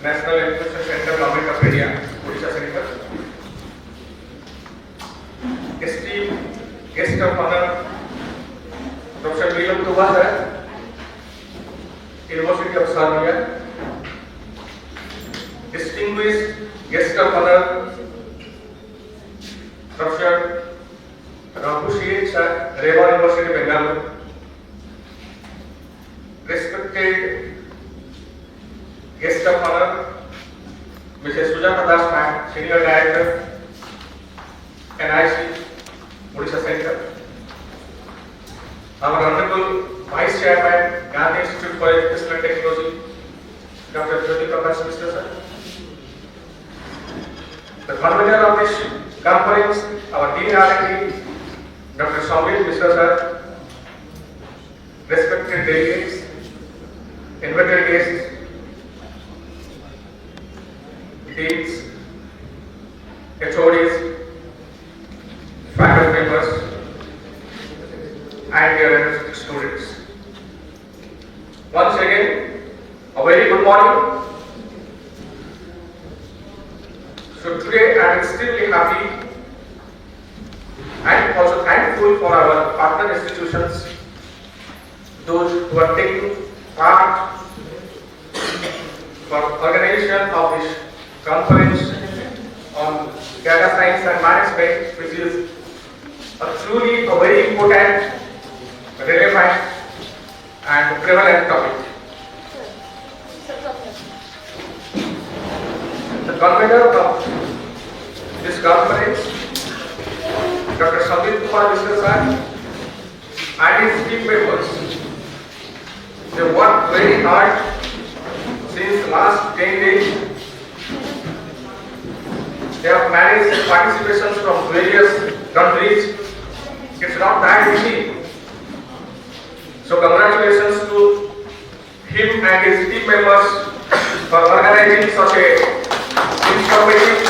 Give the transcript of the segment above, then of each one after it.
National Education Center, Government of India, Odisha Center. Esteemed guest of honor, Professor Bhubaneswar, University of Serbia. Distinguished guest of honor, Professor Raghu, Reva University, Bengaluru. Respected guest of honor, Mrs. Sujata Das Ma'am, Senior Director, NIC, Odisha Center. Our Honorable Vice Chairman, Gandhi Institute for Education and Technology, Dr. Jyoti Prakash Mishra sir. The convener of this conference, our Dean R&D, Dr. Sambit Mishra sir. Respected delegates, invited guests, deans, HODs, faculty members, and dear students. Once again, a very good morning. So today I am extremely happy and also thankful for our partner institutions, those who are taking part for organization of this conference on data science and management, which is truly a very important, relevant and prevalent topic. The convener of this conference, Dr. Sambit Kumar Mishra sir, and his team members, they worked very hard since last 10 days. They have managed participations from various countries. It's not that easy. So congratulations to him and his team members for organizing such a informative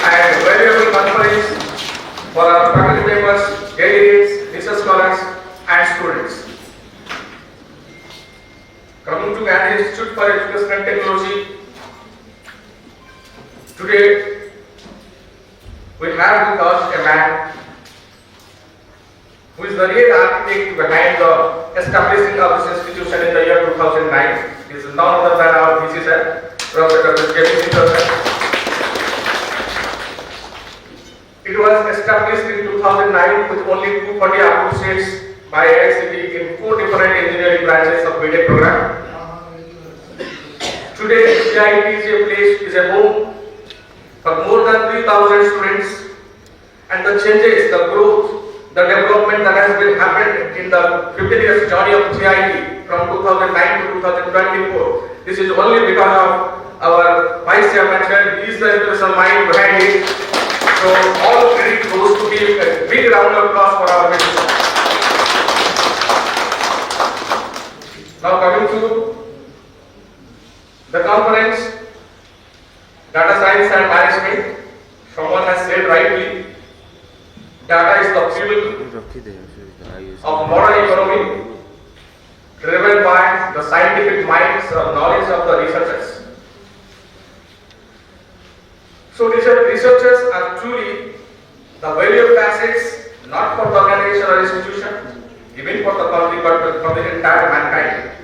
and valuable conference for our faculty members, delegates, research scholars and students. Coming to Gandhi Institute for Education and Technology, today we have with us a man who is the real architect behind the establishing of this institution in the year 2009. He is none other than our VC sir, Professor Dr. J.P. sir. It was established in 2009 with only 240 approved seats by ICDSM in 4 different engineering branches of BTech program. Today, CIT is a home for more than 3,000 students, and the changes, the growth, the development that has been happened in the 15 years journey of CIT from 2009 to 2024, this is only because of our Vice Chairman sir. He is the inspirational mind behind it. So all credit goes to him. A big round of applause for our mission. Now coming to the conference, data science and management. Someone has said rightly, data is the fuel of modern economy, driven by the scientific minds or knowledge of the researchers. So researchers are truly the valuable assets, not for the organization or institution, even for the country, but for the entire mankind.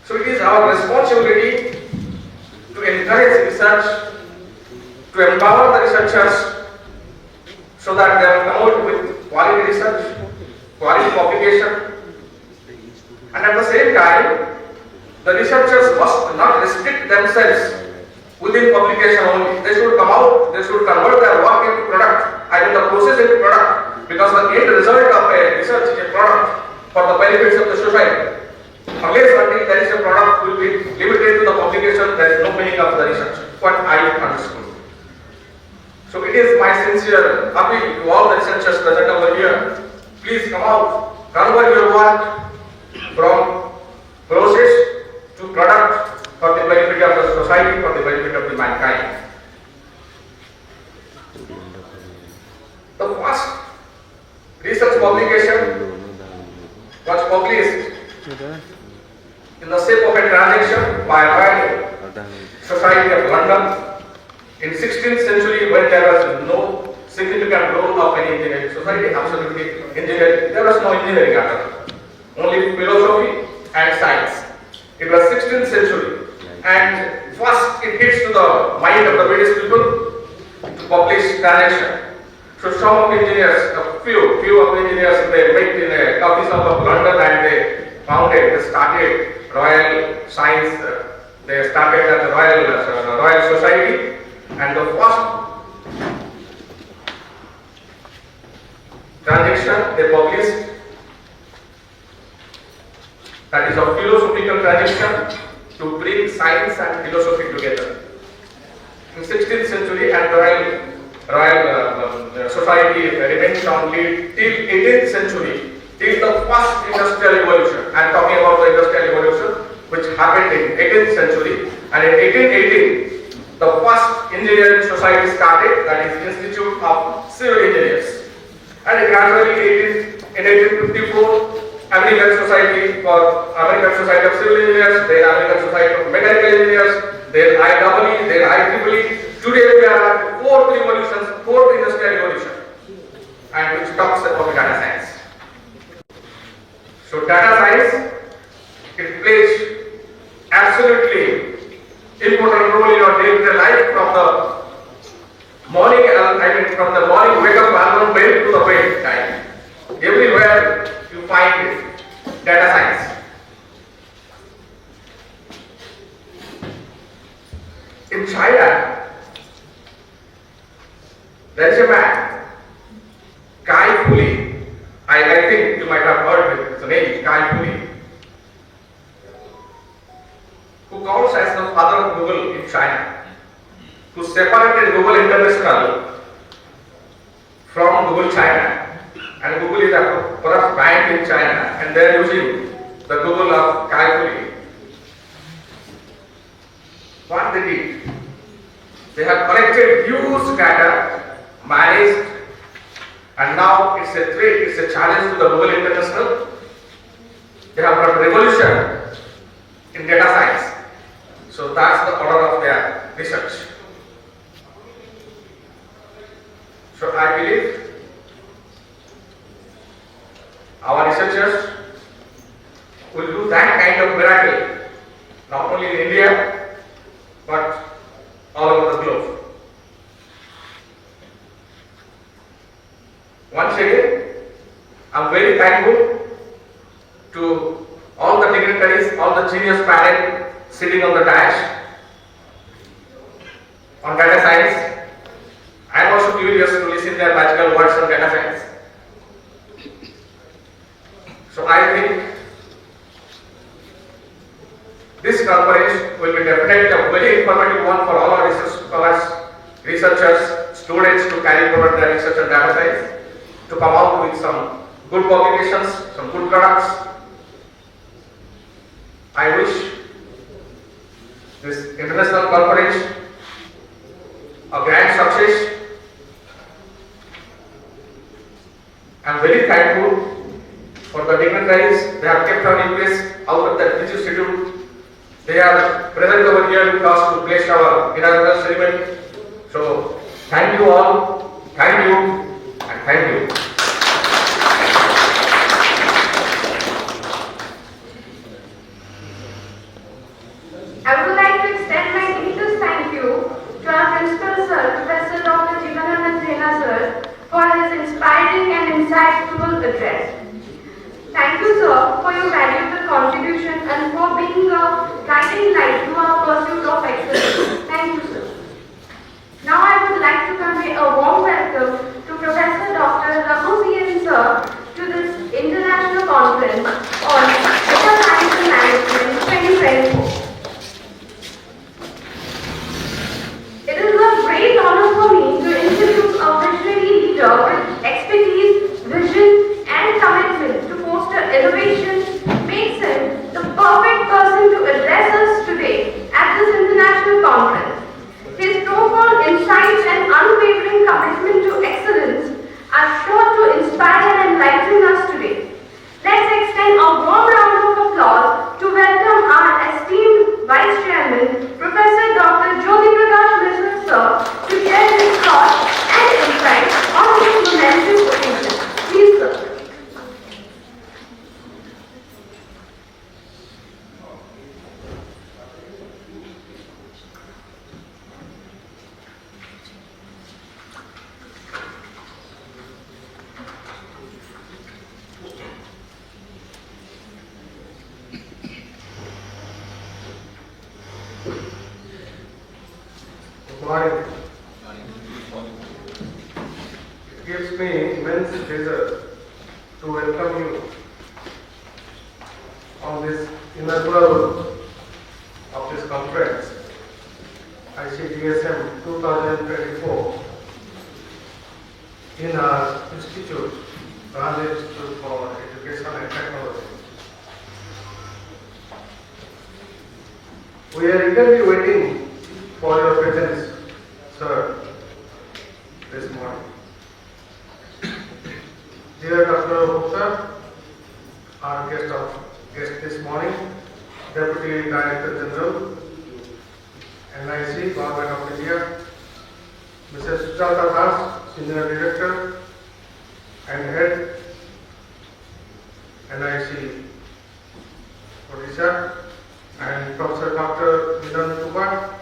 So it is our responsibility to encourage research, to empower the researchers so that they will come out with quality research, quality publication, and at the same time, the researchers must not restrict themselves within publication only. They should come out, they should convert their work into product, the process into product, because the end result of a research is a product for the benefits of the society. Unless until there is a product will be limited to the publication, there is no meaning of the research. What I understood. So it is my sincere appeal to all the researchers present over here. Please come out, convert your work from process to product for the benefit of the society, for the benefit of the mankind. The first research publication was published in the shape of a transaction by Royal Society of London. In 16th century, when there was no significant role of any engineering society, absolutely engineering, there was no engineering at all. Only philosophy and science. It was 16th century, and first it hits to the mind of the British people to publish transaction. So some of the engineers, a few of the engineers, they met in a office of London and they started Royal Science, they started at the Royal Society, and the first transaction they published, that is a philosophical transaction to bring science and philosophy together. In 16th century, and Royal Society remains only till 18th century, till the first industrial revolution. I am talking about the industrial revolution which happened in 18th century, and in 1818 the first engineering society started, that is Institute of Civil Engineers, and gradually in 1854 American Society of Civil Engineers, then American Society of Mechanical Engineers, then IEEE, then IEEE. Today we are at fourth industrial revolution, and which talks about data science. So data science, it plays absolutely important role in our day-to-day life from the morning, from the morning wake up alarm bell to the bed time. Everywhere you find data science. In China, there is a man, Kai Fu. I think you might have heard the name, Kai Fu, who calls as the father of Google in China, who separated Google International from Google China. And Google is a perhaps bank in China, and they are using the Google of Kai Fu. What they did, they have collected huge data, managed, and now it's a threat, it's a challenge to the Google International. They have brought revolution in data science. So that's the order of their research. So I believe our researchers will do that kind of miracle, not only in India, but all over the globe. Once again, I am very thankful to all the dignitaries, all the genius parents sitting on the dash on data science. I am also curious to listen their magical words on data science. So I think this conference will be definitely a very informative one for all our research scholars, researchers, students to carry forward their research on data science, to come out with some good publications, some good products. I wish this international conference a grand success. I am very thankful for the dignitaries. They have kept our request out of their busy schedule. They are present over here with us to bless our inaugural ceremony. So, thank you all, thank you, and thank you. I would like to extend my deepest thank you to our principal sir, Professor Dr. Jivananand sir, for his inspiring and insightful address. Thank you, sir, for your valuable contribution and for being a guiding light to our pursuit of excellence. Thank you, sir. Now I would like to convey a warm welcome to Professor Dr. Raghu sir to this international conference on Data Science and Management 2024. It is a great honor for me to introduce a visionary leader with expertise, vision, and commitment to foster innovation. Makes him the perfect person to address us today at this international conference. His profound insights and unwavering commitment to excellence are sure to inspire to welcome you on this inaugural of this conference, ICDSM 2024, in our institute, Gandhi Institute for Education and Technology. We are eagerly waiting for your presence, sir, this morning. Dear Dr. Gupta, our guest this morning, Deputy Director General, NIC, Government of India, Mrs. Sujata Das, Senior Director and Head, NIC, Odisha, and Professor Dr. Milan Kumar,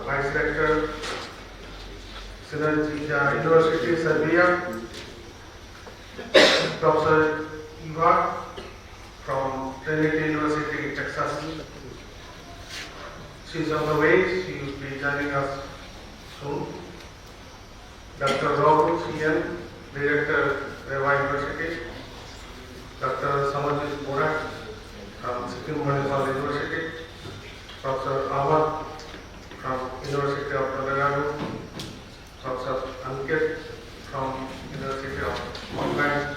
Vice Rector, Synergy University, Serbia, Professor Eva from Trinity University, Texas. She is on the way, she will be joining us soon. Dr. Rahul CN, Director, Reva University, Dr. Samarjit Borak from Sikkim Municipal University, Professor Ahmad from University of Tamil Nadu, Professor Ankit from University of Scotland,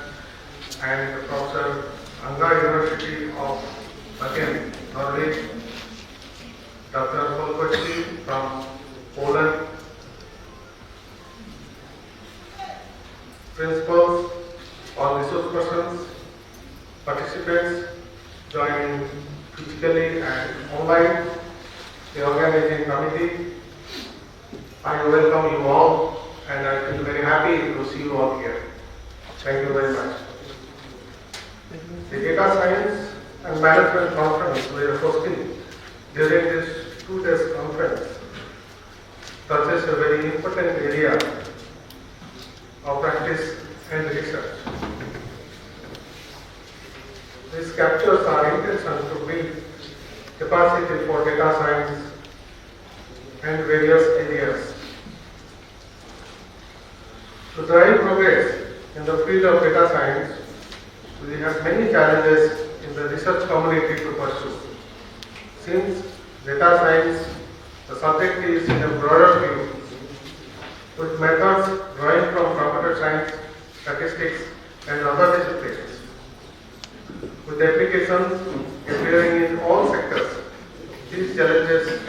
and Professor Anga University of Bergen, Norway, Dr. Polkochi from Poland, principals, all resource persons, participants joining physically and online, the organizing committee. I welcome you all and I feel very happy to see you all here. Thank you very much. The Data Science and Management Conference we are hosting during this 2 days conference touches a very important area of practice and research. This captures our intention to build capacity for data science and various areas. To drive progress in the field of data science, we have many challenges in the research community to pursue. Since data science, the subject is in a broader view, with methods drawing from computer science, statistics, and other disciplines, with applications appearing in all sectors. These challenges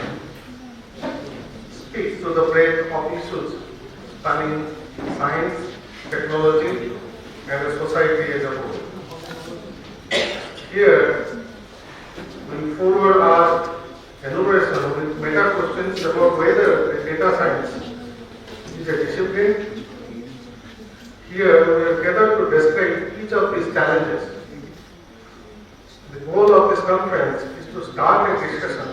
speak to the breadth of issues spanning science, technology, and the society as a whole. Here, we forward our enumeration with meta questions about whether the data science is a discipline. Here, we have gathered to describe each of these challenges. The goal of this conference is to start a discussion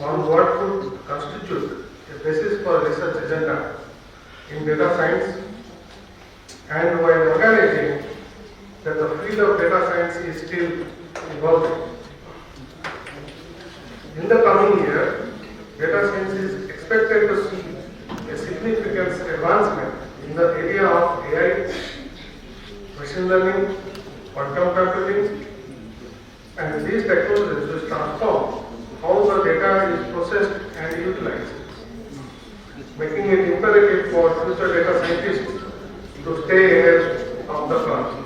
on what could constitute a basis for research agenda in data science, and while organizing that the field of data science is still evolving. In the coming year, data science is expected to see a significant advancement in the area of AI, machine learning, quantum computing, and these technologies will transform how the data is processed and utilized, making it imperative for future data scientists to stay ahead of the curve.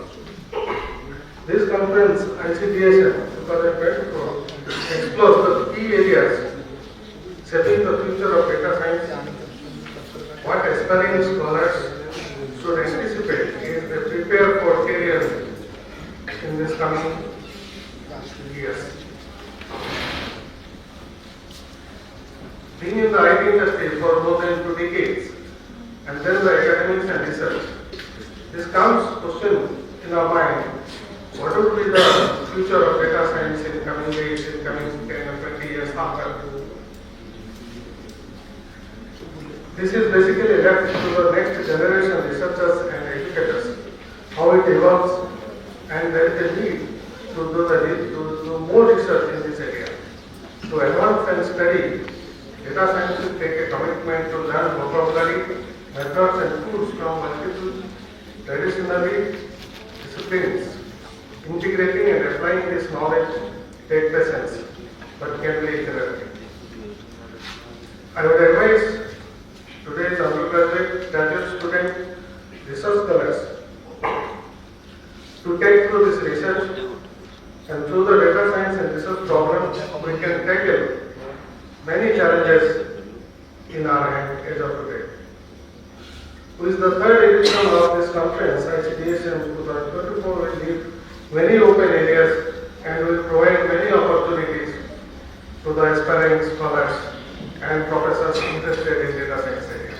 This conference, ICDSM 2024, explores the key areas shaping the future of data science, what aspiring scholars should anticipate as they prepare for careers in this coming years. Being in the IT industry for more than 2 decades, and then the academics and research, this comes question in our mind: what would be the future of data science in coming days, in coming 10 or 20 years after? This is basically left to the next generation researchers and educators, how it evolves, and there is a need to do more research in this area. To advance and study, data science will take a commitment to learn vocabulary, methods and tools from multiple traditionally disciplines. Integrating and applying this knowledge take lessons, but can be iterative. I would advise today's undergraduate, graduate student, research scholars to take through this research, and through the data science and research programs, we can tackle many challenges in our age of today. With the third edition of this conference, ICDSM 2024 will leave many open areas and will provide many opportunities to the aspiring scholars and professors interested in data science area.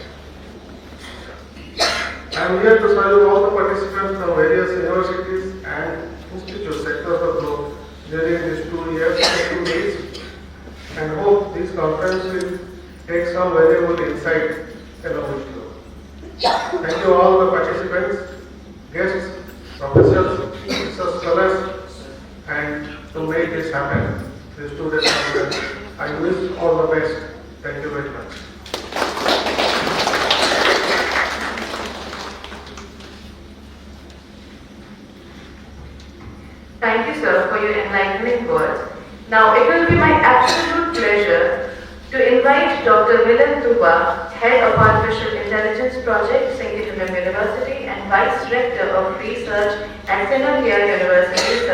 I am here to salute all the participants from various universities and institutes across the globe during these 2 years and 2 days, and hope this conference will take some valuable insight along with you. Thank you all the participants, guests, professors, research scholars, and to make this happen, this 2 days conference. I wish all the best. Thank you very much. Thank you, sir, for your enlightening words. Now, it will be my absolute pleasure to invite Dr. Milan Tuba, Head of Artificial Intelligence Project, Singapore University, and Vice Rector of Research at Sinalia University,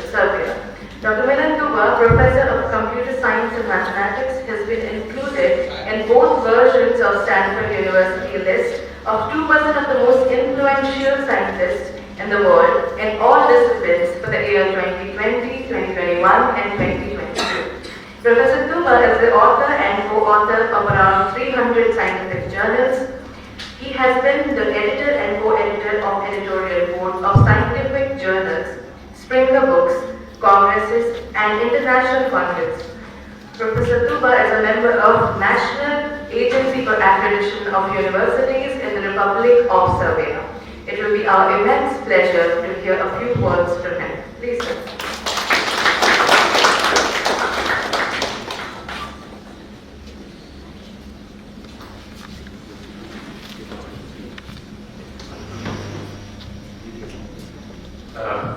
Serbia. Dr. Milan Tuba, Professor of Computer Science and Mathematics, has been included in both versions of Stanford University list of 2% of the most influential scientists in the world in all disciplines for the year 2020, 2021, and 2022. Professor Tuba is the author and co-author of around 300 scientific journals. He has been the editor and co-editor of editorial board of scientific journals, Springer Books, congresses, and international conferences. Professor Tuba is a member of National Agency for Accreditation of Universities in the Republic of Serbia. It will be our immense pleasure to hear a few words from him. Please, sir.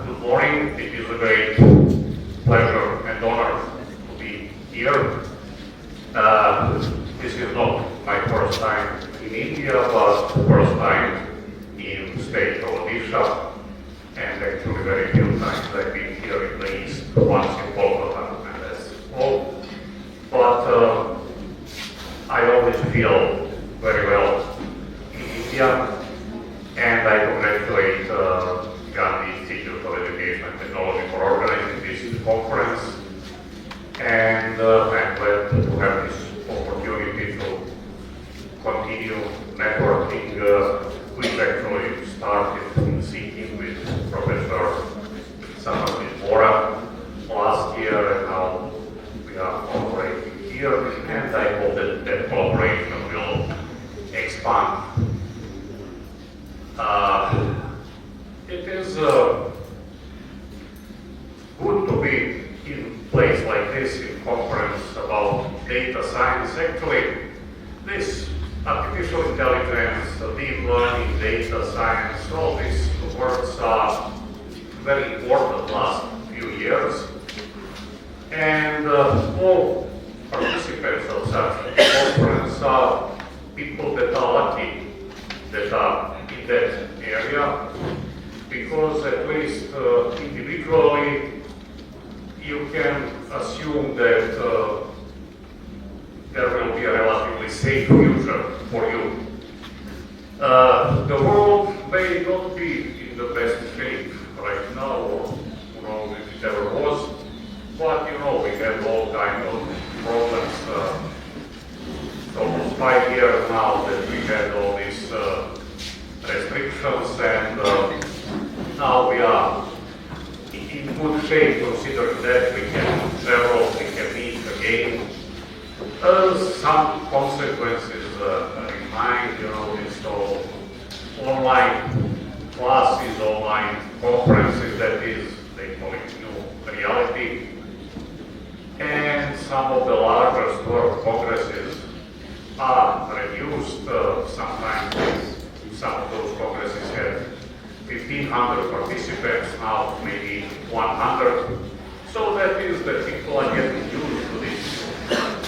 Good morning. It is a great pleasure and honor to be here. This is not my first time in India, but first time in the state of Odisha, and actually very few times I've been here in the east, once in Kolkata, and that's all. But I always feel very well in India, and I congratulate Gandhi Institute of Education and Technology for organizing this conference, and I'm glad to have this opportunity to continue networking, which actually started in Sikkim with Professor Bora last year, and now we are collaborating here, and I hope that that collaboration will expand. It is good to be in a place like this, in conference about data science. Actually, this artificial intelligence, deep learning, data science, all these words are very important last few years. And all participants of such conference are people that are lucky, that are in that area, because at least individually you can assume that there will be a relatively safe future for you. The world may not be in the best shape right now, or who knows if it ever was, but we have all kinds of problems. It's almost 5 years now that we had all these restrictions, and now we are in good shape, considering that we can travel, we can meet again. Some consequences remind, install online classes, online conferences, that is, they call it new reality. And some of the largest world congresses are reduced. Sometimes some of those congresses have 1,500 participants, now maybe 100. So that is that people are getting used to this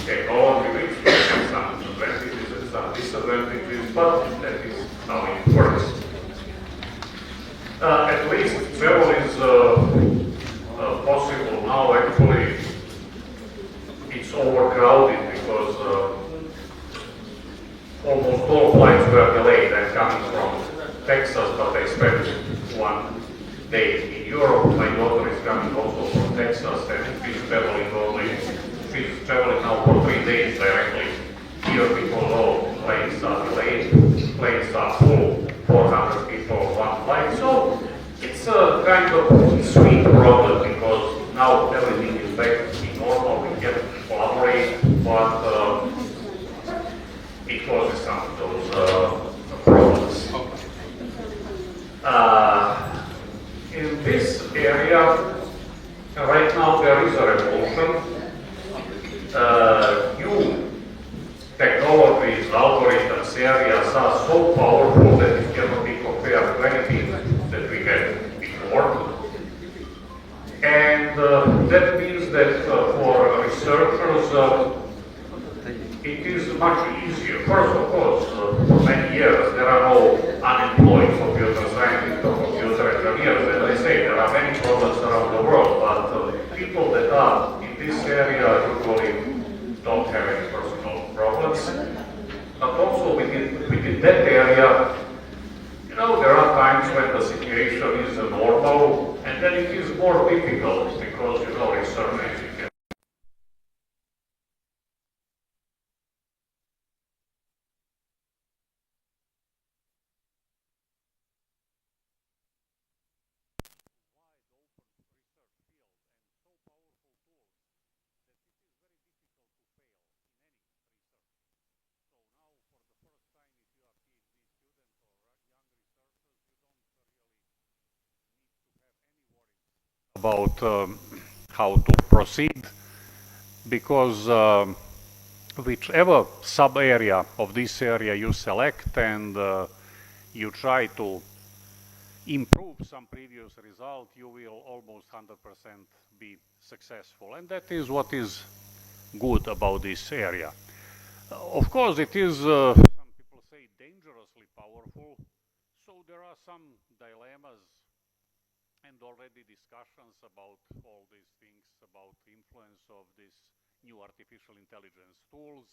technology, which has some advantages and some disadvantages, but that is how it works. At least travel is possible now. Actually, it's overcrowded because almost all flights were delayed. I'm coming from Texas, but I spent 1 day in Europe. My daughter is coming also from Texas, and she's traveling now for 3 days directly here because all planes are delayed, planes are full, 400 people on one flight. So it's a kind of sweet problem because now everything is back to normal. We can collaborate, but it causes some of those problems. In this area, right now there is a revolution. New technologies, algorithms, areas are so powerful that it cannot be compared to anything that we had before. And that means that for researchers, it is much easier. First, of course, for many years there are no unemployed computer scientists or computer engineers. As I say, there are many problems around the world, but people that are in this area usually don't have any personal problems. But also within that area, you know, there are times when the situation is normal, and then it is more difficult because, you know, research can. About how to proceed, because whichever sub-area of this area you select and you try to improve some previous result, you will almost 100% be successful. And that is what is good about this area. Of course, it is, some people say, dangerously powerful, so there are some dilemmas and already discussions about all these things, about the influence of these new artificial intelligence tools,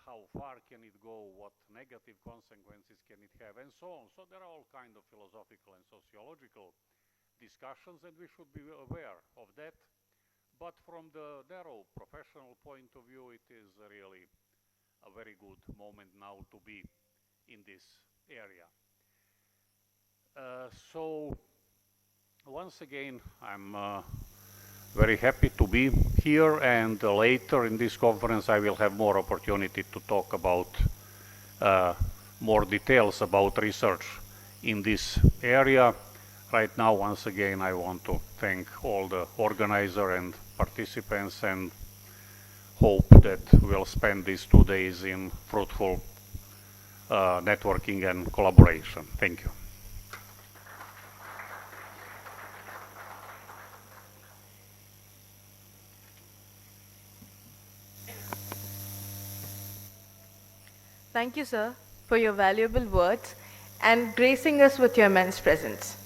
how far can it go, what negative consequences can it have, and so on. So there are all kinds of philosophical and sociological discussions, and we should be aware of that. But from the narrow professional point of view, it is really a very good moment now to be in this area. So once again, I'm very happy to be here, and later in this conference I will have more opportunity to talk about more details about research in this area. Right now, once again, I want to thank all the organizers and participants, and hope that we'll spend these 2 days in fruitful networking and collaboration. Thank you. Thank you, sir, for your valuable words and gracing us with your immense presence.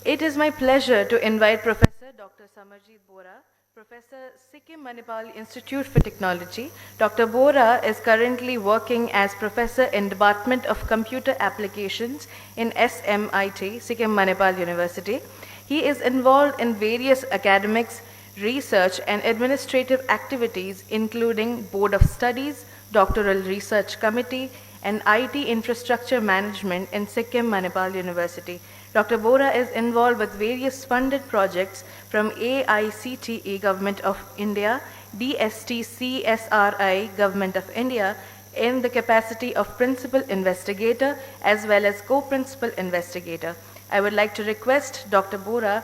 It is my pleasure to invite Professor Dr. Samarjit Bora, Professor, Sikkim Manipal Institute for Technology. Dr. Bora is currently working as Professor in Department of Computer Applications in SMIT, Sikkim Manipal University. He is involved in various academics, research, and administrative activities, including Board of Studies, Doctoral Research Committee, and IT Infrastructure Management in Sikkim Manipal University. Dr. Bora is involved with various funded projects from AICTE Government of India, DST CSRI Government of India, in the capacity of Principal Investigator as well as Co-Principal Investigator. I would like to request Dr. Bora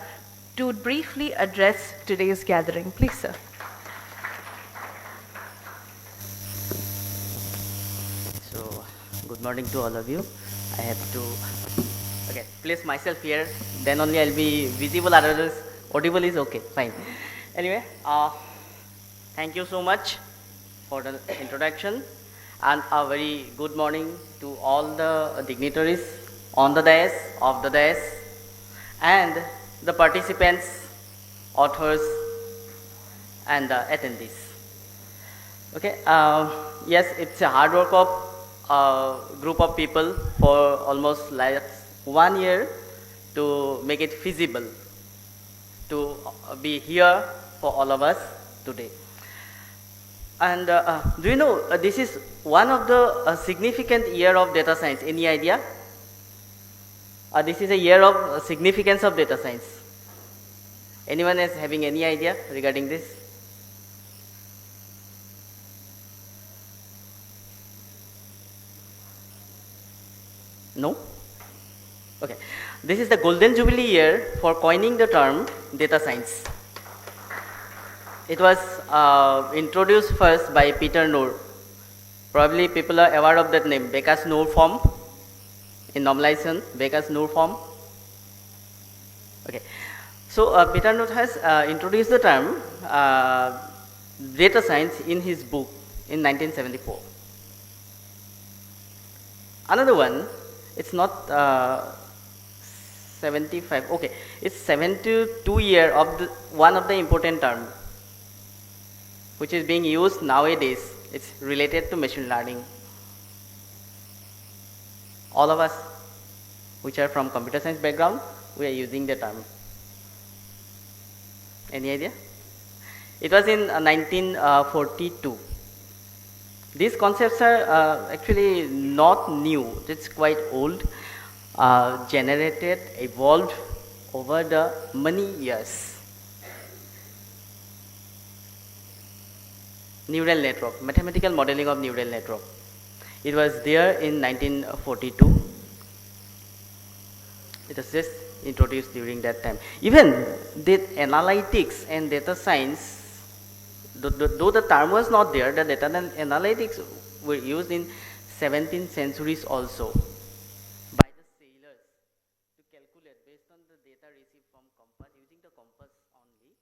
to briefly address today's gathering. Please, sir. So, good morning to all of you. I have to Okay, place myself here, then only I'll be visible, otherwise audible is okay, fine. Anyway, thank you so much for the introduction, and a very good morning to all the dignitaries on the dais, off the dais, and the participants, authors, and the attendees. Okay, yes, it's a hard work of group of people for almost like 1 year to make it feasible to be here for all of us today. And do you know this is one of the significant year of data science? Any idea? This is a year of significance of data science. Anyone is having any idea regarding this? No? Okay. This is the golden jubilee year for coining the term data science. It was introduced first by Peter Noor. Probably people are aware of that name, Becker's Noor form. In normalization, Becker's Noor form. Okay. So Peter Noor has introduced the term data science in his book in 1974. Another one, it's not 75, okay, it's 72 year of the, one of the important term which is being used nowadays. It's related to machine learning. All of us which are from computer science background, we are using the term. Any idea? It was in 1942. These concepts are actually not new, it's quite old, generated, evolved over the many years. Neural network, mathematical modeling of neural network. It was there in 1942. It was just introduced during that time. Even the analytics and data science, though the term was not there, the data and analytics were used in 17th centuries also by the sailors to calculate based on the data received from compass, using the compass only.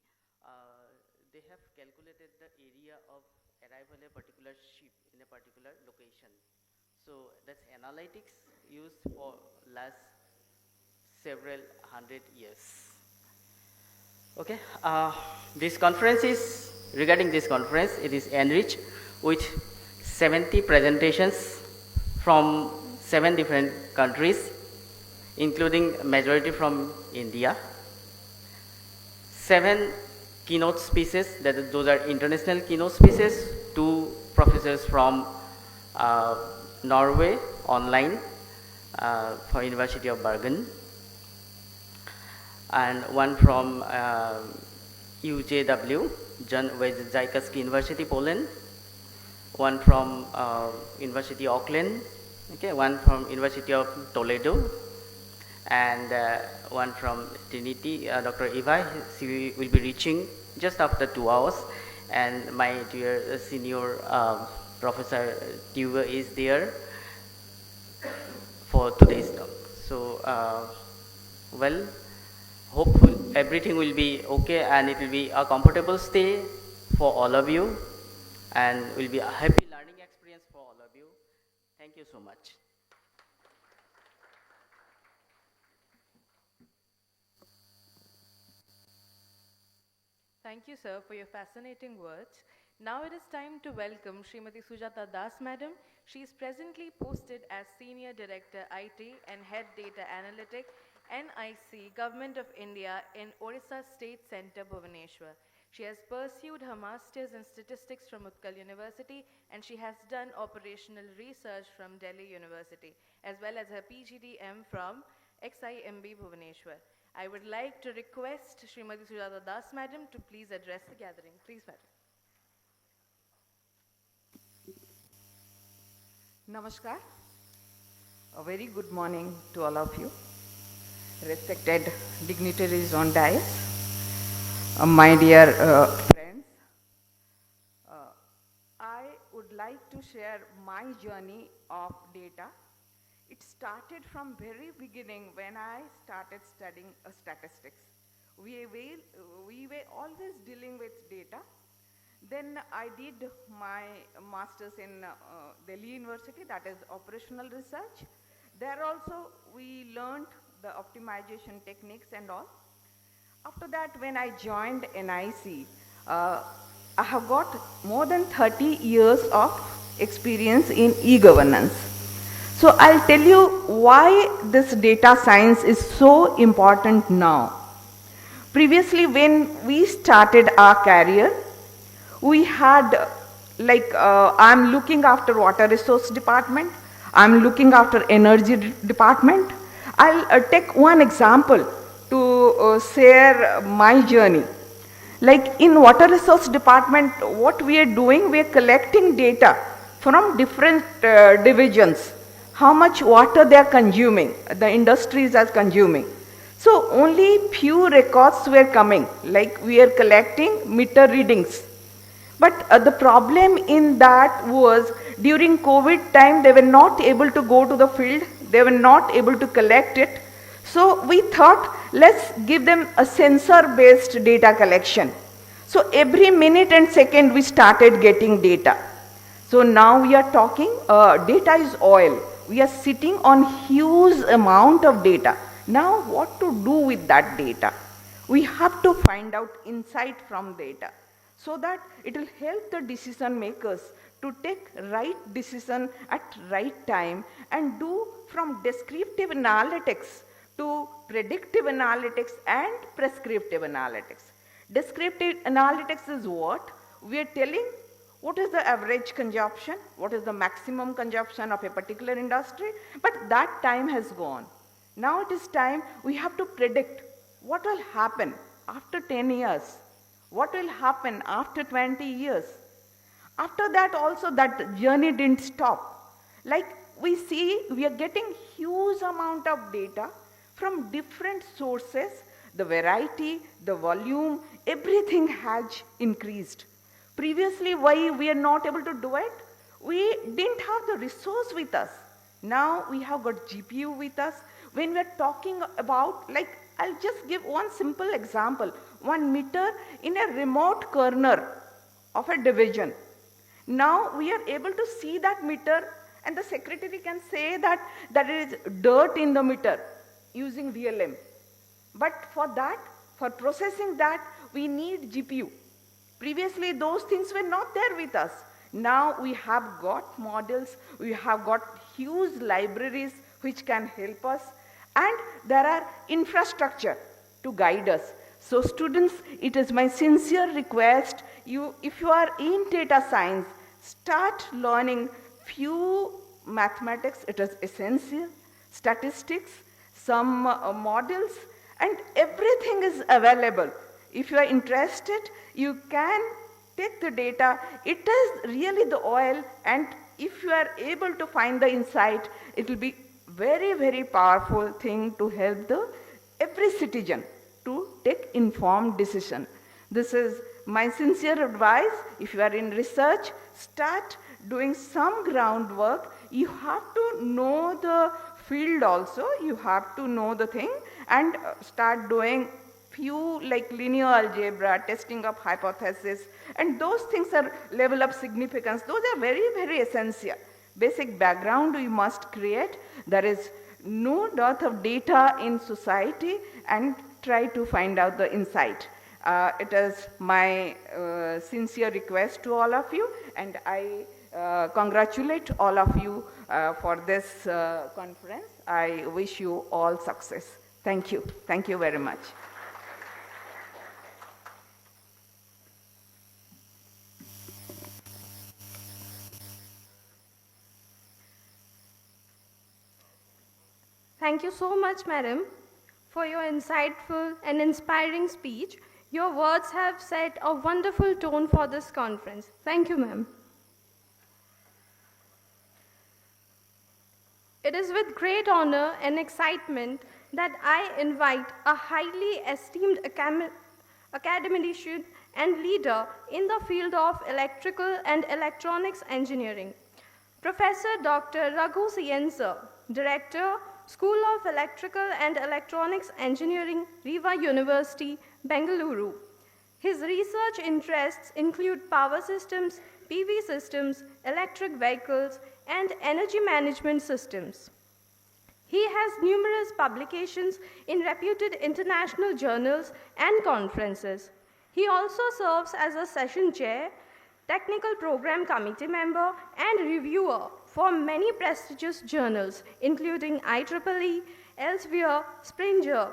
They have calculated the area of arrival of a particular ship in a particular location. So that's analytics used for last several hundred years. Okay, this conference is, regarding this conference, it is enriched with 70 presentations from 7 different countries, including majority from India. 7 keynote speeches, that is, those are international keynote speeches, 2 professors from Norway online for University of Bergen, and 1 from UJW, Jan Wojciechowski University, Poland, 1 from University of Auckland, okay, 1 from University of Toledo, and 1 from Trinity, Dr. Eva. She will be reaching just after 2 hours, and my dear senior Professor Tuva is there for today's talk. So, well, hopefully everything will be okay and it will be a comfortable stay for all of you and will be a happy learning experience for all of you. Thank you so much. Thank you, sir, for your fascinating words. Now it is time to welcome Srimati Sujata Das, Madam. She is presently posted as Senior Director IT and Head Data Analytic, NIC, Government of India in Orissa State Center, Bhubaneswar. She has pursued her Master's in Statistics from Utkal University and she has done operational research from Delhi University, as well as her PGDM from XIMB Bhubaneswar. I would like to request Srimati Sujata Das, Madam, to please address the gathering. Please, Madam. Namaskar. A very good morning to all of you, respected dignitaries on dais, my dear friends. I would like to share my journey of data It started from very beginning when I started studying statistics. We were always dealing with data. Then I did my master's in Delhi University, that is operational research. There also we learned the optimization techniques and all. After that, when I joined NIC, I have got more than 30 years of experience in e-governance. So I'll tell you why this data science is so important now. Previously, when we started our career, we had I'm looking after water resource department, I'm looking after energy department. I'll take one example to share my journey. Like in water resource department, what we are doing, we are collecting data from different divisions, how much water they are consuming, the industries are consuming. So only few records were coming, like we are collecting meter readings. But the problem in that was during COVID time, they were not able to go to the field, they were not able to collect it. So we thought, let's give them a sensor-based data collection. So every minute and second we started getting data. So now we are talking, data is oil. We are sitting on huge amount of data. Now what to do with that data? We have to find out insight from data, so that it will help the decision makers to take right decision at right time and do from descriptive analytics to predictive analytics and prescriptive analytics. Descriptive analytics is what? We are telling what is the average consumption, what is the maximum consumption of a particular industry, but that time has gone. Now it is time we have to predict what will happen after 10 years. What will happen after 20 years? After that also that journey didn't stop. Like we see, we are getting huge amount of data from different sources, the variety, the volume, everything has increased. Previously, why we are not able to do it? We didn't have the resource with us. Now we have got GPU with us. When we are talking about, like, I'll just give one simple example. 1 meter in a remote corner of a division. Now we are able to see that meter and the secretary can say that there is dirt in the meter using VLM. But for that, for processing that, we need GPU. Previously, those things were not there with us. Now we have got models, we have got huge libraries which can help us, and there are infrastructure to guide us. So students, it is my sincere request, if you are in data science, start learning few mathematics, it is essential, statistics, some models, and everything is available. If you are interested, you can take the data. It is really the oil, and if you are able to find the insight, it will be very, very powerful thing to help every citizen to take informed decision. This is my sincere advice. If you are in research, start doing some groundwork. You have to know the field also, you have to know the thing, and start doing few like linear algebra, testing of hypothesis, and those things are level of significance. Those are very, very essential. Basic background we must create. There is no dearth of data in society, and try to find out the insight. It is my sincere request to all of you, and I congratulate all of you for this conference. I wish you all success. Thank you. Thank you very much. Thank you so much, madam, for your insightful and inspiring speech. Your words have set a wonderful tone for this conference. Thank you, ma'am. It is with great honor and excitement that I invite a highly esteemed academician and leader in the field of electrical and electronics engineering, Professor Dr. Raghu Sien, sir, Director, School of Electrical and Electronics Engineering, Riva University, Bengaluru. His research interests include power systems, PV systems, electric vehicles, and energy management systems. He has numerous publications in reputed international journals and conferences. He also serves as a session chair, technical program committee member, and reviewer for many prestigious journals, including IEEE, Elsevier, Springer.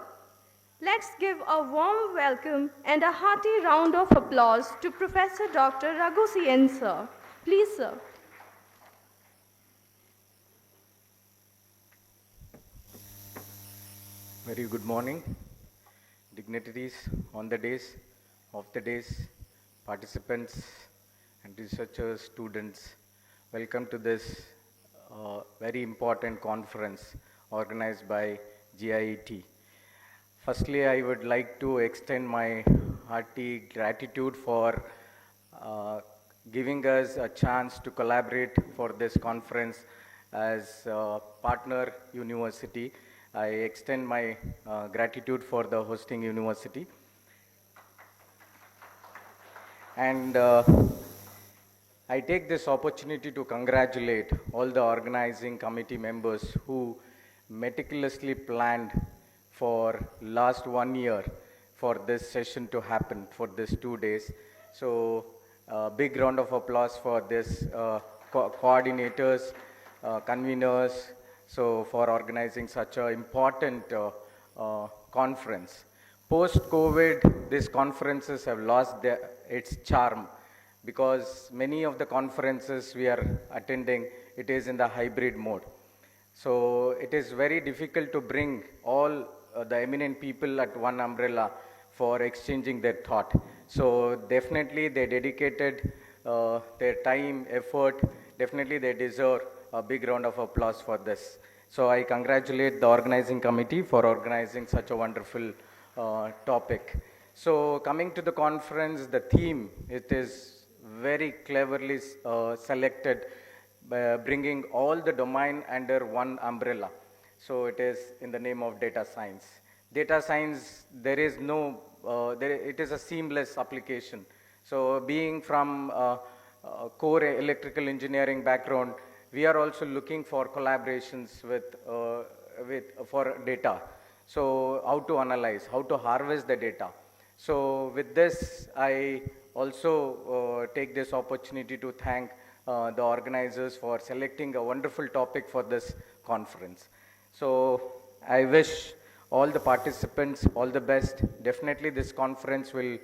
Let's give a warm welcome and a hearty round of applause to Professor Dr. Raghu C.N. Sir. Please, sir. Very good morning, dignitaries, on the days, off the days, participants and researchers, students. Welcome to this very important conference organized by GIET. Firstly, I would like to extend my hearty gratitude for giving us a chance to collaborate for this conference as a partner university. I extend my gratitude for the hosting university. And I take this opportunity to congratulate all the organizing committee members who meticulously planned for last 1 year for this session to happen for this 2 days. So big round of applause for this coordinators, conveners, so for organizing such an important conference. Post-COVID, these conferences have lost its charm because many of the conferences we are attending, it is in the hybrid mode. So it is very difficult to bring all the eminent people at one umbrella for exchanging their thought. So definitely they dedicated their time, effort. Definitely they deserve a big round of applause for this. So I congratulate the organizing committee for organizing such a wonderful topic. So coming to the conference, the theme, it is very cleverly selected, bringing all the domain under one umbrella. So it is in the name of data science. Data science, there is no, it is a seamless application. So being from core electrical engineering background, we are also looking for collaborations for data. So how to analyze, how to harvest the data. So with this, I also take this opportunity to thank the organizers for selecting a wonderful topic for this conference. So I wish all the participants all the best. Definitely this conference will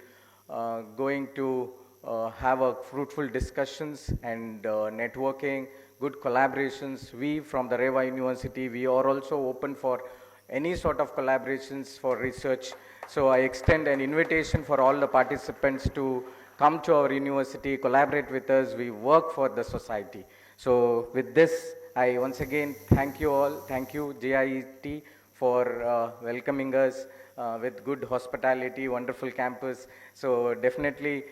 going to have a fruitful discussions and networking, good collaborations. We from the Reva University, we are also open for any sort of collaborations for research. So I extend an invitation for all the participants to come to our university, collaborate with us, we work for the society. So with this, I once again thank you all, thank you GIET for welcoming us with good hospitality, wonderful campus. So definitely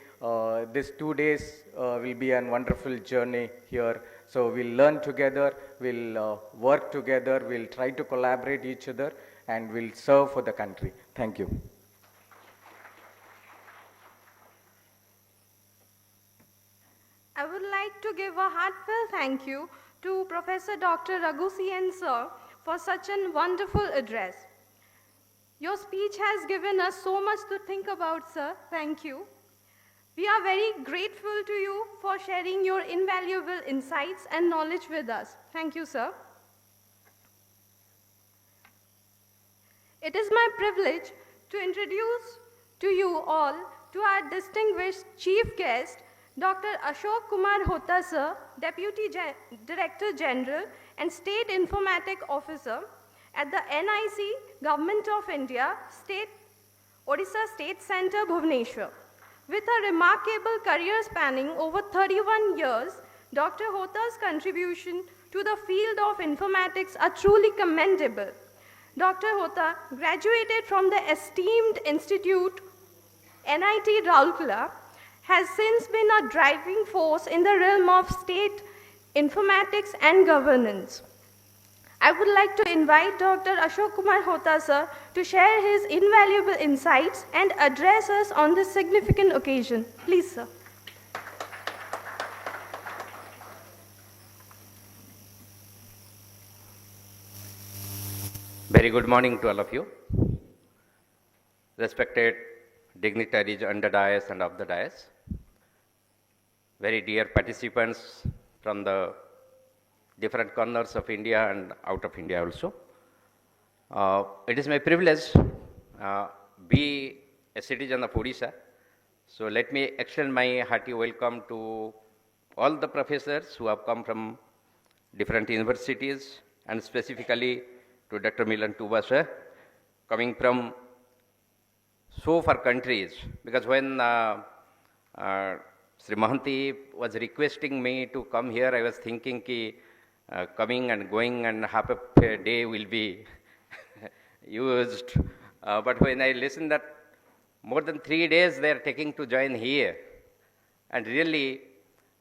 this 2 days will be a wonderful journey here. So we'll learn together, we'll work together, we'll try to collaborate each other, and we'll serve for the country. Thank you. I would like to give a heartfelt thank you to Professor Dr. Raghu C.N. Sir for such a wonderful address. Your speech has given us so much to think about, sir. Thank you. We are very grateful to you for sharing your invaluable insights and knowledge with us. Thank you, sir. It is my privilege to introduce to you all to our distinguished chief guest, Dr. Ashok Kumar Hota, sir, Deputy Director General and State Informatic Officer at the NIC, Government of India, Odisha State Center, Bhubaneswar. With a remarkable career spanning over 31 years, Dr. Hota's contribution to the field of informatics are truly commendable. Dr. Hota graduated from the esteemed institute NIT Raulkela, has since been a driving force in the realm of state informatics and governance. I would like to invite Dr. Ashok Kumar Hota sir to share his invaluable insights and address us on this significant occasion. Please, sir. Very good morning to all of you. Respected dignitaries under dais and off the dais, very dear participants from the different corners of India and out of India also. It is my privilege be a citizen of Odisha. So let me extend my hearty welcome to all the professors who have come from different universities, and specifically to Dr. Milan Tuba sir, coming from so far countries, because when Sri Mahanti was requesting me to come here, I was thinking ki coming and going and half a day will be used. But when I listened that more than 3 days they are taking to join here, and really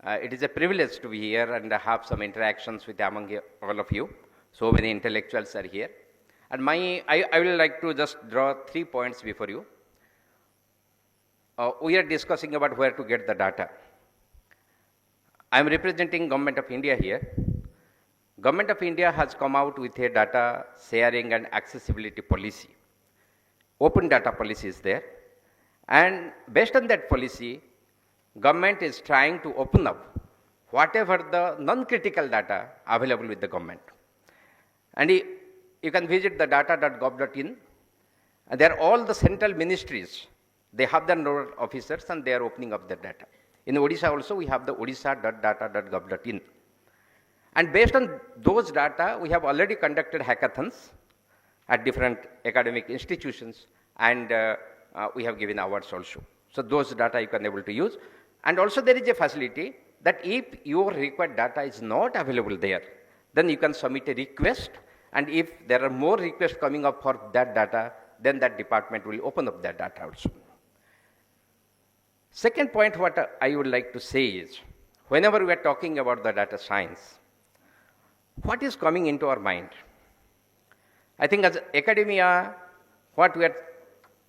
it is a privilege to be here and have some interactions with among all of you. So many intellectuals are here. And I will like to just draw 3 points before you. We are discussing about where to get the data. I am representing Government of India here. Government of India has come out with a data sharing and accessibility policy. Open data policy is there. And based on that policy, government is trying to open up whatever the non-critical data available with the government. And you can visit the data.gov.in. And there are all the central ministries. They have their nodal officers and they are opening up their data. In Odisha also, we have the odisha.data.gov.in. And based on those data, we have already conducted hackathons at different academic institutions, and we have given awards also. So those data you can able to use. And also there is a facility that if your required data is not available there, then you can submit a request, and if there are more requests coming up for that data, then that department will open up that data also. Second point what I would like to say is, whenever we are talking about the data science, what is coming into our mind? I think as academia, what we are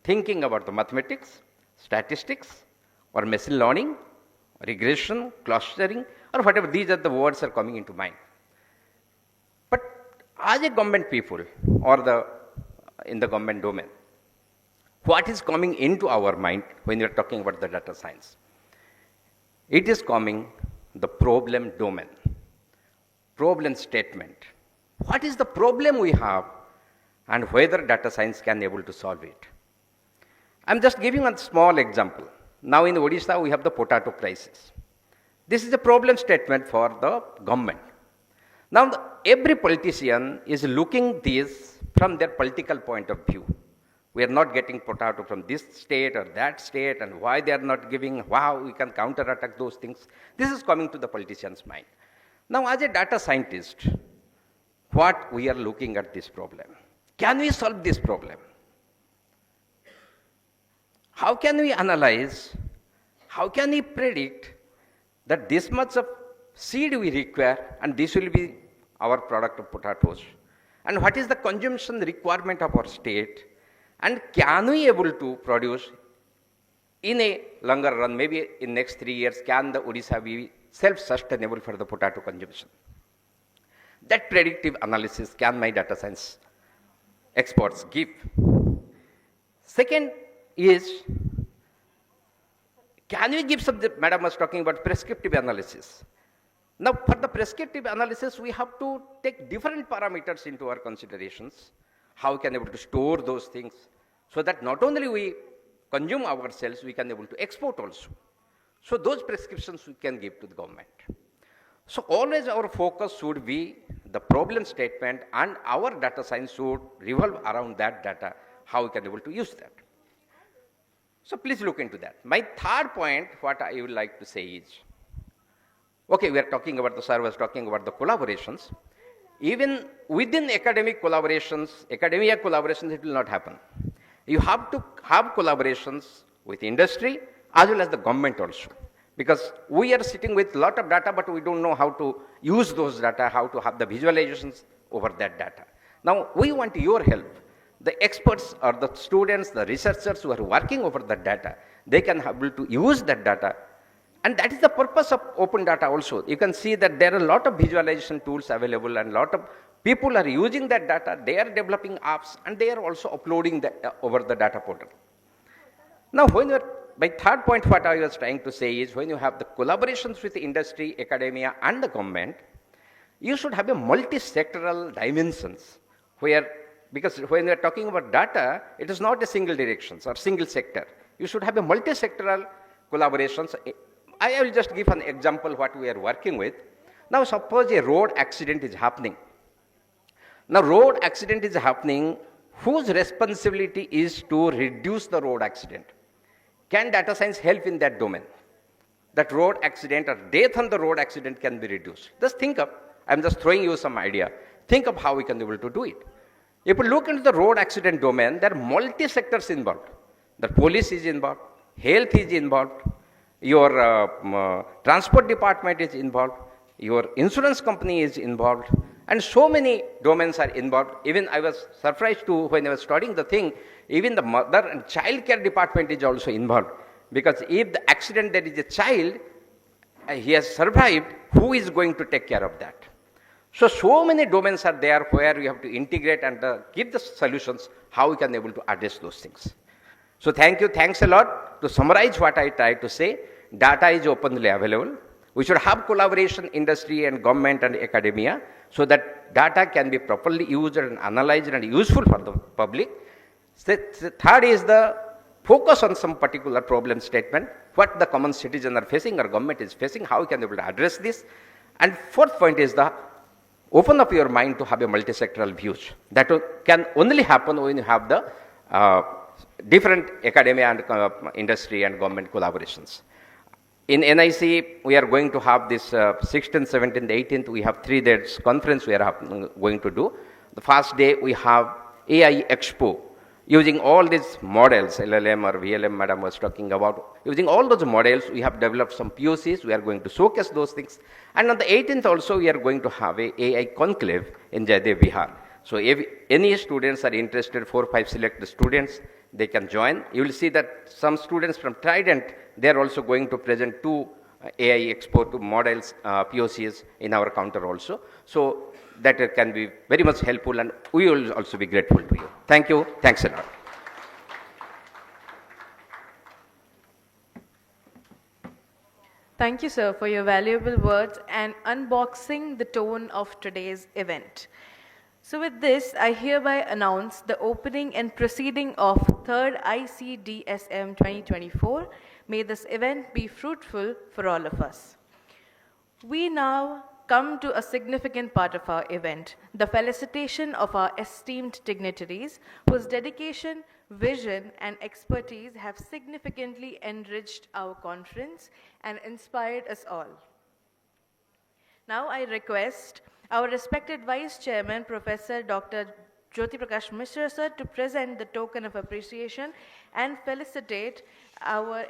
thinking about the mathematics, statistics, or machine learning, regression, clustering, or whatever, these are the words are coming into mind. But as a government people or in the government domain, what is coming into our mind when we are talking about the data science? It is coming the problem domain, problem statement. What is the problem we have and whether data science can able to solve it? I'm just giving a small example. Now in Odisha, we have the potato crisis. This is a problem statement for the government. Now every politician is looking this from their political point of view. We are not getting potato from this state or that state, and why they are not giving, how we can counterattack those things. This is coming to the politician's mind. Now as a data scientist, what we are looking at this problem? Can we solve this problem? How can we analyze, how can we predict that this much of seed we require and this will be our product of potatoes? And what is the consumption requirement of our state? And can we able to produce in a longer run, maybe in next 3 years, can the Odisha be self-sustainable for the potato consumption? That predictive analysis can my data science experts give. Second is, can we give some, madam was talking about prescriptive analysis. Now for the prescriptive analysis, we have to take different parameters into our considerations. How we can able to store those things so that not only we consume ourselves, we can able to export also. So those prescriptions we can give to the government. So always our focus should be the problem statement, and our data science should revolve around that data, how we can able to use that. So please look into that. My third point, what I would like to say is, okay, we are talking about, the sir was talking about the collaborations. Even within academic collaborations, academia collaborations, it will not happen. You have to have collaborations with industry as well as the government also. Because we are sitting with a lot of data, but we don't know how to use those data, how to have the visualizations over that data. Now, we want your help. The experts or the students, the researchers who are working over the data, they can be able to use that data. And that is the purpose of open data also. You can see that there are a lot of visualization tools available and a lot of people are using that data. They are developing apps and they are also uploading over the data portal. Now, my third point, what I was trying to say is when you have the collaborations with industry, academia, and the government, you should have a multi-sectoral dimensions where, because when we are talking about data, it is not a single directions or single sector. You should have a multi-sectoral collaborations. I will just give an example what we are working with. Now, suppose a road accident is happening. Now, road accident is happening, whose responsibility is to reduce the road accident? Can data science help in that domain? That road accident or death on the road accident can be reduced. Just think of, I'm just throwing you some idea. Think of how we can be able to do it. If you look into the road accident domain, there are multi-sectors involved. The police is involved, health is involved, your transport department is involved, your insurance company is involved, and so many domains are involved. Even I was surprised too when I was studying the thing, even the mother and child care department is also involved. Because if the accident there is a child, he has survived, who is going to take care of that? So many domains are there where we have to integrate and give the solutions, how we can be able to address those things. So thank you, thanks a lot. To summarize what I tried to say, data is openly available. We should have collaboration, industry and government and academia, so that data can be properly used and analyzed and useful for the public. The third is the focus on some particular problem statement, what the common citizen are facing or government is facing, how we can be able to address this. And fourth point is the open up your mind to have a multi-sectoral views. That can only happen when you have the different academia and industry and government collaborations. In NIC, we are going to have this 16th, 17th, 18th, we have 3 days conference we are going to do. The first day we have AI Expo, using all these models, LLM or VLM madam was talking about, using all those models, we have developed some POCs, we are going to showcase those things. And on the 18th also, we are going to have a AI conclave in Jaydev Vihar. So if any students are interested, 4 or 5 selected students, they can join. You will see that some students from Trident, they are also going to present 2 AI Expo 2 models, POCs in our counter also. So that can be very much helpful and we will also be grateful to you. Thank you. Thanks a lot. Thank you, sir, for your valuable words and unboxing the tone of today's event. So with this, I hereby announce the opening and proceeding of 3rd ICDSM 2024. May this event be fruitful for all of us. We now come to a significant part of our event, the felicitation of our esteemed dignitaries whose dedication, vision, and expertise have significantly enriched our conference and inspired us all. Now I request our respected Vice Chairman, Professor Dr. Jyoti Prakash Mishra sir, to present the token of appreciation and felicitate our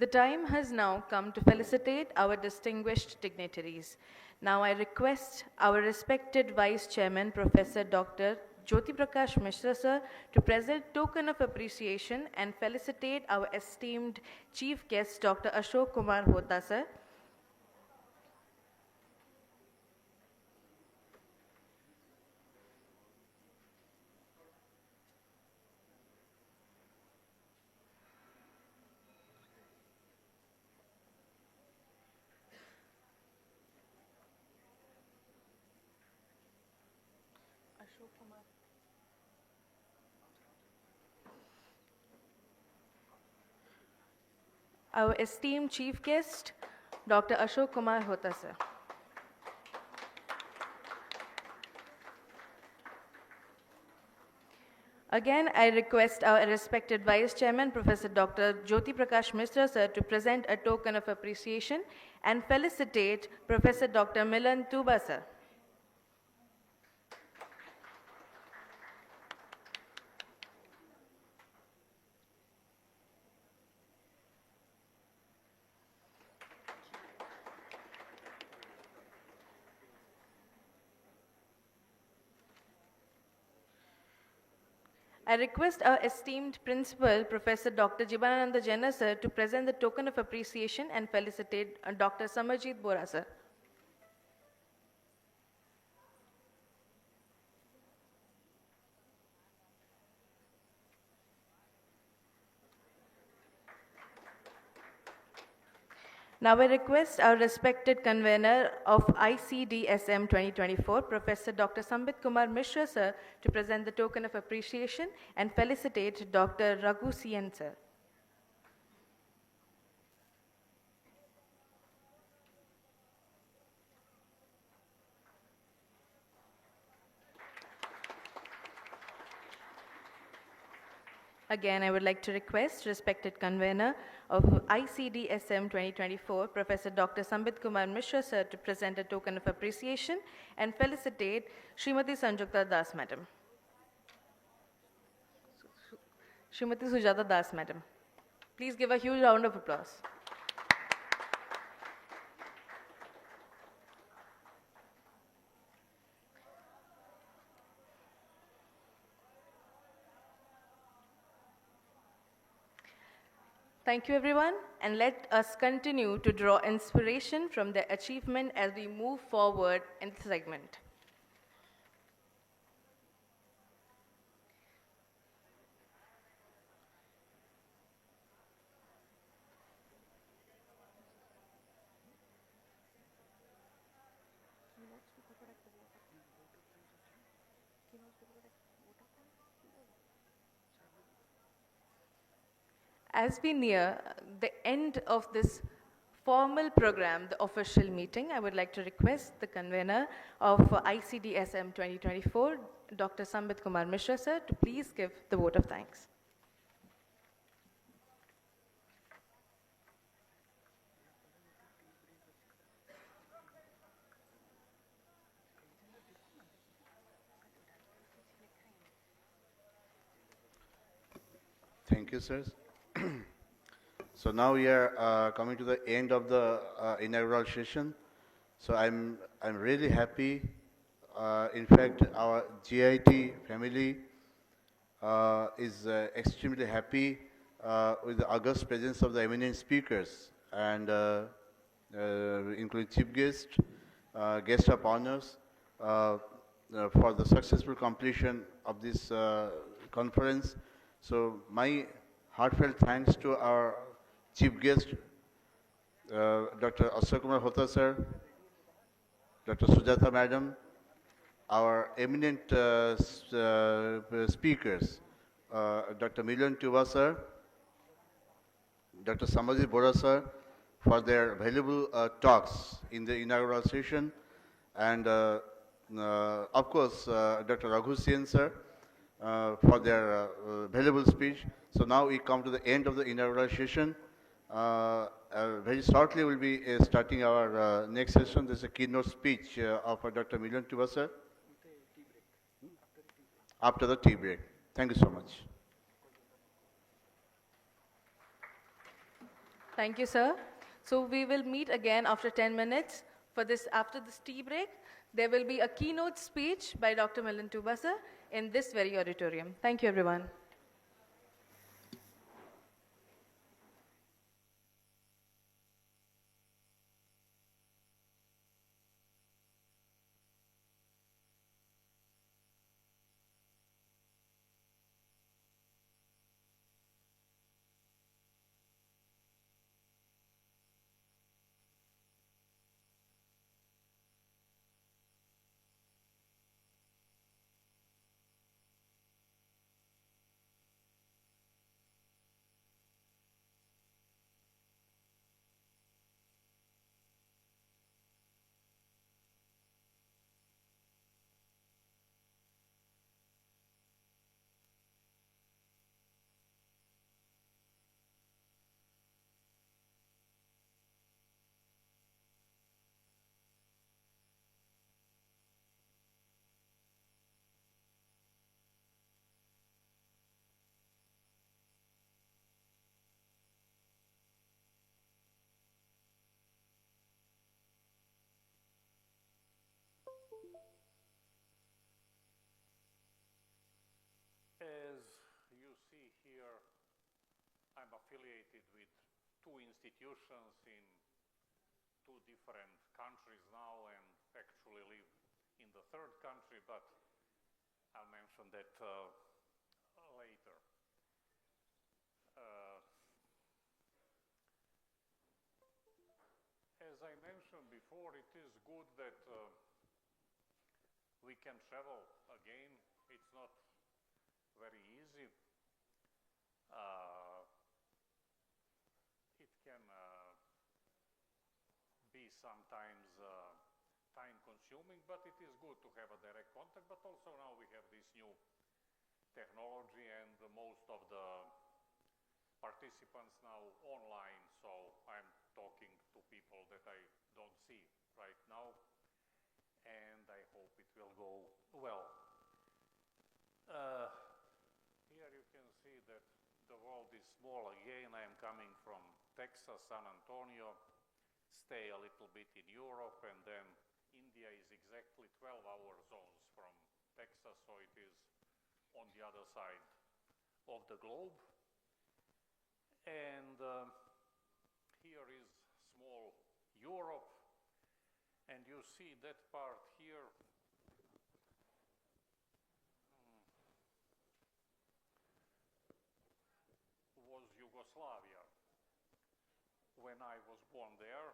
The time has now come to felicitate our distinguished dignitaries. Now I request our respected Vice Chairman, Professor Dr. Jyoti Prakash Mishra sir, to present token of appreciation and felicitate our esteemed Chief Guest, Dr. Ashok Kumar Hota sir. Our esteemed Chief Guest, Dr. Ashok Kumar Hota sir. Again, I request our respected Vice Chairman, Professor Dr. Jyoti Prakash Mishra sir, to present a token of appreciation and felicitate Professor Dr. Milan Tuba sir. I request our esteemed Principal, Professor Dr. Jibanananda Jena sir, to present the token of appreciation and felicitate Dr. Samarjit Bora sir. Now I request our respected convener of ICDSM 2024, Professor Dr. Sambit Kumar Mishra sir, to present the token of appreciation and felicitate Dr. Raghu Sian sir. Again, I would like to request respected convener of ICDSM 2024, Professor Dr. Sambit Kumar Mishra sir, to present a token of appreciation and felicitate Srimati Sanjukta Das madam. Srimati Sujata Das madam. Please give a huge round of applause. Thank you everyone, and let us continue to draw inspiration from their achievement as we move forward in the segment. As we near the end of this formal program, the official meeting, I would like to request the convener of ICDSM 2024, Dr. Sambit Kumar Mishra sir, to please give the vote of thanks. Thank you, sirs. So now we are coming to the end of the inaugural session. So I'm really happy. In fact, our GIT family is extremely happy with the august presence of the eminent speakers, and including chief guest, guest of honors, for the successful completion of this conference. So my heartfelt thanks to our chief guest, Dr. Ashok Kumar Hota sir, Dr. Sujata madam, our eminent speakers, Dr. Milan Tuba sir, Dr. Samarjit Bora sir, for their valuable talks in the inaugural session, and of course Dr. Raghu Sian sir, for their valuable speech. So now we come to the end of the inaugural session. Very shortly we'll be starting our next session. This is a keynote speech of Dr. Milan Tuba sir after the tea break. Thank you so much. Thank you, sir. So we will meet again after 10 minutes. After this tea break, there will be a keynote speech by Dr. Milan Tuba, sir, in this very auditorium. Thank you, everyone. As you see here, I'm affiliated with two institutions in two different countries now and actually live in the third country, but I'll mention that later. As I mentioned before, it is good that we can travel again. It's not very easy. It can be sometimes time-consuming, but it is good to have a direct contact. But also now we have this new technology, and most of the participants now online, so I'm talking to people that I don't see right now, and I hope it will go well. Here you can see that the world is small again. I am coming from Texas, San Antonio, stay a little bit in Europe, and then India is exactly 12-hour zones from Texas, so it is on the other side of the globe. And here is small Europe, and you see that part here. Was Yugoslavia when I was born there,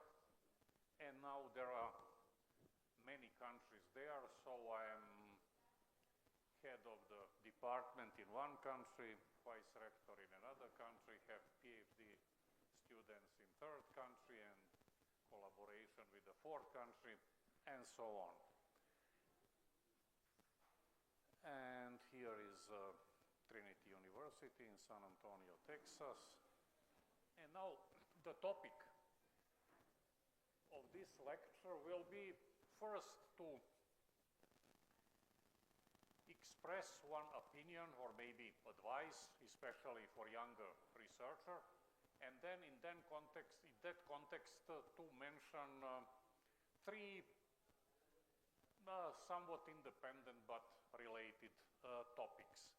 and now there are many countries there, so I am head of the department in one country, vice rector in another country, have PhD students in third country, and collaboration with the fourth country, and so on. And here is Trinity University in San Antonio, Texas. And now the topic of this lecture will be first to express one opinion or maybe advice, especially for younger researcher, and then in that context to mention three somewhat independent but related topics.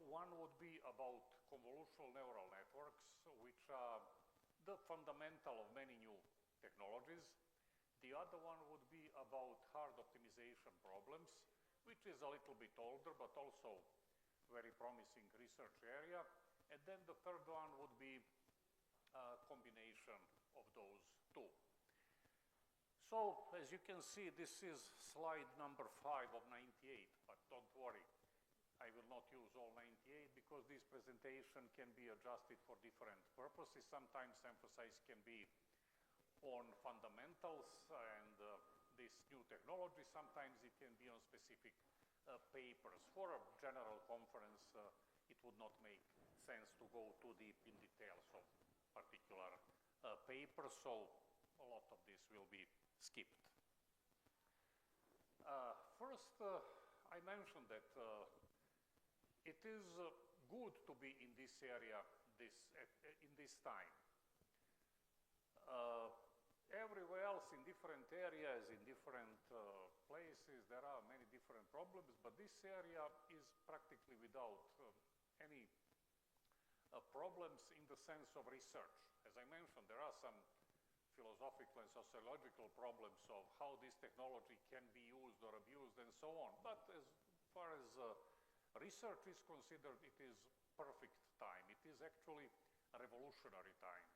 One would be about convolutional neural networks, which are the fundamental of many new technologies. The other one would be about hard optimization problems, which is a little bit older, but also very promising research area. And then the third one would be a combination of those two. So, as you can see, this is slide number 5 of 98, but don't worry. I will not use all 98 because this presentation can be adjusted for different purposes. Sometimes emphasis can be on fundamentals and this new technology. Sometimes it can be on specific papers. For a general conference, it would not make sense to go too deep in details of particular papers, so a lot of this will be skipped. First, I mentioned that it is good to be in this area in this time. Everywhere else in different areas, in different places, there are many different problems, but this area is practically without any problems in the sense of research. As I mentioned, there are some philosophical and sociological problems of how this technology can be used or abused and so on. But as far as research is considered, it is perfect time. It is actually a revolutionary time.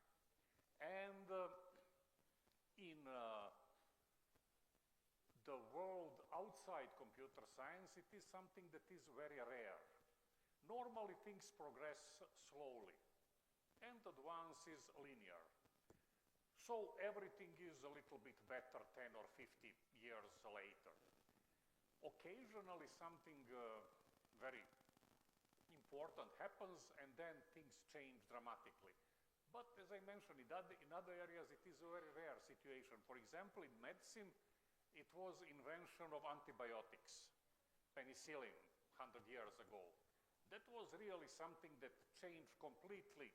And in the world outside computer science, it is something that is very rare. Normally things progress slowly and advance is linear. So everything is a little bit better 10 or 50 years later. Occasionally something very important happens and then things change dramatically. But as I mentioned, in other areas it is a very rare situation. For example, in medicine, it was invention of antibiotics, penicillin, 100 years ago. That was really something that changed completely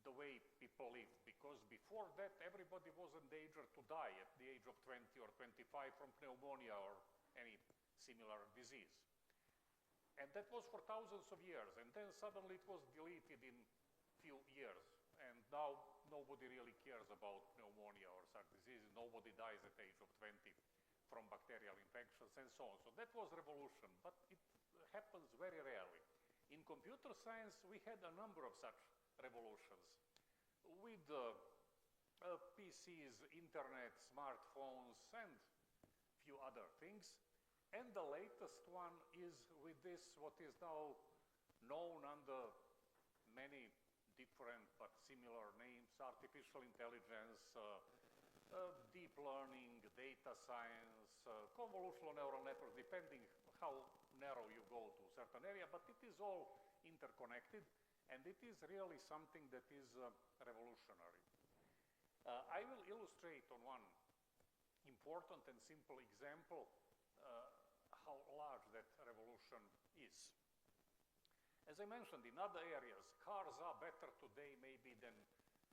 the way people lived, because before that everybody was in danger to die at the age of 20 or 25 from pneumonia or any similar disease. And that was for thousands of years, and then suddenly it was deleted in few years, and now nobody really cares about pneumonia or such diseases. Nobody dies at the age of 20 from bacterial infections and so on. So that was revolution, but it happens very rarely. In computer science, we had a number of such revolutions with PCs, internet, smartphones, and few other things. And the latest one is with this, what is now known under many different but similar names: artificial intelligence, deep learning, data science, convolutional neural networks, depending how narrow you go to a certain area, but it is all interconnected, and it is really something that is revolutionary. I will illustrate on one important and simple example how large that revolution is. As I mentioned, in other areas, cars are better today maybe than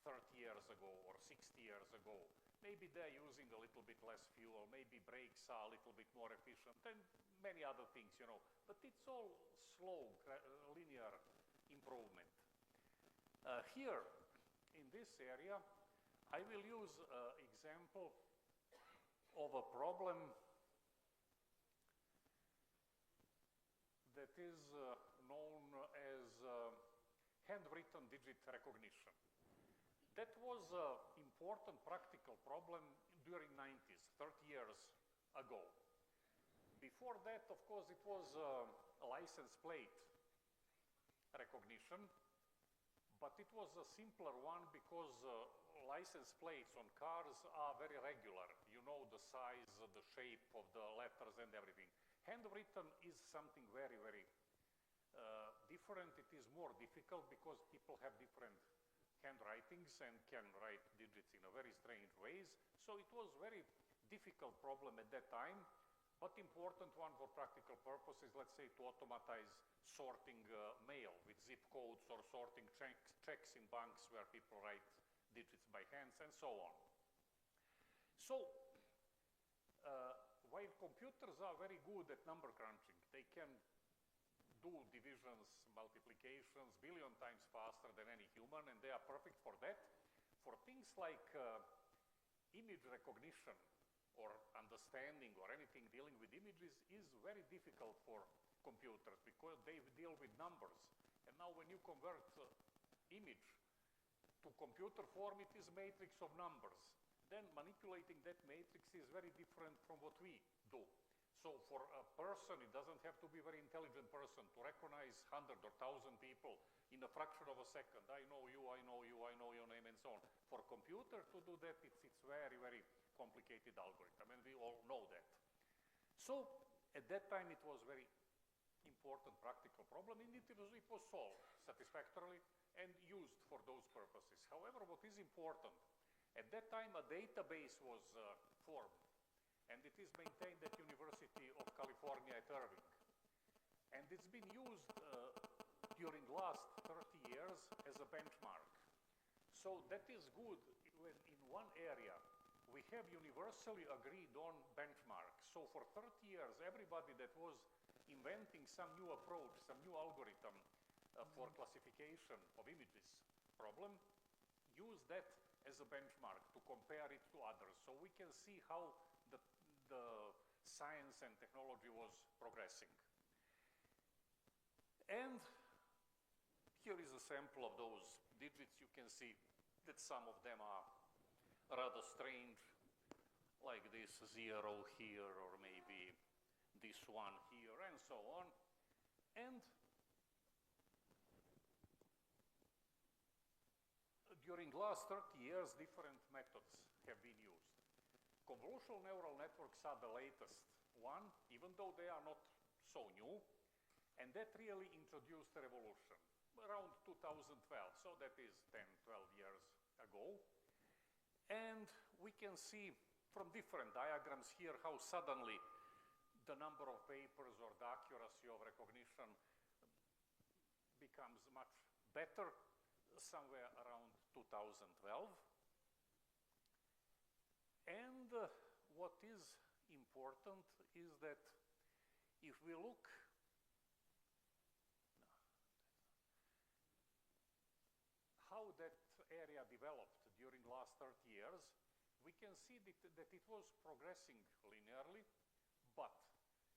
30 years ago or 60 years ago. Maybe they're using a little bit less fuel, maybe brakes are a little bit more efficient, and many other things, you know. But it's all slow, linear improvement. Here, in this area, I will use an example of a problem that is known as handwritten digit recognition. That was an important practical problem during 90s, 30 years ago. Before that, of course, it was a license plate recognition, but it was a simpler one because license plates on cars are very regular. You know the size, the shape of the letters and everything. Handwritten is something very, very different. It is more difficult because people have different handwritings and can write digits in a very strange ways. So it was very difficult problem at that time, but important one for practical purposes, let's say to automatize sorting mail with zip codes or sorting checks in banks where people write digits by hands and so on. So while computers are very good at number crunching, they can do divisions, multiplications, billion times faster than any human, and they are perfect for that. For things like image recognition or understanding or anything dealing with images is very difficult for computers because they deal with numbers. And now when you convert image to computer form, it is matrix of numbers. Then manipulating that matrix is very different from what we do. So for a person, it doesn't have to be a very intelligent person to recognize 100 or 1,000 people in a fraction of a second. I know you, I know you, I know your name, and so on. For a computer to do that, it's very, very complicated algorithm, and we all know that. So at that time, it was very important practical problem, and it was solved satisfactorily and used for those purposes. However, what is important, at that time, a database was formed, and it is maintained at University of California at Irvine. And it's been used during last 30 years as a benchmark. So that is good when in one area we have universally agreed on benchmark. So for 30 years, everybody that was inventing some new approach, some new algorithm for classification of images problem, use that as a benchmark to compare it to others. So we can see how the science and technology was progressing. And here is a sample of those digits. You can see that some of them are rather strange, like this 0 here, or maybe this one here, and so on. And during the last 30 years, different methods have been used. Convolutional neural networks are the latest one, even though they are not so new, and that really introduced a revolution around 2012, so that is 10, 12 years ago. And we can see from different diagrams here how suddenly the number of papers or the accuracy of recognition becomes much better somewhere around 2012. And what is important is that if we look how that area developed during the last 30 years, we can see that it was progressing linearly, but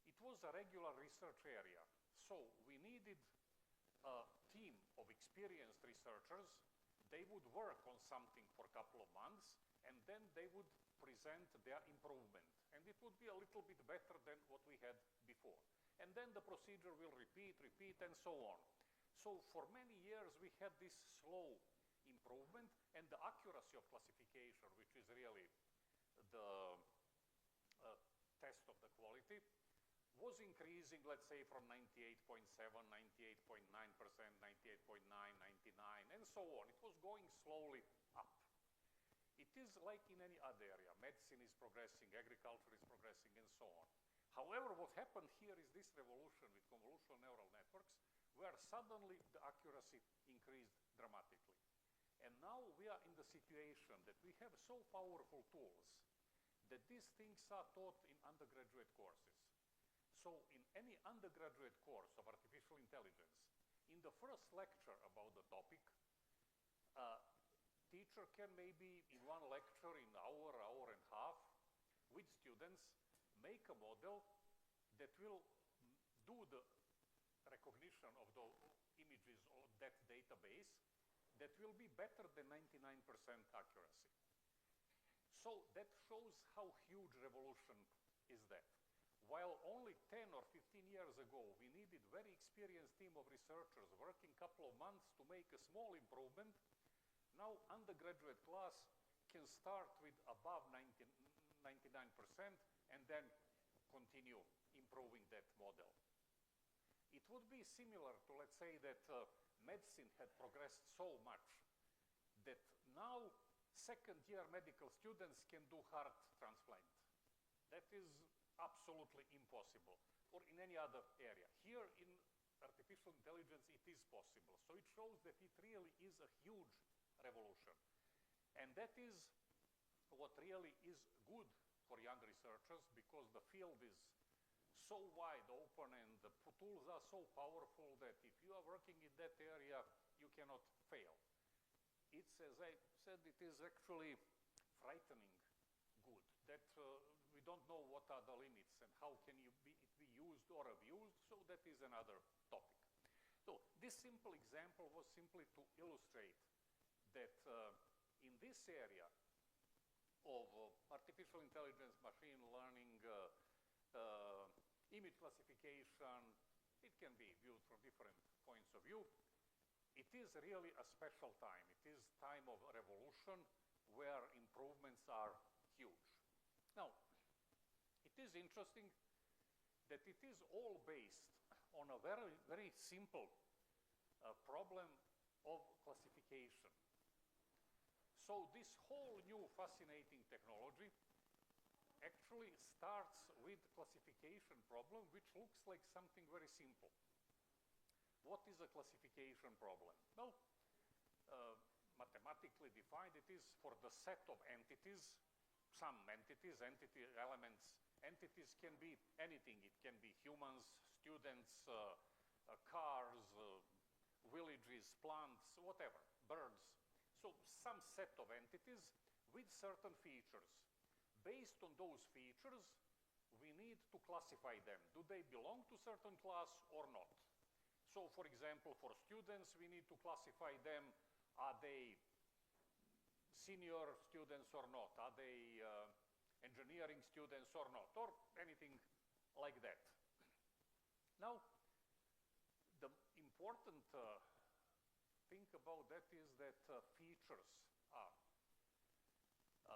it was a regular research area. So we needed a team of experienced researchers. They would work on something for a couple of months, and then they would present their improvement. And it would be a little bit better than what we had before. And then the procedure will repeat, and so on. So for many years, we had this slow improvement, and the accuracy of classification, which is really the test of the quality, was increasing, let's say, from 98.7, 98.9%, 98.9, 99, and so on. It was going slowly up. It is like in any other area. Medicine is progressing, agriculture is progressing, and so on. However, what happened here is this revolution with convolutional neural networks, where suddenly the accuracy increased dramatically. And now we are in the situation that we have so powerful tools that these things are taught in undergraduate courses. So in any undergraduate course of artificial intelligence, in the first lecture about the topic, teacher can maybe in one lecture, in an hour, hour and a half, with students, make a model that will do the recognition of the images of that database that will be better than 99% accuracy. So that shows how huge revolution is that. While only 10 or 15 years ago, we needed very experienced team of researchers working a couple of months to make a small improvement, now undergraduate class can start with above 99% and then continue improving that model. It would be similar to, let's say, that medicine had progressed so much that now second-year medical students can do heart transplant. That is absolutely impossible, or in any other area. Here in artificial intelligence, it is possible. So it shows that it really is a huge revolution. And that is what really is good for young researchers, because the field is so wide open and the tools are so powerful that if you are working in that area, you cannot fail. It's, as I said, it is actually frightening good that we don't know what are the limits and how can it be used or abused, so that is another topic. So this simple example was simply to illustrate that in this area of artificial intelligence, machine learning, image classification, it can be viewed from different points of view. It is really a special time. It is time of revolution where improvements are huge. Now, it is interesting that it is all based on a very, very simple problem of classification. So this whole new fascinating technology actually starts with classification problem, which looks like something very simple. what is a classification problem? Well, mathematically defined, it is for the set of entities, some entities, entity elements. Entities can be anything. It can be humans, students, cars, villages, plants, whatever, birds. So some set of entities with certain features. Based on those features, we need to classify them. Do they belong to certain class or not? So for example, for students, we need to classify them. Are they senior students or not? Are they engineering students or not? Or anything like that. Now, the important thing about that is that features are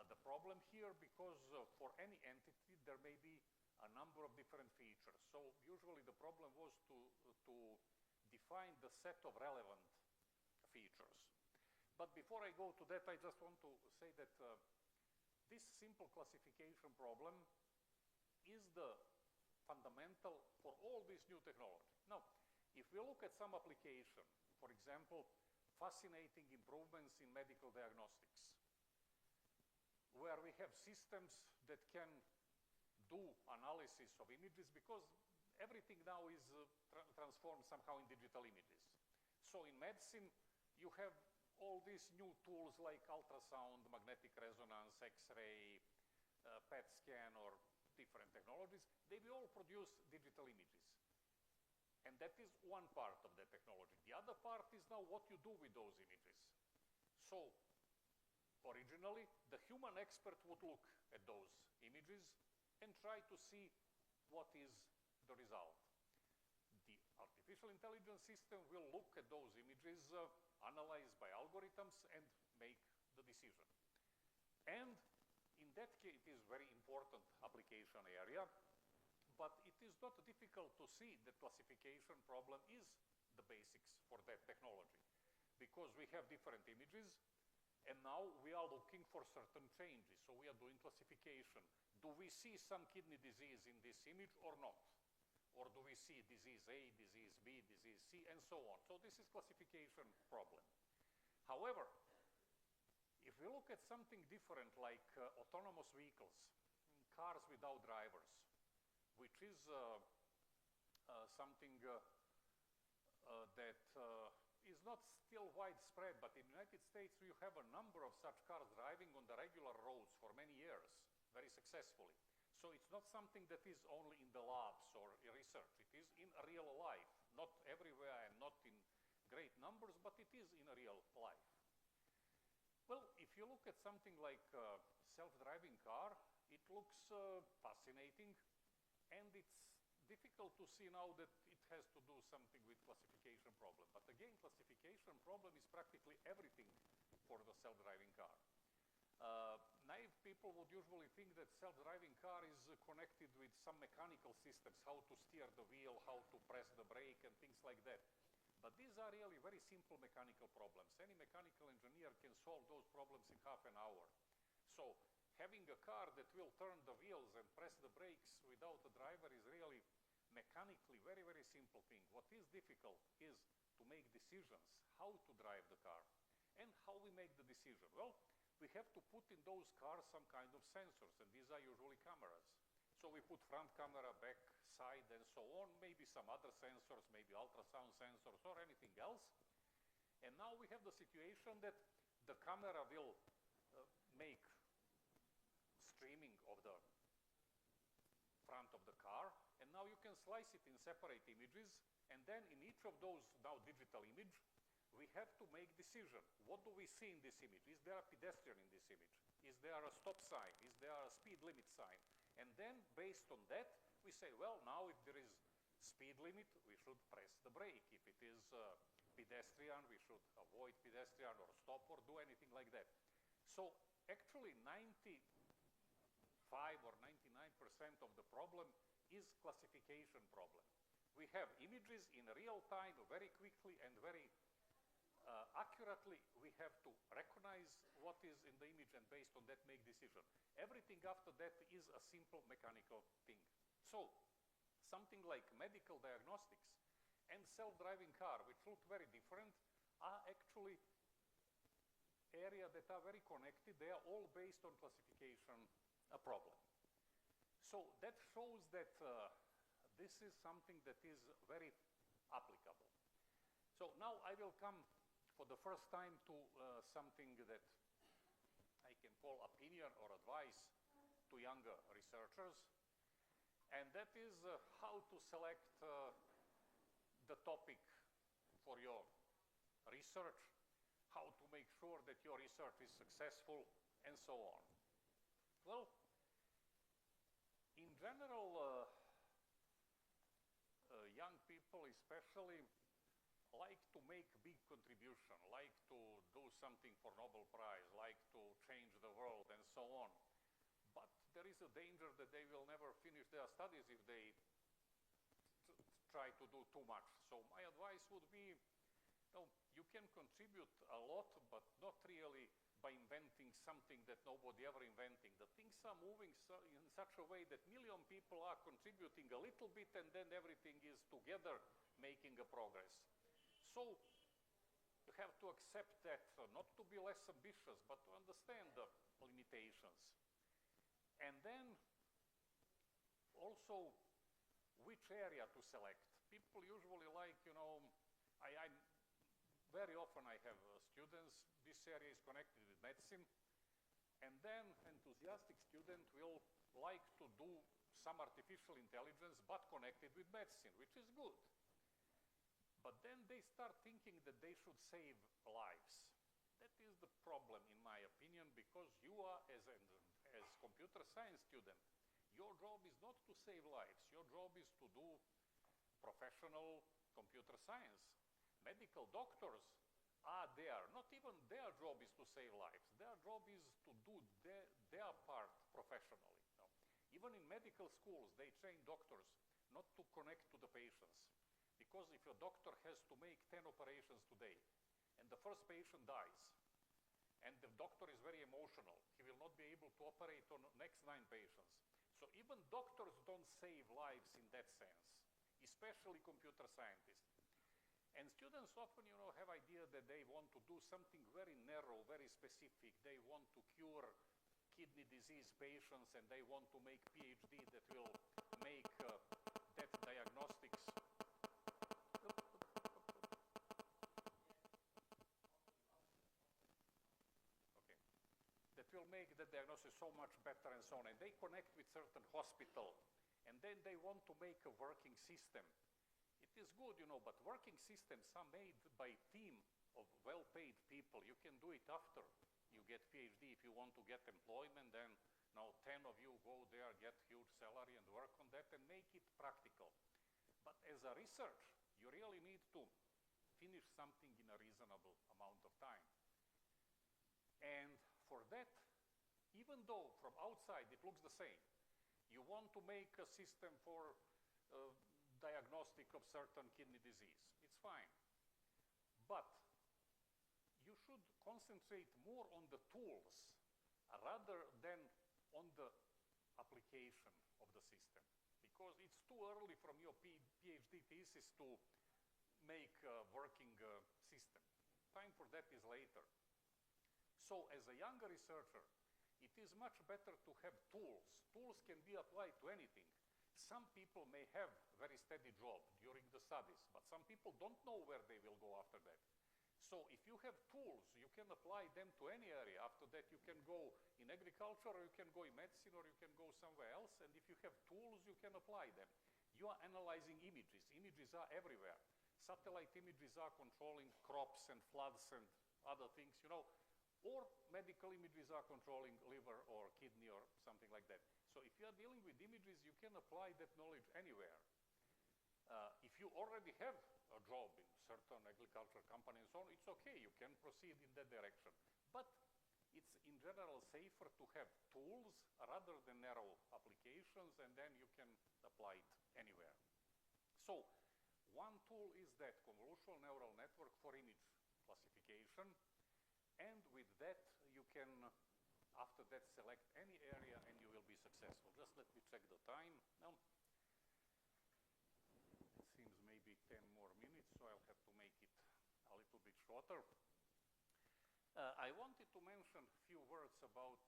the problem here, because for any entity there may be a number of different features. So usually the problem was to define the set of relevant features. But before I go to that, I just want to say that this simple classification problem is the fundamental for all this new technology. Now, if we look at some application, for example, fascinating improvements in medical diagnostics, where we have systems that can do analysis of images, because everything now is transformed somehow in digital images. So in medicine, you have all these new tools like ultrasound, magnetic resonance, X-ray, PET scan, or different technologies. They will all produce digital images. And that is one part of the technology. The other part is now what you do with those images. So originally, the human expert would look at those images and try to see what is the result. The artificial intelligence system will look at those images, analyzed by algorithms, and make the decision. And in that case, it is very important application area, but it is not difficult to see that classification problem is the basics for that technology, because we have different images, and now we are looking for certain changes. So we are doing classification. Do we see some kidney disease in this image or not? Or do we see disease A, disease B, disease C, and so on? So this is classification problem. However, if we look at something different like autonomous vehicles, cars without drivers, which is something that is not still widespread, but in the United States you have a number of such cars driving on the regular roads for many years, very successfully. So it's not something that is only in the labs or research. It is in real life, not everywhere and not in great numbers, but it is in a real life. Well, if you look at something like self-driving car, it looks fascinating, and it's difficult to see now that it has to do something with classification problem. But again, classification problem is practically everything for the self-driving car. Naive people would usually think that self-driving car is connected with some mechanical systems, how to steer the wheel, how to press the brake, and things like that. But these are really very simple mechanical problems. Any mechanical engineer can solve those problems in half an hour. So having a car that will turn the wheels and press the brakes without a driver is really mechanically very, very simple thing. What is difficult is to make decisions, how to drive the car, and how we make the decision. Well, we have to put in those cars some kind of sensors, and these are usually cameras. So we put front camera, back, side, and so on, maybe some other sensors, maybe ultrasound sensors or anything else. And now we have the situation that the camera will make streaming of the front of the car, and now you can slice it in separate images, and then in each of those now digital image, we have to make decision. What do we see in this image? Is there a pedestrian in this image? Is there a stop sign? Is there a speed limit sign? And then based on that, we say, well, now if there is speed limit, we should press the brake. If it is pedestrian, we should avoid pedestrian or stop or do anything like that. So actually 95 or 99% of the problem is classification problem. We have images in real time, very quickly and very accurately. We have to recognize what is in the image and based on that make decision. Everything after that is a simple mechanical thing. So something like medical diagnostics and self-driving car, which look very different, are actually areas that are very connected. They are all based on classification problem. So that shows that this is something that is very applicable. So now I will come for the first time to something that I can call opinion or advice to younger researchers, and that is how to select the topic for your research, how to make sure that your research is successful, and so on. Well, in general, young people especially like to make big contribution, like to do something for Nobel Prize, like to change the world, and so on. But there is a danger that they will never finish their studies if they try to do too much. So my advice would be, you can contribute a lot, but not really by inventing something that nobody ever invented. The things are moving in such a way that million people are contributing a little bit, and then everything is together making a progress. So you have to accept that, not to be less ambitious, but to understand the limitations. And then also which area to select. People usually like, very often I have students, this area is connected with medicine, and then enthusiastic student will like to do some artificial intelligence but connected with medicine, which is good. But then they start thinking that they should save lives. That is the problem, in my opinion, because you are, as computer science student, your job is not to save lives. Your job is to do professional computer science. Medical doctors are there. Not even their job is to save lives. Their job is to do their part professionally. Even in medical schools, they train doctors not to connect to the patients. Because if a doctor has to make 10 operations today, and the first patient dies, and the doctor is very emotional, he will not be able to operate on the next 9 patients. So even doctors don't save lives in that sense, especially computer scientists. And students often, have idea that they want to do something very narrow, very specific. They want to cure kidney disease patients, and they want to make PhD that will make that diagnostics. Okay. That will make the diagnosis so much better and so on. And they connect with certain hospital, and then they want to make a working system. It is good, but working systems are made by a team of well-paid people. You can do it after you get PhD. If you want to get employment, then now 10 of you go there, get huge salary and work on that and make it practical. But as a research, you really need to finish something in a reasonable amount of time. And for that, even though from outside it looks the same, you want to make a system for diagnostic of certain kidney disease. It's fine. But you should concentrate more on the tools rather than on the application of the system. Because it's too early from your PhD thesis to make a working system. Time for that is later. So as a younger researcher, it is much better to have tools. Tools can be applied to anything. Some people may have very steady job during the studies, but some people don't know where they will go after that. So if you have tools, you can apply them to any area. After that, you can go in agriculture, or you can go in medicine, or you can go somewhere else. And if you have tools, you can apply them. You are analyzing images. Images are everywhere. Satellite images are controlling crops and floods and other things, or medical images are controlling liver or kidney or something like that. So if you are dealing with images, you can apply that knowledge anywhere. If you already have a job in certain agriculture company and so on, it's okay, you can proceed in that direction. But it's in general safer to have tools rather than narrow applications, and then you can apply it anywhere. So one tool is that convolutional neural network for image classification, and with that you can, after that, select any area and you will be successful. Just let me check the time now. It seems maybe 10 more minutes. shorter. I wanted to mention a few words about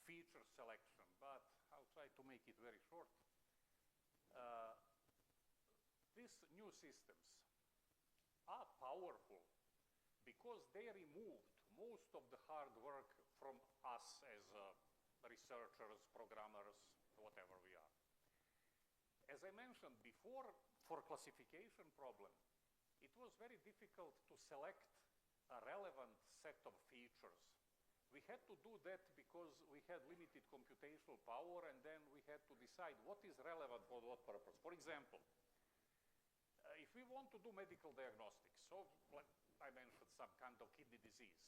feature selection, but I'll try to make it very short. These new systems are powerful because they removed most of the hard work from us as researchers, programmers, whatever we are. As I mentioned before, for classification problem, it was very difficult to select a relevant set of features. We had to do that because we had limited computational power, and then we had to decide what is relevant for what purpose. For example, if we want to do medical diagnostics, so like I mentioned some kind of kidney disease,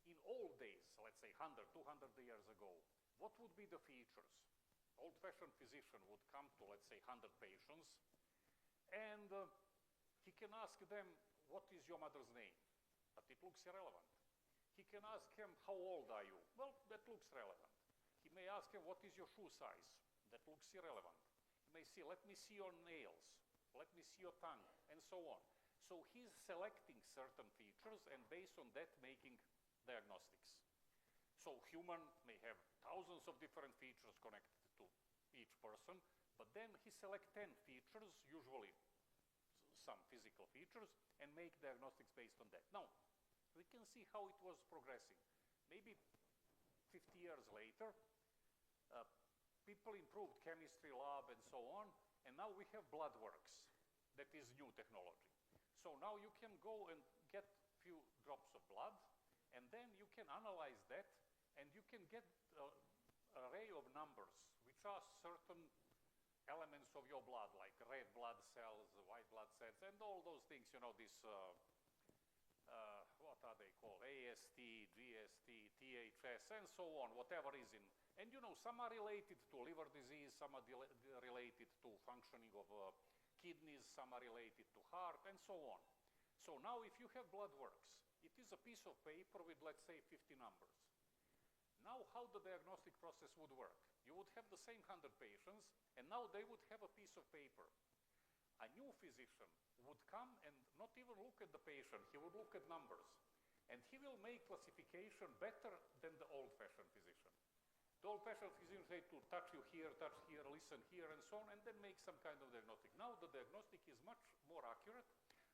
in old days, let's say 100, 200 years ago, what would be the features? Old-fashioned physician would come to, let's say, 100 patients, and he can ask them, what is your mother's name? But it looks irrelevant. He can ask him, how old are you? Well, that looks relevant. He may ask him, what is your shoe size? That looks irrelevant. He may say, let me see your nails. Let me see your tongue, and so on. So he's selecting certain features and based on that making diagnostics. So human may have thousands of different features connected to each person, but then he selects 10 features, usually some physical features, and make diagnostics based on that. Now, we can see how it was progressing. Maybe 50 years later, people improved chemistry lab and so on, and now we have blood works. That is new technology. So now you can go and get few drops of blood, and then you can analyze that, and you can get an array of numbers, which are certain elements of your blood, like red blood cells, white blood cells, and all those things, you know, this, what are they called? AST, GST, THS, and so on, whatever is in. And you know, some are related to liver disease, some are related to functioning of kidneys, some are related to heart, and so on. So now if you have blood works, it is a piece of paper with, let's say, 50 numbers. Now how the diagnostic process would work? You would have the same 100 patients, and now they would have a piece of paper. A new physician would come and not even look at the patient, he would look at numbers. And he will make classification better than the old-fashioned physician. The old-fashioned physician say to touch you here, listen here, and so on, and then make some kind of diagnostic. Now the diagnostic is much more accurate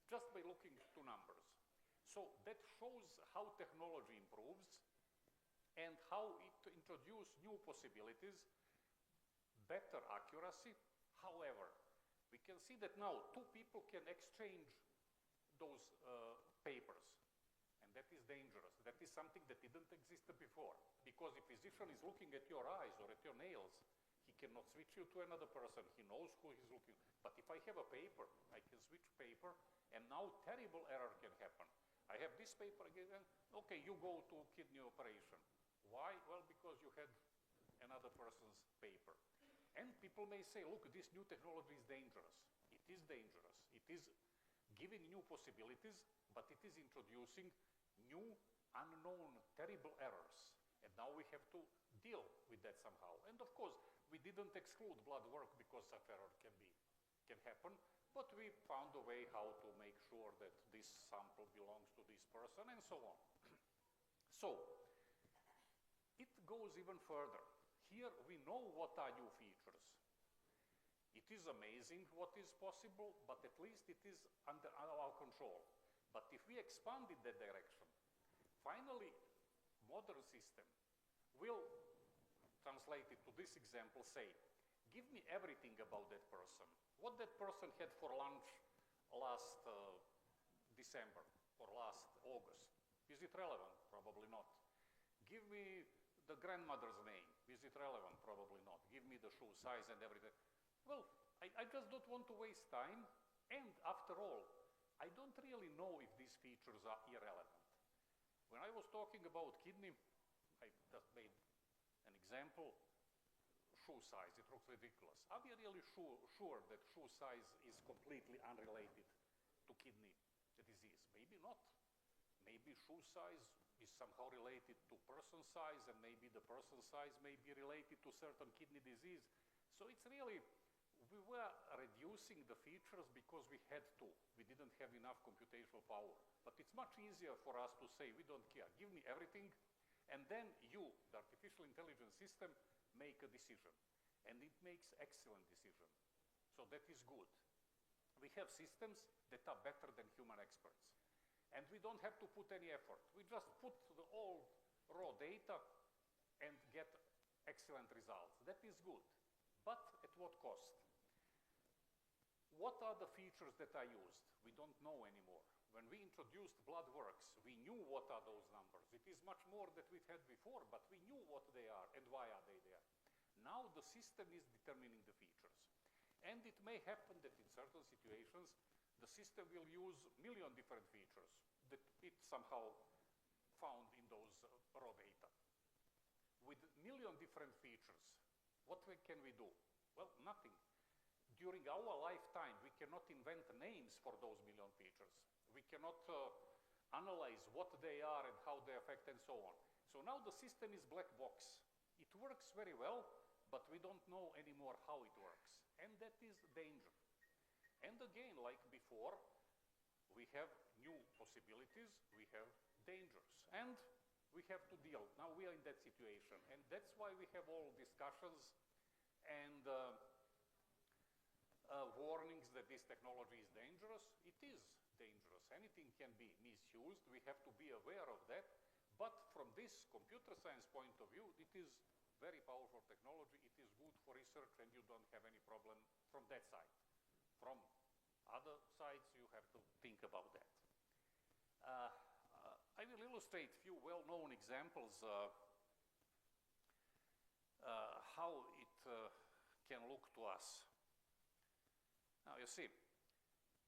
just by looking to numbers. So that shows how technology improves and how it introduces new possibilities, better accuracy. However, we can see that now two people can exchange those papers, and that is dangerous. That is something that didn't exist before, because if a physician is looking at your eyes or at your nails, he cannot switch you to another person. He knows who he's looking. But if I have a paper, I can switch paper, and now terrible error can happen. I have this paper again, okay, you go to kidney operation. Why? Well, because you had another person's paper. And people may say, look, this new technology is dangerous. It is dangerous. It is giving new possibilities, but it is introducing new, unknown, terrible errors. And now we have to deal with that somehow. And of course, we didn't exclude blood work because such error can happen, but we found a way how to make sure that this sample belongs to this person and so on. So, it goes even further. Here we know what are new features. It is amazing what is possible, but at least it is under our control. But if we expand in that direction, finally, modern system will translate it to this example, say, give me everything about that person. What that person had for lunch last December or last August. Is it relevant? Probably not. Give me the grandmother's name. Is it relevant? Probably not. Give me the shoe size and everything. Well, I just don't want to waste time. And after all, I don't really know if these features are irrelevant. When I was talking about kidney, I just made an example. Shoe size, it looks ridiculous. Are we really sure that shoe size is completely unrelated to kidney disease? Maybe not. Maybe shoe size is somehow related to person size, and maybe the person size may be related to certain kidney disease. So it's really, we were reducing the features because we had to. We didn't have enough computational power. But it's much easier for us to say, we don't care, give me everything, and then you, the artificial intelligence system, make a decision. And it makes excellent decision. So that is good. We have systems that are better than human experts. And we don't have to put any effort. We just put the all raw data and get excellent results. That is good. But at what cost? What are the features that are used? We don't know anymore. When we introduced BloodWorks, we knew what are those numbers. It is much more that we had before, but we knew what they are and why are they there. Now the system is determining the features. And it may happen that in certain situations, the system will use a million different features that it somehow found in those raw data. With a million different features, what can we do? Well, nothing. During our lifetime, we cannot invent names for those million features. We cannot analyze what they are and how they affect and so on. So now the system is black box. It works very well, but we don't know anymore how it works. And that is danger. And again, like before, we have new possibilities, we have dangers, and we have to deal. Now we are in that situation, and that's why we have all discussions and warnings that this technology is dangerous. It is dangerous. Anything can be misused. We have to be aware of that. But from this computer science point of view, it is very powerful technology. It is good for research, and you don't have any problem from that side. From other sides, you have to think about that. I will illustrate a few well-known examples how it can look to us. Now, you see,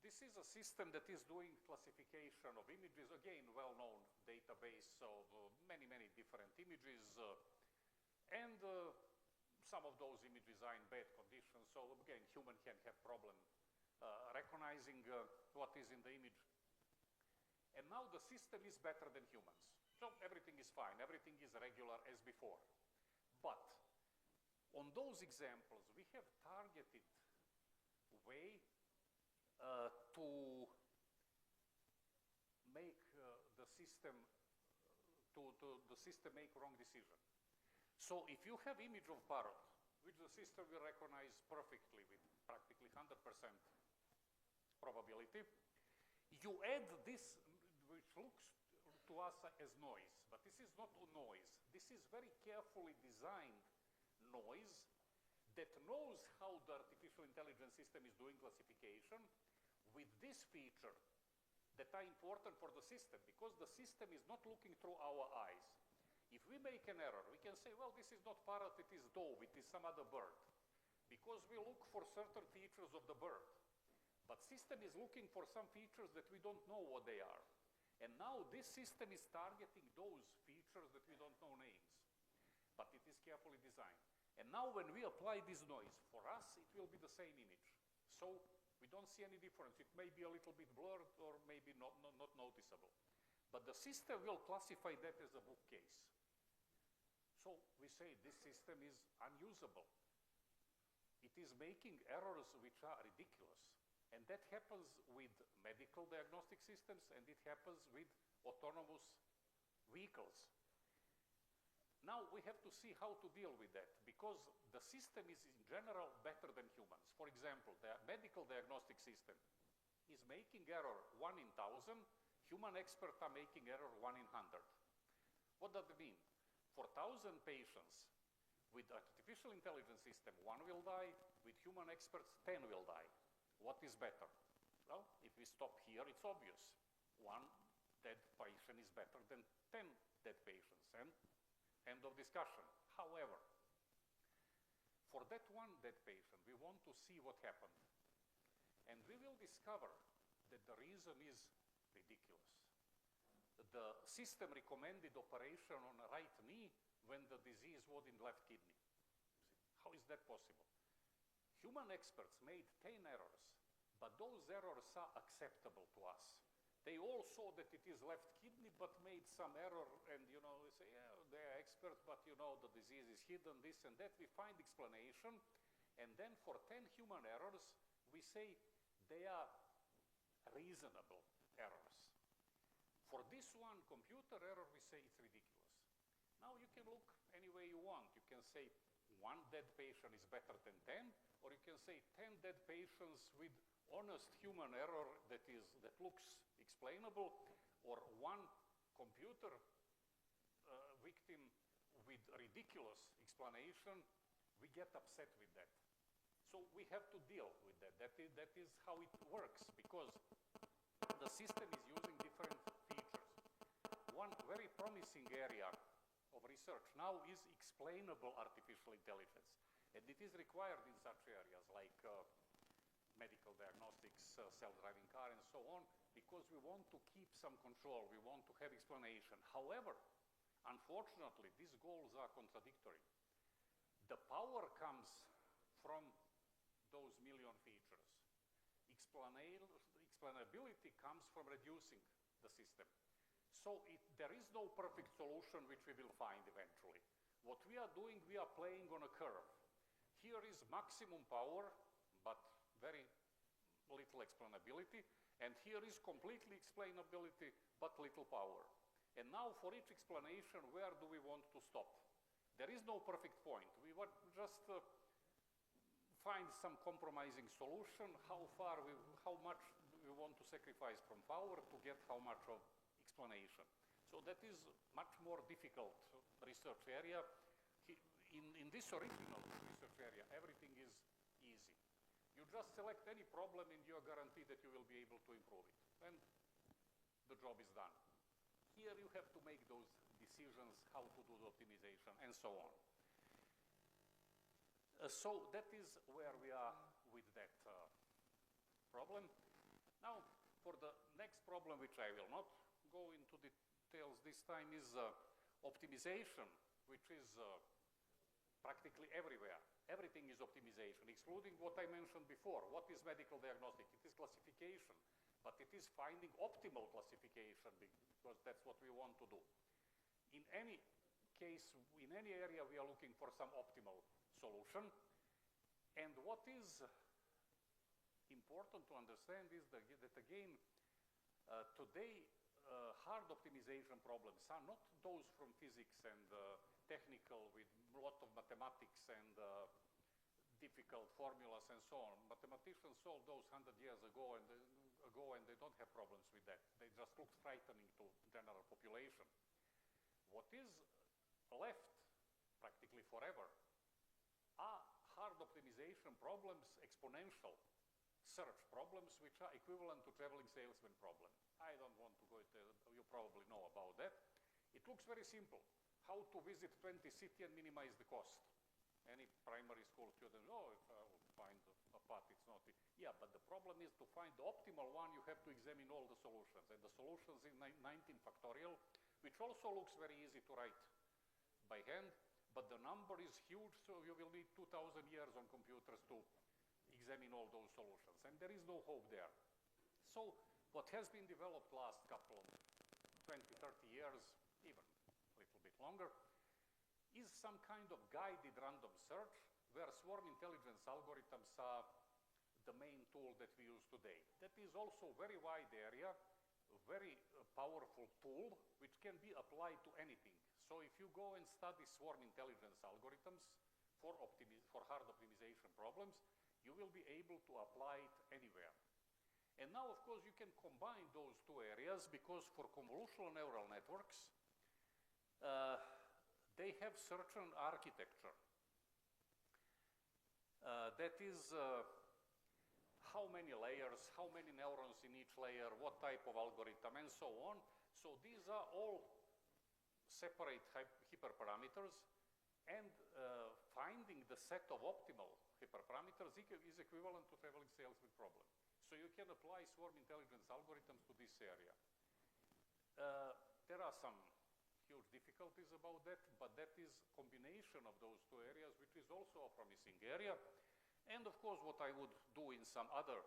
this is a system that is doing classification of images, again, well-known database of many, many different images, and some of those images are in bad conditions, so again, human can have problem recognizing what is in the image. And now the system is better than humans. So everything is fine, everything is regular as before. But on those examples, we have targeted way to make the system make wrong decision. So if you have image of parrot, which the system will recognize perfectly with practically 100% probability, you add this, which looks to us as noise, but this is not noise. This is very carefully designed noise that knows how the artificial intelligence system is doing classification with this feature that are important for the system, because the system is not looking through our eyes. If we make an error, we can say, well, this is not parrot, it is dove, it is some other bird, because we look for certain features of the bird. But system is looking for some features that we don't know what they are. And now this system is targeting those features that we don't know names. But it is carefully designed. And now when we apply this noise, for us it will be the same image. So we don't see any difference. It may be a little bit blurred or maybe not noticeable. But the system will classify that as a bookcase. So we say this system is unusable. It is making errors which are ridiculous. And that happens with medical diagnostic systems, and it happens with autonomous vehicles. Now we have to see how to deal with that, because the system is in general better than humans. For example, the medical diagnostic system is making error 1 in 1,000. Human experts are making error 1 in 100. What does it mean? For 1,000 patients with artificial intelligence system, 1 will die. With human experts, 10 will die. What is better? Well, if we stop here, it's obvious. 1 dead patient is better than 10 dead patients, and end of discussion. However, for that 1 dead patient, we want to see what happened. And we will discover that the reason is ridiculous. The system recommended operation on the right knee when the disease was in left kidney. How is that possible? Human experts made 10 errors, but those errors are acceptable to us. They all saw that it is left kidney, but made some error, and they say, yeah, they are experts, but the disease is hidden, this and that. We find explanation, And then for 10 human errors, we say they are reasonable errors. For this one computer error, we say it's ridiculous. Now you can look any way you want. You can say one dead patient is better than 10, or you can say 10 dead patients with honest human error that looks explainable, or one computer victim with ridiculous explanation. We get upset with that. So we have to deal with that. That is how it works, because the system is using different features. One very promising area of research now is explainable artificial intelligence. And it is required in such areas like medical diagnostics, self-driving car, and so on, because we want to keep some control. We want to have explanation. However, unfortunately, these goals are contradictory. The power comes from those million features. Explainability comes from reducing the system. So there is no perfect solution which we will find eventually. What we are doing, we are playing on a curve. Here is maximum power, but very little explainability. And here is completely explainability, but little power. And now for each explanation, where do we want to stop? There is no perfect point. We want just find some compromising solution, how much we want to sacrifice from power to get how much of explanation. So that is much more difficult research area. In this original research area, everything is easy. You just select any problem and you are guaranteed that you will be able to improve it. And the job is done. Here you have to make those decisions, how to do the optimization, and so on. So that is where we are with that problem. Now, for the next problem, which I will not go into details this time, is optimization, which is practically everywhere. Everything is optimization, excluding what I mentioned before. What is medical diagnostic? It is classification, but it is finding optimal classification, because that's what we want to do. In any case, in any area, we are looking for some optimal solution. And what is important to understand is that again, today, hard optimization problems are not those from physics and technical with a lot of mathematics and difficult formulas and so on. Mathematicians solved those 100 years ago and they don't have problems with that. They just look frightening to general population. What is left practically forever are hard optimization problems, exponential search problems, which are equivalent to traveling salesman problem. I don't want to go into, you probably know about that. It looks very simple. How to visit 20 cities and minimize the cost. Any primary school student, if I will find a path, it's not. Yeah, but the problem is to find the optimal one, you have to examine all the solutions. And the solutions in 19 factorial, which also looks very easy to write by hand, but the number is huge, so you will need 2,000 years on computers to examine all those solutions. And there is no hope there. So what has been developed last couple of 20, 30 years, even a little bit longer, is some kind of guided random search where swarm intelligence algorithms are the main tool that we use today. That is also a very wide area, a very powerful tool which can be applied to anything. So if you go and study swarm intelligence algorithms for hard optimization problems, you will be able to apply it anywhere. And now, of course, you can combine those two areas, because for convolutional neural networks, they have certain architecture. That is how many layers, how many neurons in each layer, what type of algorithm, and so on. So these are all separate hyperparameters, and finding the set of optimal hyperparameters is equivalent to traveling salesman problem. So you can apply swarm intelligence algorithms to this area. There are some huge difficulties about that, but that is combination of those two areas, which is also a promising area. And of course, what I would do in some other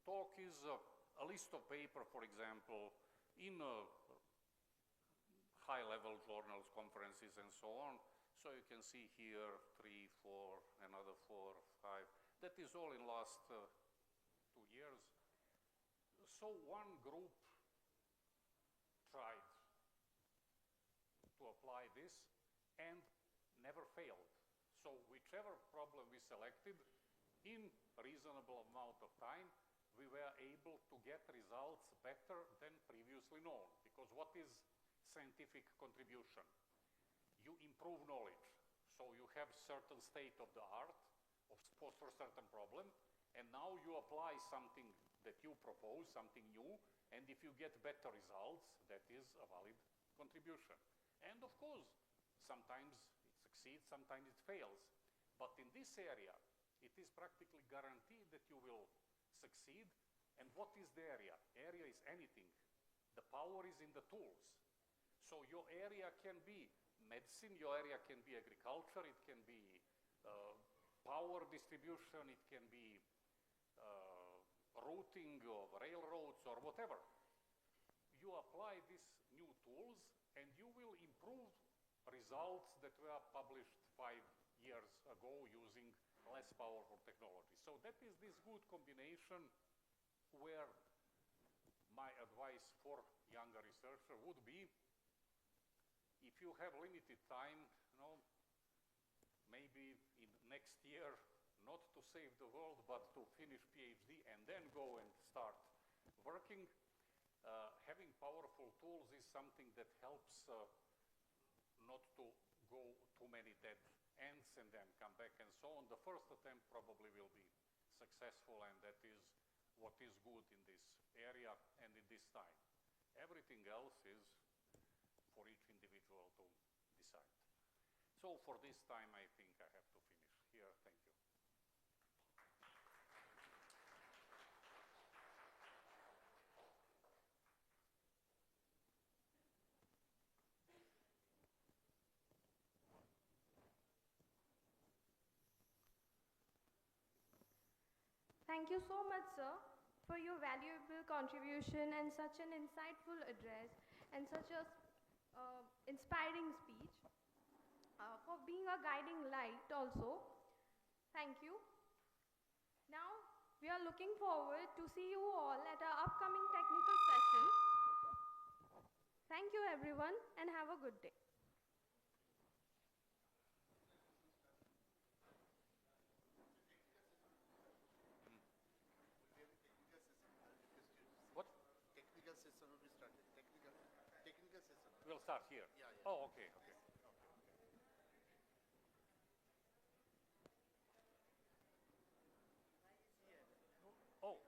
talk is a list of paper, for example, in high-level journals, conferences, and so on. So you can see here 3, 4, another 4, 5. That is all in last 2 years. So one group tried to apply this and never failed. So whichever problem we selected, in reasonable amount of time, we were able to get results better than previously known. Because what is scientific contribution? You improve knowledge. So you have certain state of the art for certain problem, and now you apply something that you propose, something new, and if you get better results, that is a valid contribution. And of course, sometimes it succeeds, sometimes it fails. But in this area, it is practically guaranteed that you will succeed. And what is the area? Area is anything. The power is in the tools. So your area can be medicine, your area can be agriculture, it can be power distribution, it can be routing of railroads or whatever. You apply these new tools and you will improve results that were published 5 years ago using less powerful technology. So that is this good combination where my advice for younger researcher would be, if you have limited time, maybe in next year, not to save the world, but to finish PhD and then go and start working. Having powerful tools is something that helps not to go too many dead ends and then come back and so on. The first attempt probably will be successful, and that is what is good in this area and in this time. Everything else is for each individual to decide. So for this time, I think I have to finish here. Thank you. Thank you so much, sir, for your valuable contribution and such an insightful address and such a inspiring speech. For being a guiding light also. Thank you. Now, we are looking forward to see you all at our upcoming technical session. Thank you everyone and have a good day. What? Technical session will be started. Technical session. We'll start here. Yeah. Oh, okay. Oh.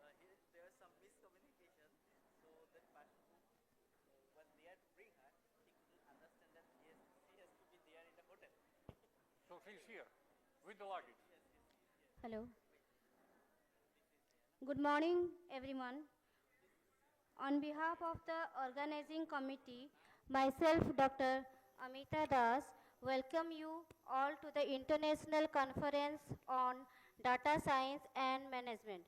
There was some miscommunication, so that person who was there to bring her, he couldn't understand that she has to be there in the hotel. So she's here with the luggage. Hello. Good morning, everyone. On behalf of the organizing committee, myself, Dr. Amita Das, welcome you all to the International Conference on Data Science and Management.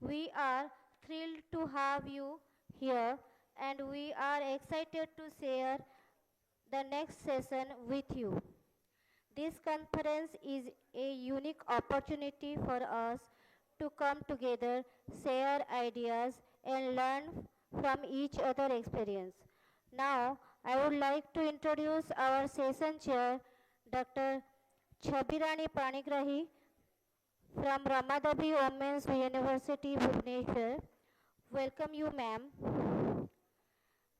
We are thrilled to have you here, and we are excited to share the next session with you. This conference is a unique opportunity for us to come together, share ideas, and learn from each other's experience. Now, I would like to introduce our session chair, Dr. Chabirani Panigrahi from Ramadevi Women's University, Bhubaneswar. Welcome you, ma'am.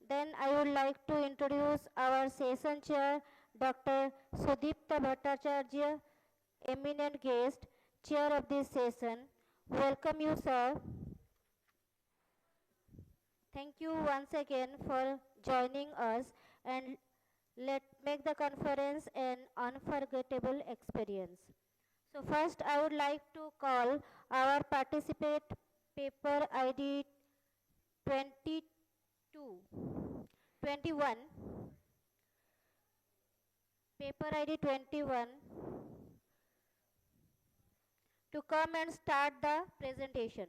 Then I would like to introduce our session chair, Dr. Sudipta Bhattacharya, eminent guest, chair of this session. Welcome you, sir. Thank you once again for joining us, and let's make the conference an unforgettable experience. So first I would like to call our participant paper ID 21, paper ID 21, to come and start the presentation.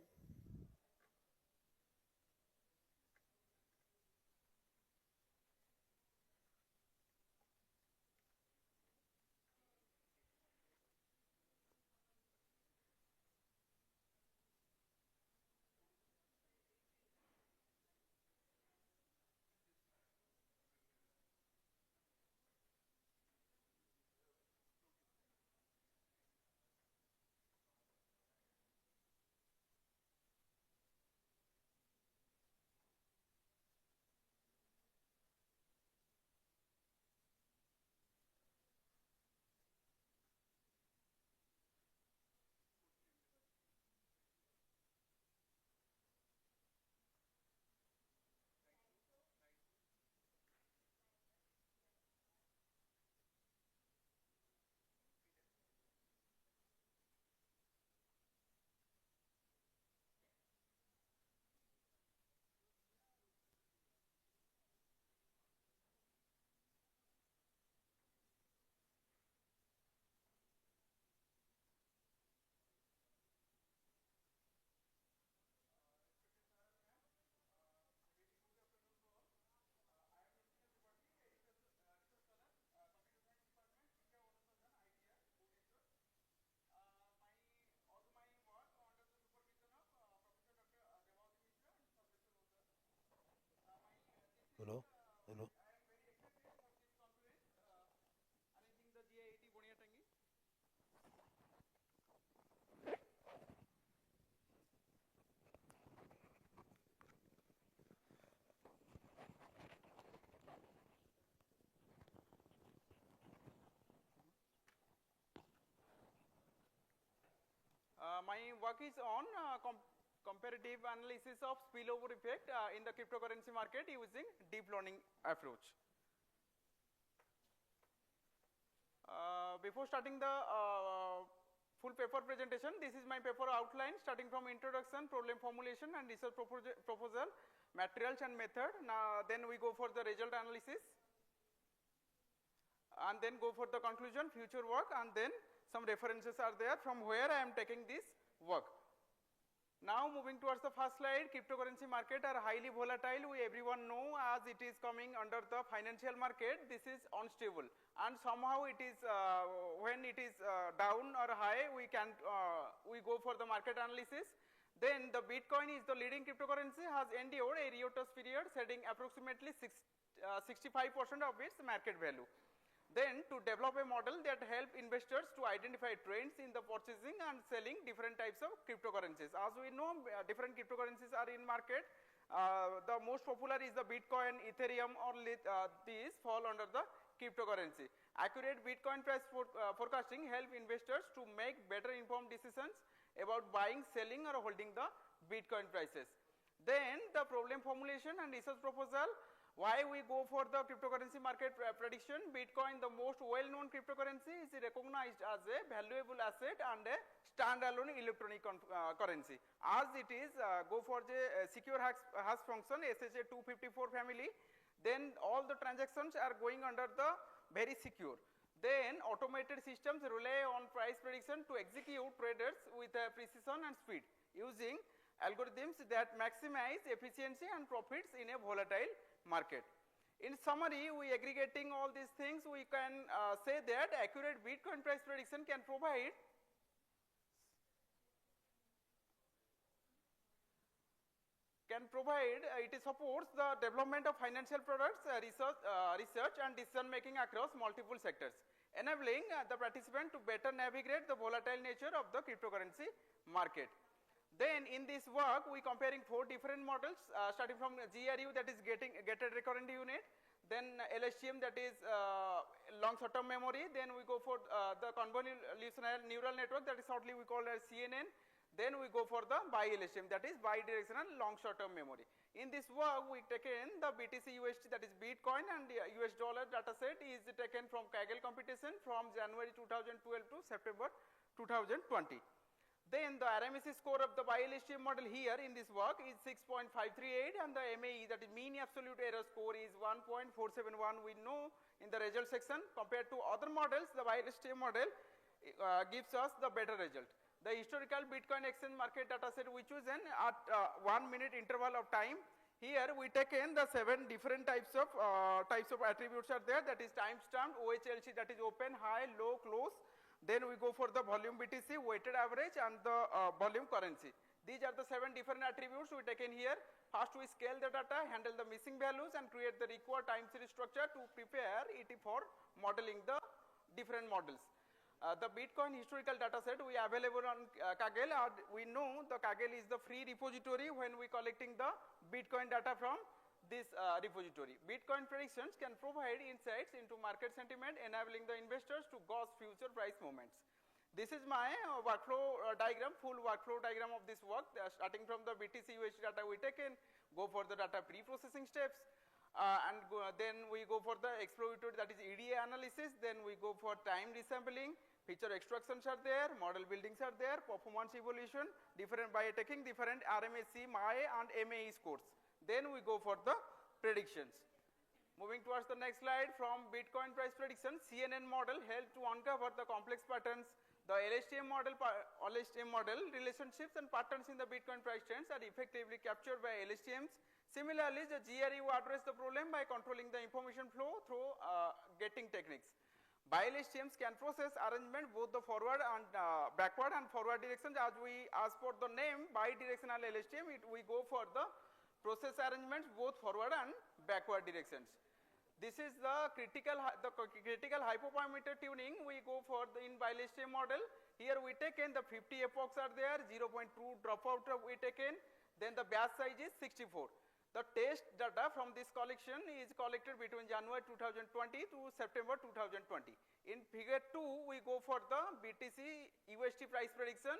Hello. Arranging the GIAT Baniatangi. My work is on comparative analysis of spillover effect in the cryptocurrency market using deep learning approach. Before starting the full paper presentation, this is my paper outline starting from introduction, problem formulation and research proposal, materials and method. Now then we go for the result analysis and then go for the conclusion, future work, and then some references are there from where I am taking this work. Now moving towards the first slide, cryptocurrency market are highly volatile. We everyone know as it is coming under the financial market, this is unstable and somehow it is when it is down or high, we go for the market analysis. Then the Bitcoin is the leading cryptocurrency, has endured a hiatus period setting approximately 65% of its market value. Then to develop a model that help investors to identify trends in the purchasing and selling different types of cryptocurrencies. As we know, different cryptocurrencies are in market. The most popular is the Bitcoin, Ethereum, or these fall under the cryptocurrency. Accurate Bitcoin price forecasting help investors to make better informed decisions about buying, selling, or holding the Bitcoin prices. Then the problem formulation and research proposal. Why we go for the cryptocurrency market prediction? Bitcoin, the most well-known cryptocurrency, is recognized as a valuable asset and a standalone electronic currency. As it is, go for the secure hash function SHA-254 family, then all the transactions are going under the very secure. Then automated systems rely on price prediction to execute traders with precision and speed using algorithms that maximize efficiency and profits in a volatile market. In summary, we aggregating all these things, we can say that accurate Bitcoin price prediction can provide it supports the development of financial products, research and decision making across multiple sectors, enabling the participant to better navigate the volatile nature of the cryptocurrency market. Then in this work, we comparing 4 different models, starting from GRU, that is gated recurrent unit, then LSTM, that is long short-term memory, then we go for the convolutional neural network, that is shortly we call as CNN, then we go for the bi-LSTM, that is bidirectional long short-term memory. In this work, we taken the BTC USD, that is Bitcoin, and the US dollar dataset is taken from Kaggle computation from January 2012 to September 2020. Then the RMSE score of the bi-LSTM model here in this work is 6.538 and the MAE, that is mean absolute error score, is 1.471. We know in the result section compared to other models, the bi-LSTM model gives us the better result. The historical Bitcoin exchange market dataset we chosen at 1 minute interval of time. Here we taken the 7 different types of attributes are there, that is timestamp, OHLC, that is open, high, low, close. Then we go for the volume BTC, weighted average, and the volume currency. These are the 7 different attributes we taken here. First we scale the data, handle the missing values, and create the required time series structure to prepare it for modeling the different models. The Bitcoin historical data set we available on Kaggle. We know the Kaggle is the free repository when we collecting the Bitcoin data from this repository. Bitcoin predictions can provide insights into market sentiment, enabling the investors to gauge future price movements. This is my workflow diagram, full workflow diagram of this work. Starting from the BTC USD data we taken, go for the data pre-processing steps, then we go for the exploratory, that is EDA analysis, then we go for time resampling, feature extractions are there, model buildings are there, performance evaluation, different by taking different RMSE, MAE and MAE scores. Then we go for the predictions. Moving towards the next slide, from Bitcoin price prediction, CNN model helped to uncover the complex patterns. The LSTM model relationships and patterns in the Bitcoin price trends are effectively captured by LSTMs. Similarly, the GRU address the problem by controlling the information flow through gating techniques. Bi-LSTMs can process arrangement both the forward and backward and forward directions. As for the name bi-directional LSTM, we go for the process arrangements both forward and backward directions. This is the critical hypoparameter tuning we go for in bilateral model. Here we taken the 50 epochs are there, 0.2 dropout we taken, then the batch size is 64. The test data from this collection is collected between January 2020 to September 2020. In figure 2, we go for the BTC USD price prediction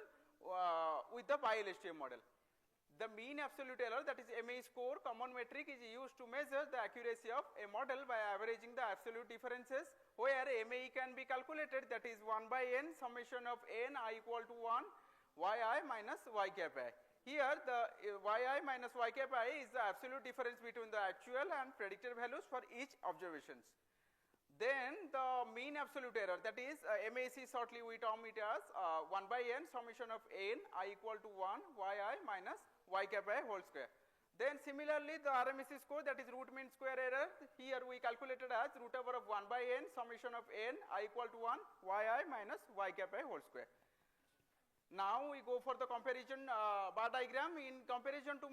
with the bilateral model. The mean absolute error, that is MA score, common metric, is used to measure the accuracy of a model by averaging the absolute differences, where MAE can be calculated, that is 1 by n summation of n I equal to 1 yi minus y cap I. Here the yi minus y cap I is the absolute difference between the actual and predicted values for each observations. Then the mean absolute error, that is MAC shortly we term it as 1 by n summation of n I equal to 1 yi minus y cap I whole square. Then similarly the RMSE score, that is root mean square error, here we calculated as root over of 1 by n summation of n I equal to 1 yi minus y cap I whole square. Now we go for the comparison bar diagram. In comparison to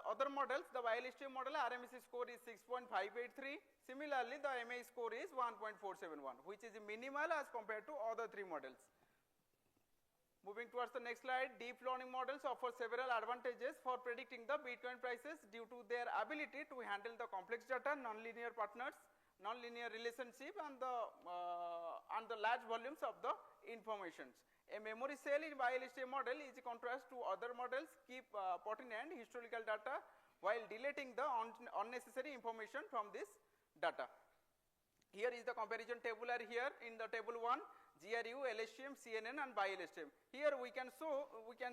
other models, the bilateral model RMSE score is 6.583. Similarly, the MA score is 1.471, which is minimal as compared to other 3 models. Moving towards the next slide, deep learning models offer several advantages for predicting the Bitcoin prices due to their ability to handle the complex data, nonlinear partners, nonlinear relationship, and the large volumes of the informations. A memory cell in bilateral model is in contrast to other models keep pertinent historical data while deleting the unnecessary information from this data. Here is the comparison table are here in the table 1, GRU, LSTM, CNN and biLSTM. Here we can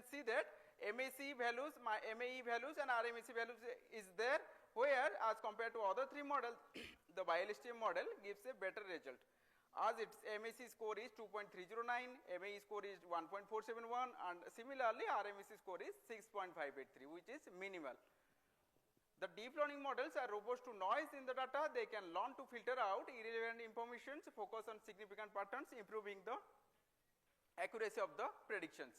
see that MAC values, MAE values and RMSE values is there, where as compared to other 3 models, the biLSTM model gives a better result. As its MAC score is 2.309, MAE score is 1.471 and similarly RMSE score is 6.583, which is minimal. The deep learning models are robust to noise in the data. They can learn to filter out irrelevant information, focus on significant patterns, improving the accuracy of the predictions.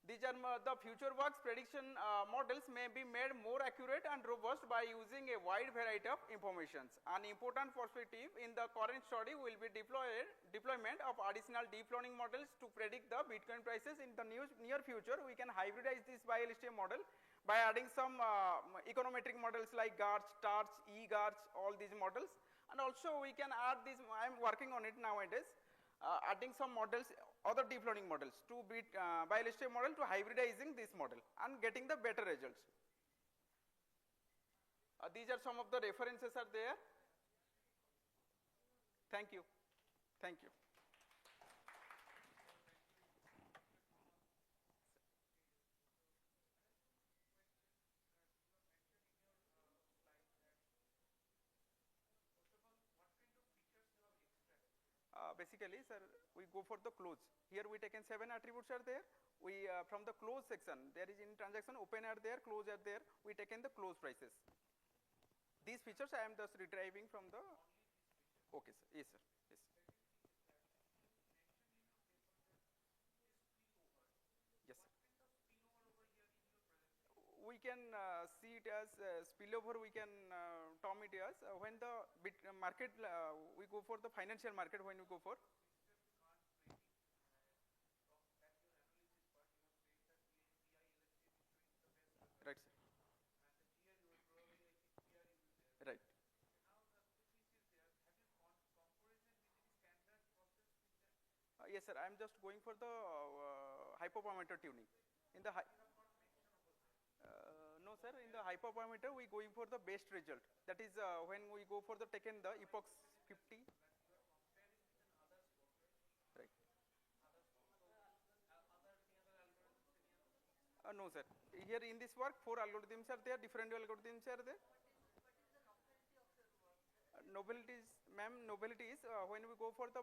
These are the future works prediction models may be made more accurate and robust by using a wide variety of informations. An important perspective in the current study will be deployment of additional deep learning models to predict the Bitcoin prices. In the near future, we can hybridize this biLSTM model by adding some econometric models like GARCH, TARCH, eGARCH, all these models, and also we can add this, I am working on it nowadays, adding some models, other deep learning models to biLSTM model to hybridizing this model and getting the better results. These are some of the references are there. Thank you. Thank you. Basically, sir, we go for the close. Here we taken 7 attributes are there. We from the close section, there is in transaction open are there, close are there. We taken the close prices. These features I am just retrieving from the. Okay, sir. Yes, sir. Yes. Yes, sir. We can see it as spillover, we can term it as when the market, we go for the financial market when we go for. Right, sir. Right. Yes, sir. I am just going for the hypoparameter tuning. In the no, sir. In the hypoparameter, we going for the best result. That is when we go for the taken the epochs 50. Right. No, sir. Here in this work, 4 algorithms are there. Different algorithms are there. Novelties, ma'am, novelties, when we go for the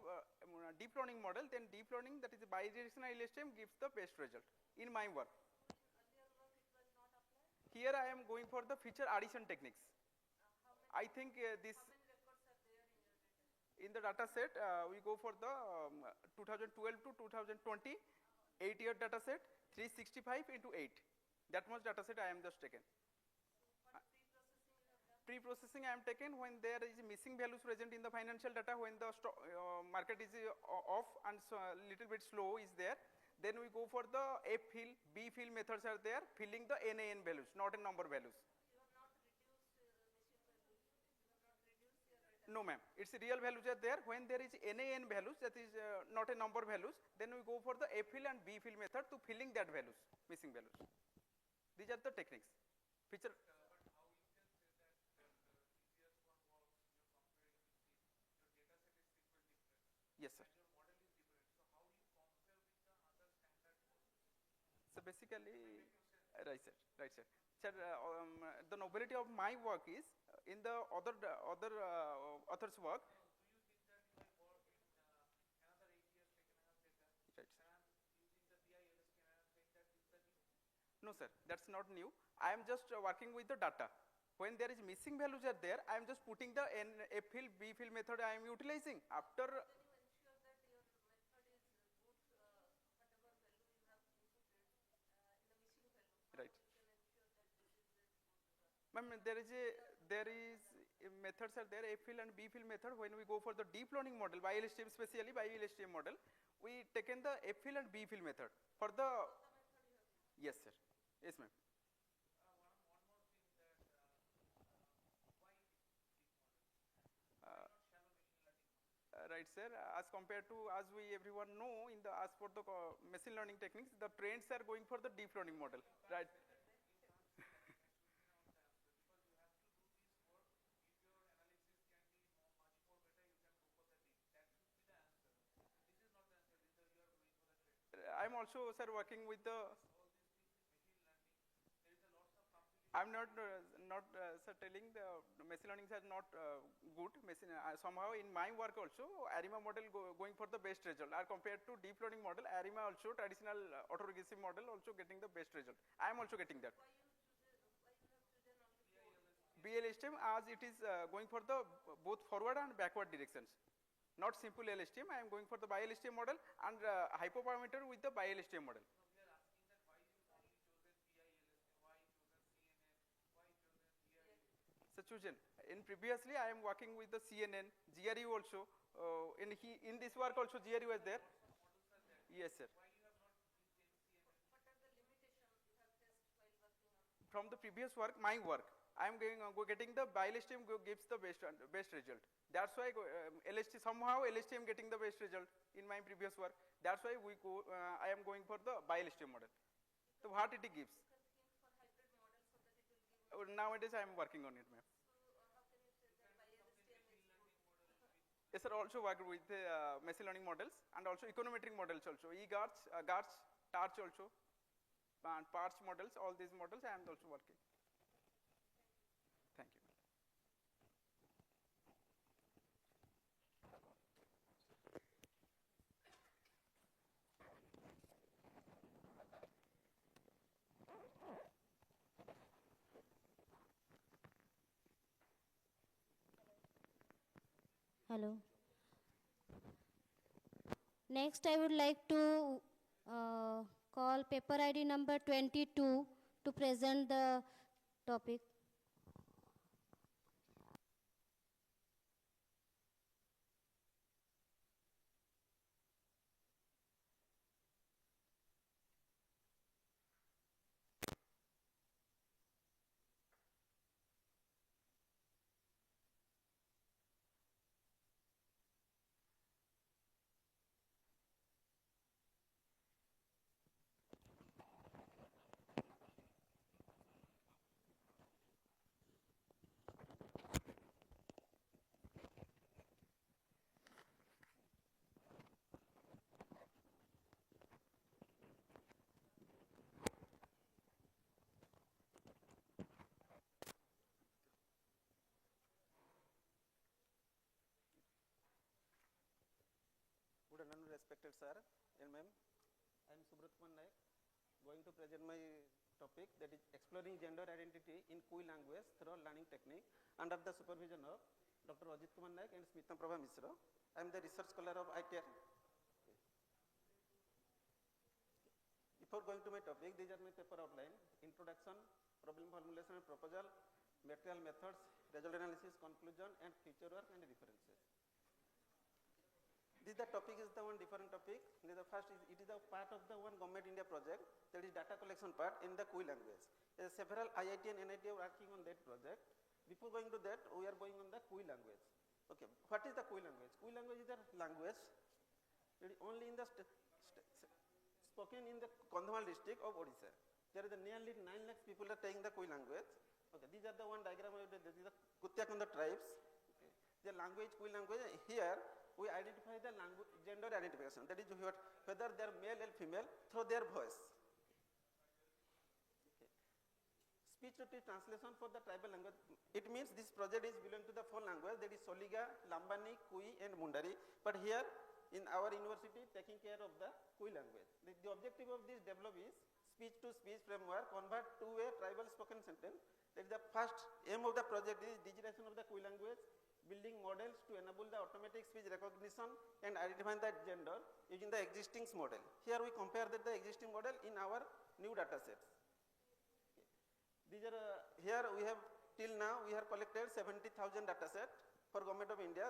deep learning model, then deep learning, that is bidirectional LSTM, gives the best result in my work. Here I am going for the feature addition techniques. I think this, in the data set, we go for the 2012 to 2020, 8-year data set, 365 into 8. That much data set I am just taken. Pre-processing I am taken when there is missing values present in the financial data, when the market is off and so little bit slow is there. Then we go for the F fill, B fill methods are there, filling the NAN values, not a number values. No ma'am, its real values are there. When there is NAN values, that is not a number values, then we go for the F fill and B fill method to filling that values, missing values. These are the techniques. Feature. Yes, sir. So basically, right, sir. Right, sir. Sir, the novelty of my work is in the other authors' work. Right, sir. No, sir. That's not new. I am just working with the data. When there is missing values are there, I am just putting the F fill, B fill method I am utilizing. After right. Ma'am, there is methods are there, A fill and B fill method. When we go for the deep learning model, by LSTM, especially by LSTM model, we taken the F fill and B fill method for the. Yes, sir. Yes, ma'am. Right, sir. As compared to, as we everyone know, in the as for the machine learning techniques, the trends are going for the deep learning model, right? I'm also, sir, working with the. I'm not sir, telling the machine learning are not good. Somehow in my work also, ARIMA model going for the best result. Are compared to deep learning model, ARIMA also traditional autoregressive model also getting the best result. I am also getting that. BLSTM as it is going for the both forward and backward directions. Not simple LSTM, I am going for the bi-LSTM model and hyperparameter with the bi-LSTM model. So chosen. In previously I am working with the CNN, GRU also. In this work also GRU was there. Yes, sir. From the previous work, my work, I am getting the bi-LSTM gives the best result. That's why somehow LSTM getting the best result in my previous work. That's why I am going for the bi-LSTM model. So what it gives? Nowadays I am working on it, ma'am. Yes, sir. Also work with machine learning models and also econometric models also. GARCH, TARCH also, and PARCH models. All these models I am also working. Thank you. Hello. Next, I would like to call paper ID number 22 to present the topic. Good afternoon, respected sir and ma'am. I am Subrat Kumar Naik, going to present my topic, that is exploring gender identity in Kui language through learning technique under the supervision of Dr. Ajit Kumar Naik and Smita Prabha Mishra. I am the research scholar of ITR. Before going to my topic, these are my paper outline: introduction, problem formulation and proposal, material methods, result analysis, conclusion, and future work and references. This the topic is the one different topic. The first is it is a part of the one government India project, that is data collection part in the Kui language. Several IIT and NIT are working on that project. Before going to that, we are going on the Kui language. Okay, what is the Kui language? Kui language is a language that is only in the spoken in the Kandhamal district of Odisha. There is nearly 9 lakhs people are taking the Kui language. Okay, these are the one diagram of this is the Kutyakanda tribes. Okay. The language, Kui language. Here we identify the language, gender identification. That is whether they are male or female through their voice. Okay. Speech to text translation for the tribal language. It means this project is belong to the 4 languages, that is Soliga, Lambani, Kui, and Mundari. But here in our university, taking care of the Kui language. The objective of this develop is speech-to-speech framework convert to a tribal spoken sentence. That is the first aim of the project is digitization of the Kui language, building models to enable the automatic speech recognition and identifying the gender using the existing model. Here we compare the existing model in our new data sets. These are here we have till now we have collected 70,000 data set for Government of India.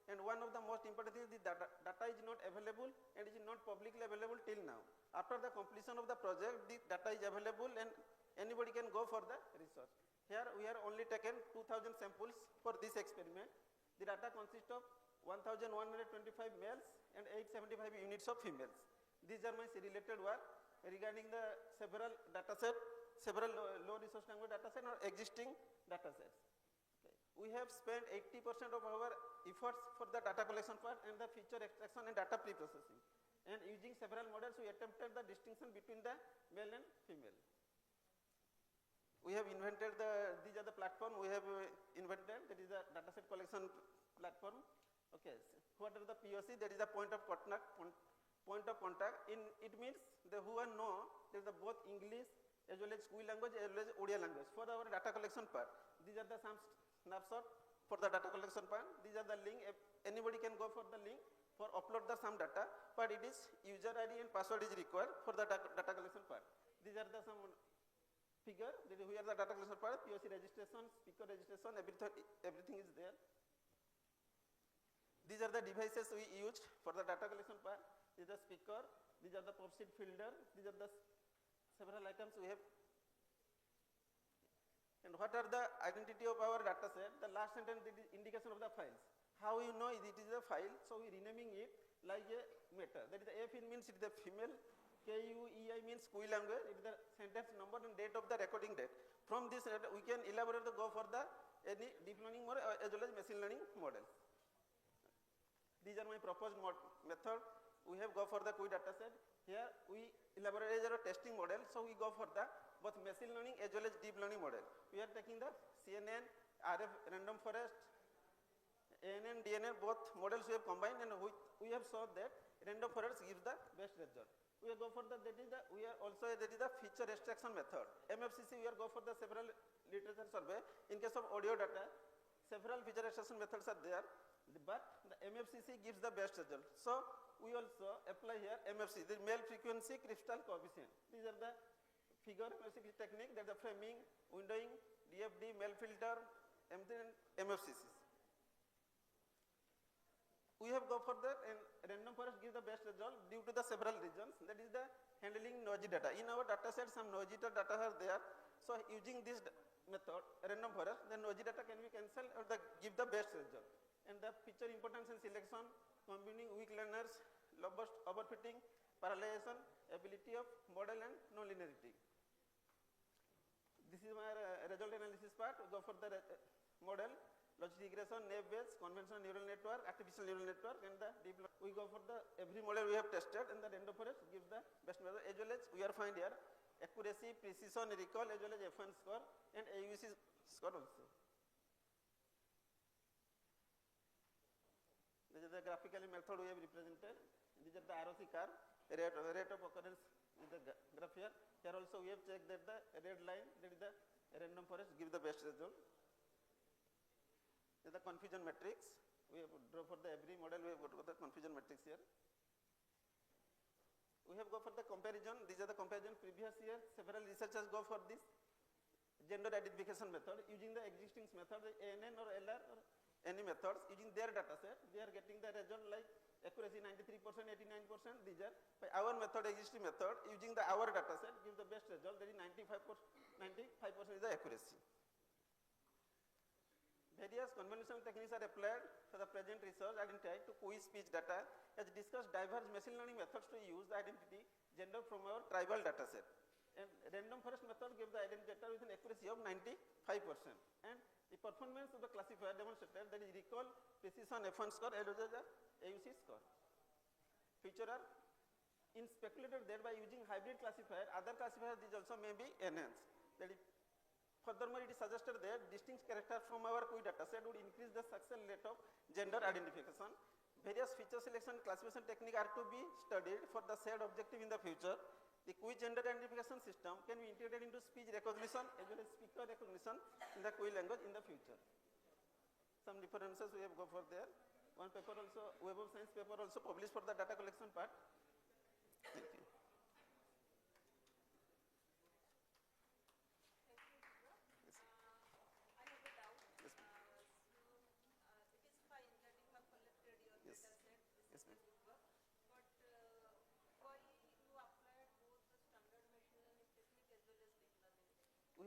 And one of the most important things is the data is not available and is not publicly available till now. After the completion of the project, the data is available and anybody can go for the research. Here we are only taken 2,000 samples for this experiment. The data consists of 1,125 males and 875 units of females. These are my related work regarding the several data sets, several low resource language data sets or existing data sets. We have spent 80% of our efforts for the data collection part and the feature extraction and data pre-processing. And using several models, we attempted the distinction between the male and female. We have invented these are the platform we have invented, that is the dataset collection platform. Okay, so what are the POC? That is the point of contact. It means the who know there is the both English as well as Kui language as well as Odia language for our data collection part. These are the some snapshot for the data collection part. These are the link. Anybody can go for the link for upload the some data, but it is user ID and password is required for the data collection part. These are the some figure. Here the data collection part, POC registration, speaker registration, everything is there. These are the devices we used for the data collection part. These are the speaker. These are the pop sheet filter. These are the several items we have. And what are the identity of our data set? The last sentence is indication of the files. How you know it is a file? So we renaming it like a meta. That is the F means it is the female. KUEI means Kui language. It is the sentence number and date of the recording date. From this we can elaborate the go for the any deep learning model as well as machine learning models. These are my proposed method. We have go for the Kui data set. Here we elaborate a testing model. So we go for the both machine learning as well as deep learning model. We are taking the CNN, RF, random forest, ANN, DNN, both models we have combined, and we have shown that random forest gives the best result. We go for the we are also that is the feature extraction method. MFCC we are go for the several literature survey. In case of audio data, several feature extraction methods are there, but the MFCC gives the best result. So we also apply here MFC, the male frequency crystal coefficient. These are the figure MFCC technique, that the framing, windowing, DFD, male filter, MFCCs. We have go for that, and random forest gives the best result due to the several reasons. That is the handling noisy data. In our data set, some noisy data are there. So using this method, random forest, the noisy data can be cancelled or give the best result. And the feature importance and selection, combining weak learners, robust overfitting, parallelization, ability of model and non-linearity. This is my result analysis part. We go for the model, logic regression, naive-Bayes, conventional neural network, artificial neural network, and the deep learning. We go for the every model we have tested, and the random forest gives the best result. As well as we are find here accuracy, precision, recall, as well as F1 score and AUC score also. This is the graphical method we have represented. These are the ROC curve, rate of occurrence is the graph here. Here also we have checked that the red line, that is the random forest, give the best result. This is the confusion matrix. We have draw for the every model, we have got the confusion matrix here. We have go for the comparison. These are the comparison previous year. Several researchers go for this. gender identification method using the existing method, the ANN or LR or any methods using their data set. They are getting the result like accuracy 93%, 89%. These are by our method, existing method using the our data set give the best result. That is 95% is the accuracy. Various conventional techniques are applied for the present research identified to quiz speech data. As discussed, diverse machine learning methods to use the identity gender from our tribal data set. And random forest method gives the identity data with an accuracy of 95%. And the performance of the classifier demonstrated that is recall, precision, F1 score, as well as the AUC score. Feature are in speculated that by using hybrid classifier, other classifiers these also may be enhanced. That is, furthermore, it is suggested that distinct characters from our quiz data set would increase the success rate of gender identification. Various feature selection classification techniques are to be studied for the shared objective in the future. The quiz gender identification system can be integrated into speech recognition as well as speaker recognition in the quiz language in the future. Some references we have go for there. One paper also, Web of Science paper also published for the data collection part. Thank you. We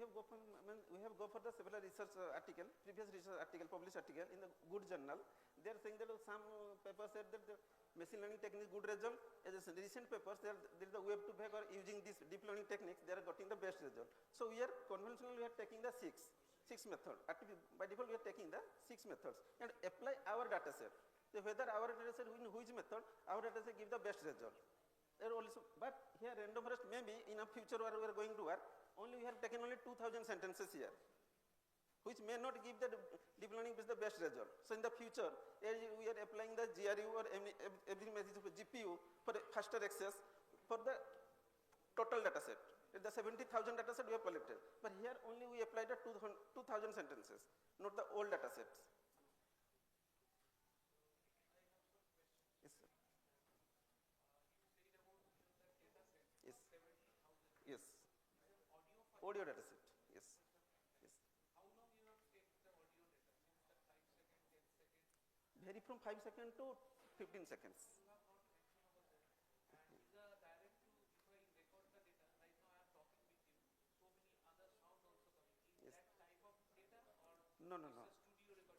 have go for the several research article, previous research article, published article in the good journal. They are saying that some papers said that the machine learning technique good result. As a recent papers, there is the web to back or using this deep learning techniques, they are getting the best result. So we are conventionally we are taking the six method. By default we are taking the 6 methods and apply our data set. So whether our data set in which method, our data set give the best result. Also, but here random forest maybe in a future where we are going to work, only we have taken only 2000 sentences here, which may not give the deep learning with the best result. So in the future, we are applying the GRU or every message of GPU for faster access for the total data set. The 70,000 data set we have collected, but here only we applied the 2000 sentences, not the old data sets. Yes, sir. Yes. Yes. Audio data set. Yes. Yes. How long you have taken the audio data? Since the 5 seconds, 10 seconds? Vary from 5 seconds to 15 seconds. You have not mentioned over there. And is a direct to, if I record the data, right now I am talking with you, so many other sounds also coming. Is that type of data or no.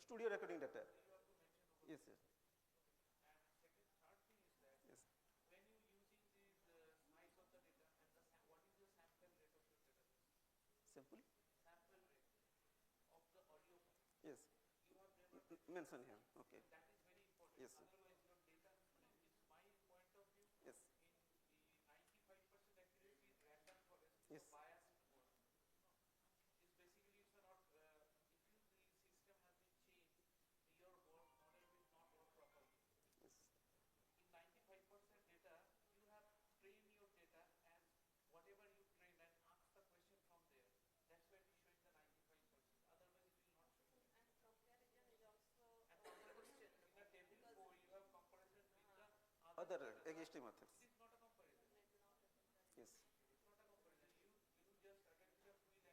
Studio recording data. So you have to mention over yes, there. Yes. And second, third thing is that yes. When you using these size of the data and what is the sample rate of your data? Sample? Sample rate of the audio. Yes. You have never mentioned here. Okay. That is very important. Yes. Otherwise, your data, it's my point of view. Yes. In the 95% accuracy, random forest yes. is a biased word. No. It's basically it's not. If the system has been changed, your word model will not work properly. Yes. In 95% data, you have trained your data as whatever you trained and ask the question from there. That's why it is showing the 95%. Otherwise, it will not show. And comparison is also and comparison in the table 4, you have comparison with the other existing methods. It is not a comparison. Yes. It's not a comparison. You just attend to the free language,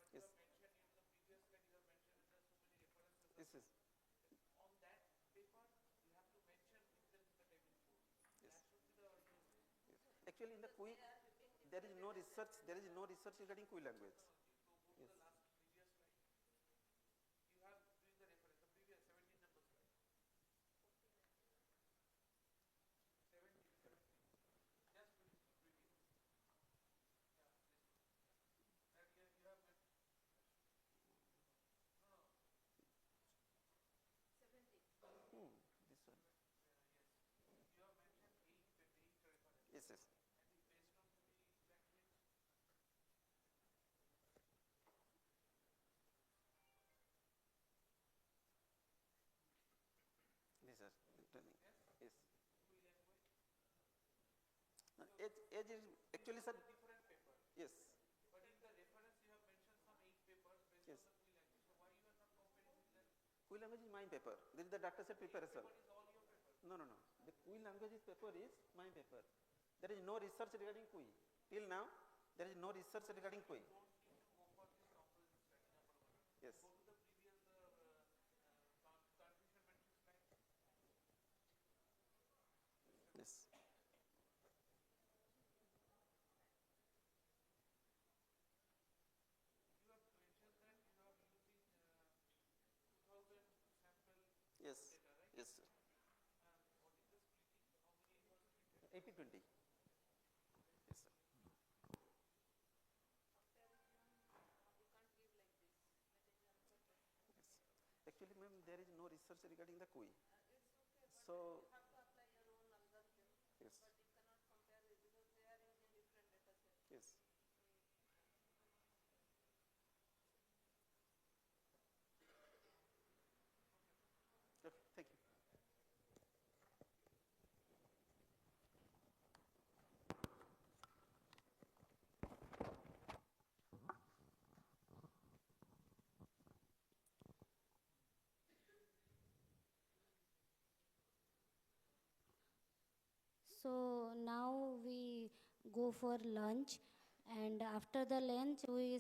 but yes. you have mentioned in the previous slide, you have mentioned that there are so many references. Yes, yes. On that paper, you have to mention within the table 4. Yes. That should be the yes. Actually, in the Kui, there is no research. There is no research regarding Kui language. So go to the last previous slide. You have doing the reference, the previous 17 number slide. 17. Just review. Yeah, please. That you have no. 70. This one. Yes. You have mentioned 8 reference. Yes, yes. And it's based on the language. Yes, sir. Training. Yes. Kui language. Age is actually, sir. Different paper. Yes. But in the reference, you have mentioned some 8 papers based yes. on the Kui language. So why you are not comparing with that? Kui language is my paper. This is the data set preparation. Paper is all your paper. No. The Kui language paper is my paper. There is no research regarding Kui. Till now, there is no research regarding Kui. You don't need to go for this comparison. Yes. Yes. Yes, sir. 80-20. Yes, sir. Yes. Actually, ma'am, there is no research regarding the QI. So, yes. Yes. Okay, thank you. So now we go for lunch, and after the lunch we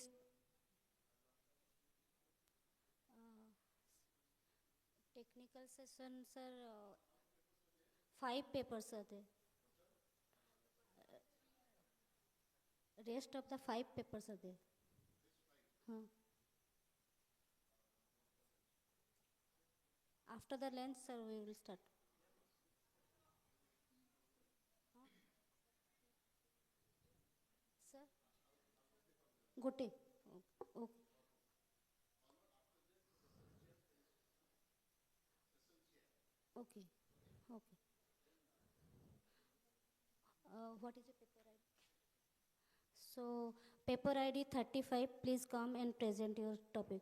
technical session, sir. 5 papers are there. Rest of the 5 papers are there. Huh. After the lunch, sir, we will start. Huh? Sir? Gote. Okay. Okay. Okay. What is your paper ID? So, paper ID 35, please come and present your topic.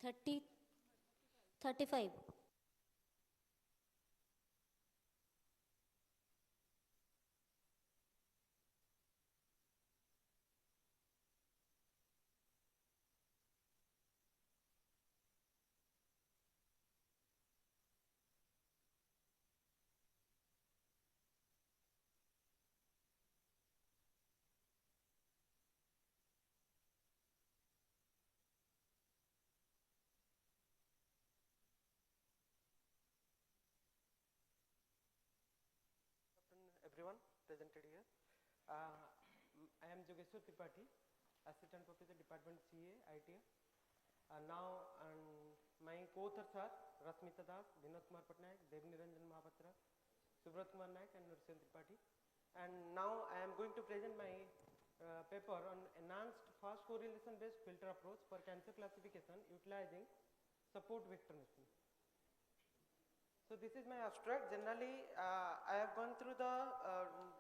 30, 35. Everyone presented here. I am Jogeshwar Tripathi, Assistant Professor Department CA, ITA. Now my co-authors are Rasmita Das, Vinod Kumar Patnaik, Devniranjan Mahapatra, Subrat Kumar Naik and Nursen Tripathi. And now I am going to present my paper on enhanced fast correlation based filter approach for cancer classification utilizing support vector machine. So this is my abstract. Generally, I have gone through the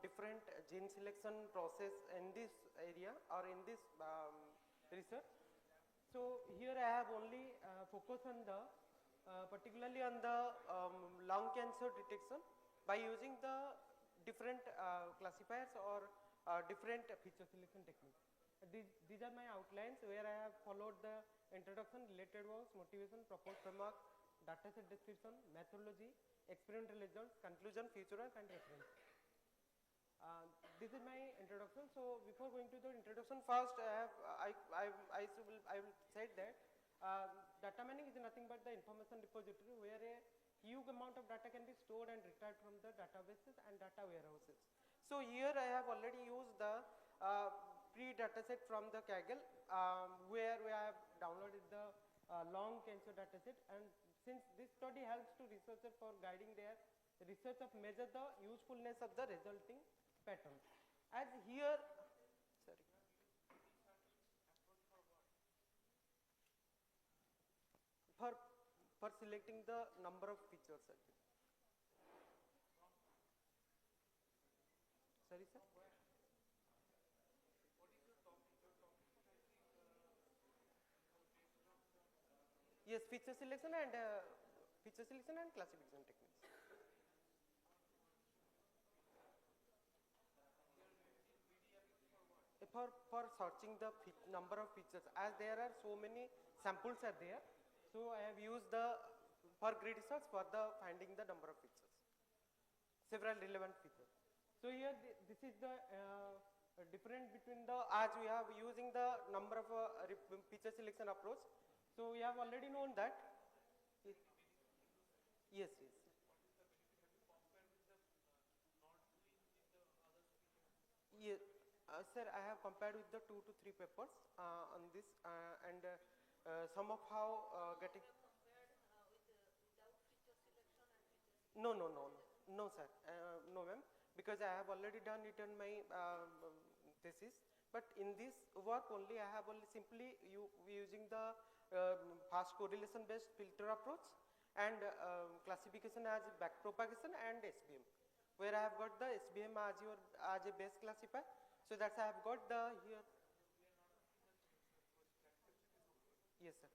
different gene selection process in this area or in this research. So here I have only focused on the particularly on the lung cancer detection by using the different classifiers or different feature selection techniques. These are my outlines where I have followed the introduction, related works, motivation, proposed framework, dataset description, methodology, experimental results, conclusion, future work and reference. This is my introduction. So before going to the introduction, first I will say that data mining is nothing but the information repository where a huge amount of data can be stored and retrieved from the databases and data warehouses. So here I have already used the pre-dataset from the Kaggle where we have downloaded the long cancer dataset, and since this study helps to researchers for guiding their research of measure the usefulness of the resulting patterns. As here, sorry. For selecting the number of features. Sorry, sir. Yes, feature selection and classification techniques. For searching the number of features, as there are so many samples are there, so I have used the for grid search for the finding the number of features, several relevant features. So here this is the difference between the, as we have using the number of feature selection approach. So we have already known that Yes, yes. Yes. Yes, sir, I have compared with the 2 to 3 papers on this, and some of how getting. No, sir, no, ma'am, because I have already done it in my thesis. But in this work only, I have only simply using the fast correlation based filter approach and classification as backpropagation and SBM, where I have got the SBM as a base classifier. So that's I have got the here. Yes, sir.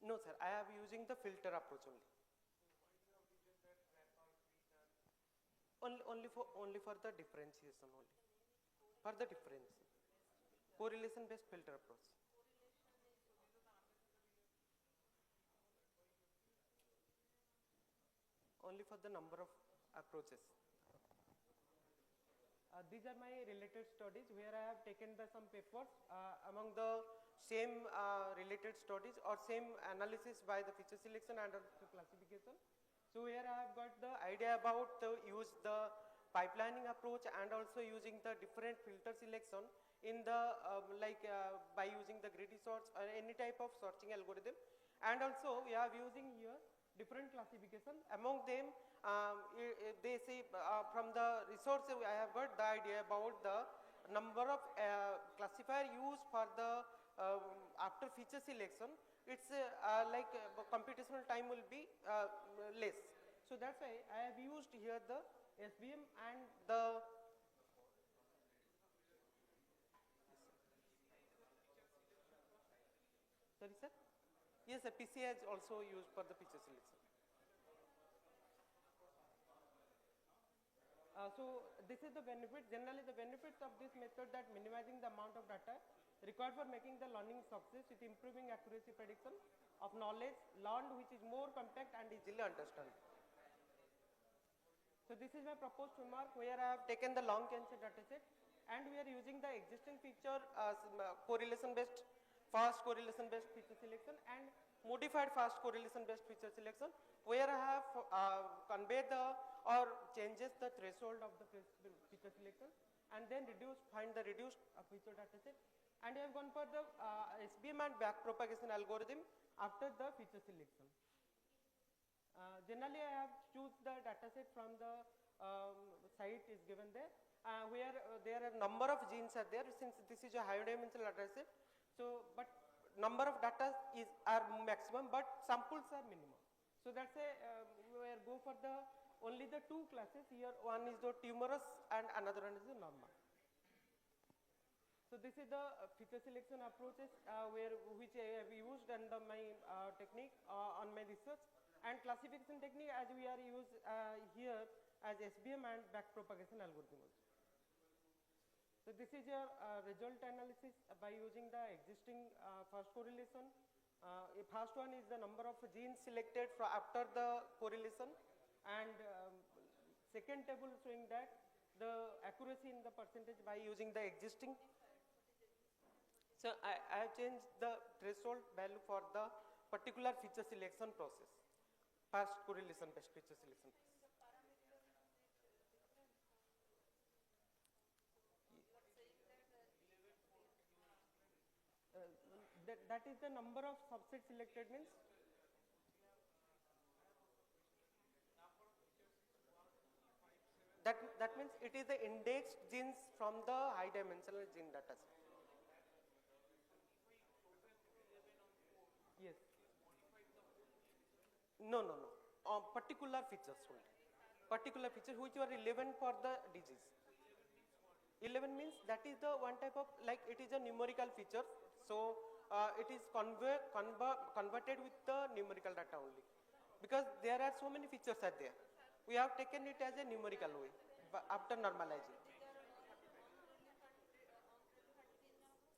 No, sir, I am using the filter approach only. Only for the differentiation only. For the difference. Correlation based filter approach. Only for the number of approaches. These are my related studies where I have taken some papers among the same related studies or same analysis by the feature selection and the classification. So here I have got the idea about use the pipelining approach and also using the different filter selection in the by using the greedy search or any type of searching algorithm. And also we are using here different classification. Among them, they say from the resource I have got the idea about the number of classifier used for the after feature selection. It's computational time will be less. So that's why I have used here the SBM and the sorry, sir. Yes, sir, PCA is also used for the feature selection. So this is the benefit. Generally, the benefits of this method that minimizing the amount of data required for making the learning success with improving accuracy prediction of knowledge learned, which is more compact and easily understood. So this is my proposed framework where I have taken the lung cancer dataset and we are using the existing feature correlation based, fast correlation based feature selection and modified fast correlation based feature selection where I have conveyed the or changes the threshold of the feature selection and then find the reduced feature dataset, and I have gone for the SBM and backpropagation algorithm after the feature selection. Generally, I have choose the dataset from the site is given there, where there are number of genes are there. Since this is a high dimensional dataset, so but number of data are maximum, but samples are minimum. So that's a we will go for the only the two classes here. One is the tumorous and another one is the normal. So this is the feature selection approaches which I have used under my technique on my research, and classification technique as we are used here as SBM and backpropagation algorithm also. So this is your result analysis by using the existing first correlation. First one is the number of genes selected after the correlation, and second table showing that the accuracy in the percentage by using the existing. So I have changed the threshold value for the particular feature selection process, fast correlation based feature selection process. That is the number of subset selected means. That means it is the indexed genes from the high dimensional gene data set. Yes. No. Particular features only. Particular features which are relevant for the disease. 11 means that is the one type of, like it is a numerical feature. So it is converted with the numerical data only. Because there are so many features are there. We have taken it as a numerical way after normalizing.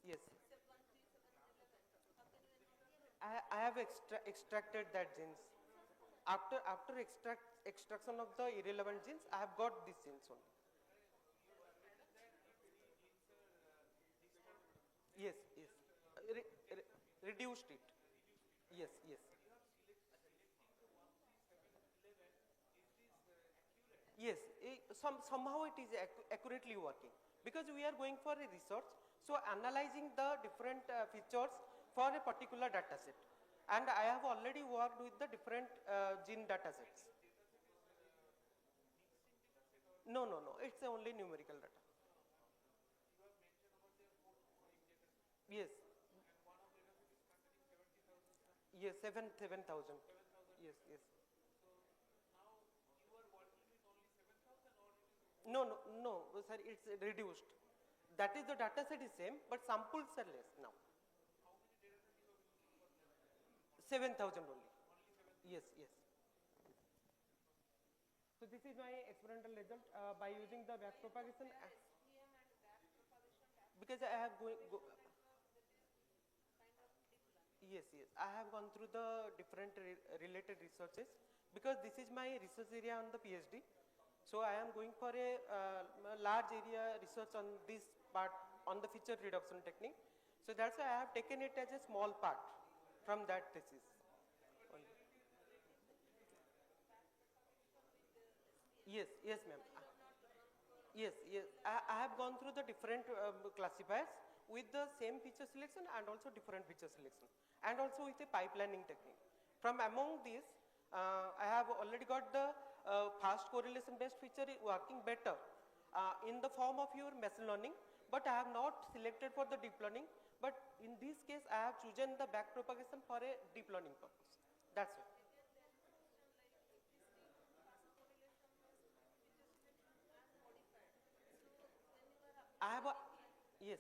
Yes. I have extracted that genes. After extraction of the irrelevant genes, I have got these genes only. Yes, yes. Reduced it. Yes, yes. Yes, somehow it is accurately working because we are going for a research. So analyzing the different features for a particular data set, and I have already worked with the different gene data sets. No, no, no. It's only numerical data. Yes. Yes, 7,000. Yes, yes. No, no, no, sir, it's reduced. That is the data set is same, but samples are less now. 7,000 only. Yes, yes. So this is my experimental result by using the back propagation. Because I have yes, yes. I have gone through the different related researches because this is my research area on the PhD. So I am going for a large area research on this part on the feature reduction technique. So that's why I have taken it as a small part from that thesis. Only. Yes, yes, ma'am. Yes, yes. I have gone through the different classifiers with the same feature selection and also different feature selection and also with a pipelining technique. From among these, I have already got the fast correlation based feature working better in the form of your machine learning, but I have not selected for the deep learning. But in this case, I have chosen the back propagation for a deep learning purpose. That's it. I have a, yes.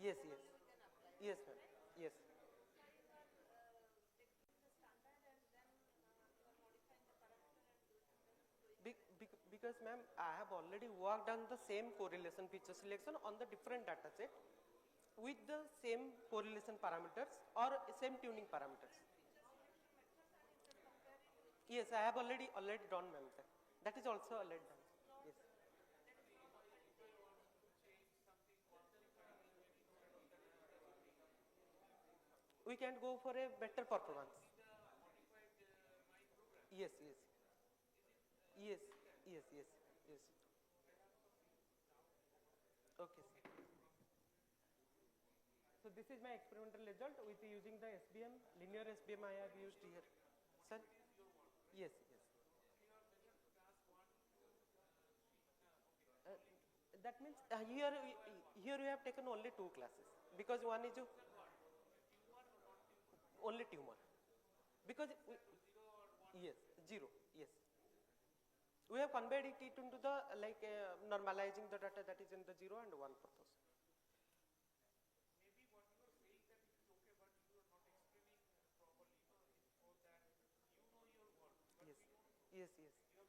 Yes, yes. Yes, ma'am. Yes. Because ma'am, I have already worked on the same correlation feature selection on the different data set with the same correlation parameters or same tuning parameters. Yes, I have already done, ma'am. That is also already done. Yes. We can go for a better performance. Yes, yes. Yes, yes, yes, yes. Okay, sir. So this is my experimental result with using the SBM, linear SBM I have used here. Sir? Yes, yes. That means here we have taken only 2 classes because one is only tumor because yes, 0, yes. We have conveyed it into the like normalizing the data that is in the 0 and 1 purpose. Yes, yes, yes.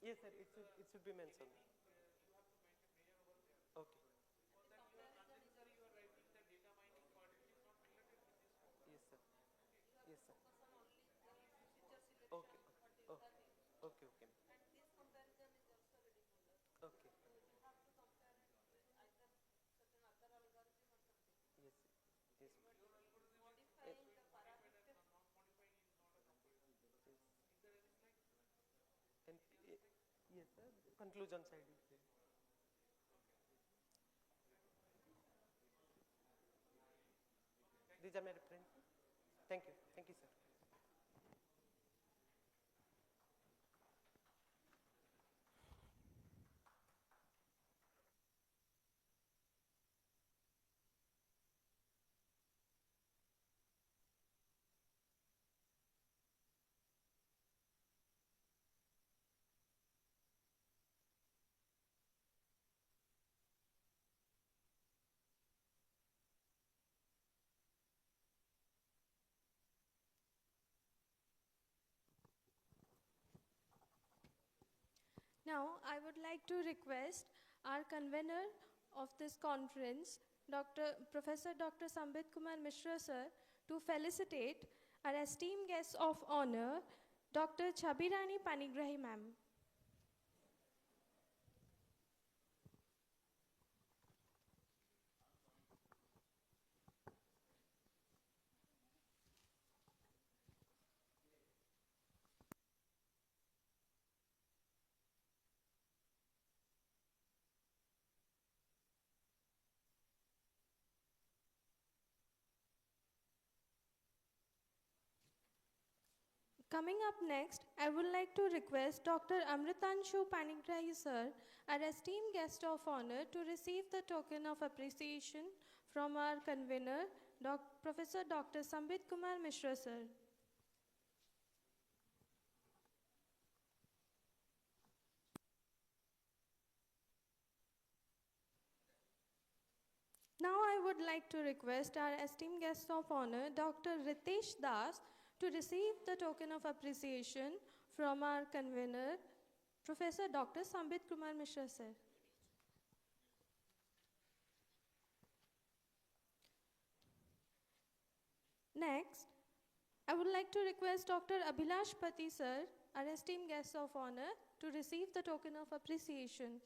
Yes, sir, it should be mentioned. Okay. Yes, sir. Yes, sir. Okay. Okay. Okay. Okay. Okay. Yes. Yes. And, yes, sir. Conclusion side is there. These are my references. Thank you. Thank you, sir. Now, I would like to request our convener of this conference, Professor Dr. Sambit Kumar Mishra sir, to felicitate our esteemed guest of honor, Dr. Chabirani Panigrahi ma'am. Coming up next, I would like to request Dr. Amritanshu Panigrahi sir, our esteemed guest of honor, to receive the token of appreciation from our convener, Professor Dr. Sambit Kumar Mishra sir. Now I would like to request our esteemed guest of honor, Dr. Ritesh Das, to receive the token of appreciation from our convener, Professor Dr. Sambit Kumar Mishra sir. Next, I would like to request Dr. Abhilash Pati sir, our esteemed guest of honor, to receive the token of appreciation.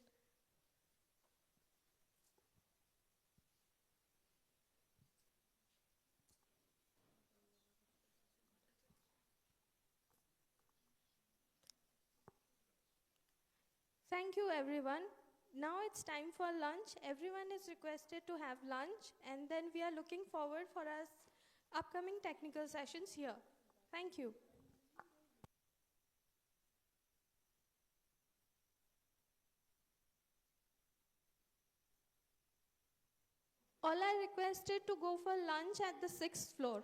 Thank you everyone. Now it's time for lunch. Everyone is requested to have lunch, and then we are looking forward for our upcoming technical sessions here. Thank you. All are requested to go for lunch at the 6th floor.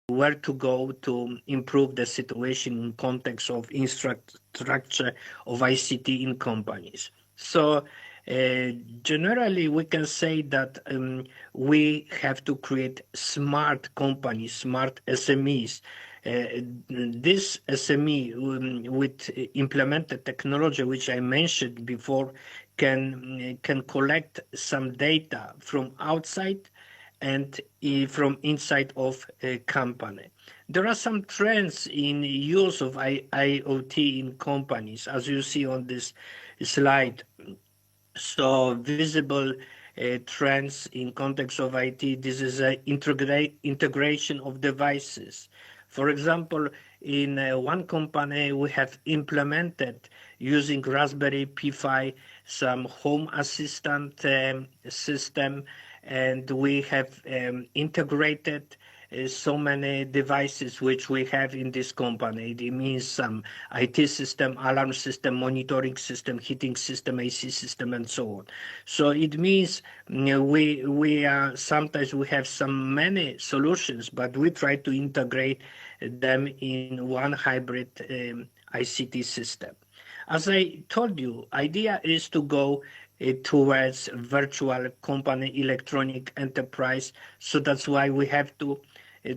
Where to go to improve the situation in context of infrastructure of ICT in companies. So generally, we can say that we have to create smart companies, smart SMEs. This SME with implemented technology, which I mentioned before, can collect some data from outside and from inside of a company. There are some trends in use of IoT in companies, as you see on this slide. So visible trends in context of IT, this is an integration of devices. For example, in one company, we have implemented using Raspberry Pi some home assistant system, and we have integrated so many devices which we have in this company. It means some IT system, alarm system, monitoring system, heating system, AC system, and so on. So it means we are sometimes we have some many solutions, but we try to integrate them in one hybrid ICT system. As I told you, idea is to go towards virtual company electronic enterprise. So that's why we have to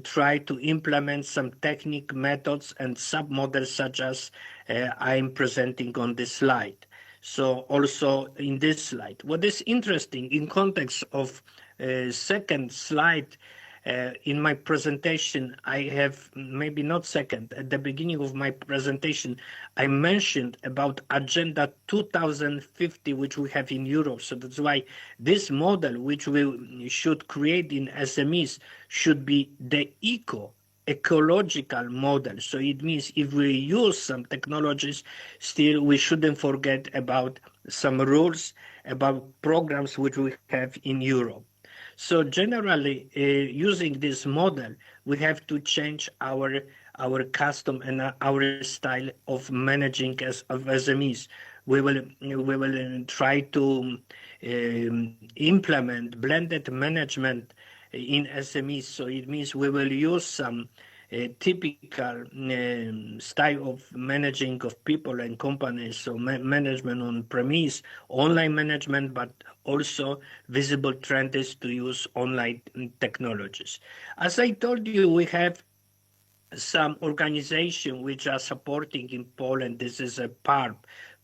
try to implement some technique methods and submodels such as I'm presenting on this slide. So also in this slide, what is interesting in context of second slide, in my presentation, I have maybe not second, at the beginning of my presentation, I mentioned about Agenda 2050, which we have in Europe. So that's why this model, which we should create in SMEs, should be the ecological model. So it means if we use some technologies, still we shouldn't forget about some rules, about programs which we have in Europe. So generally, using this model, we have to change our custom and our style of managing of SMEs. We will try to implement blended management in SMEs. So it means we will use some typical style of managing of people and companies, so management on premise, online management, but also visible trend is to use online technologies. As I told you, we have some organization which are supporting in Poland. This is a PARP,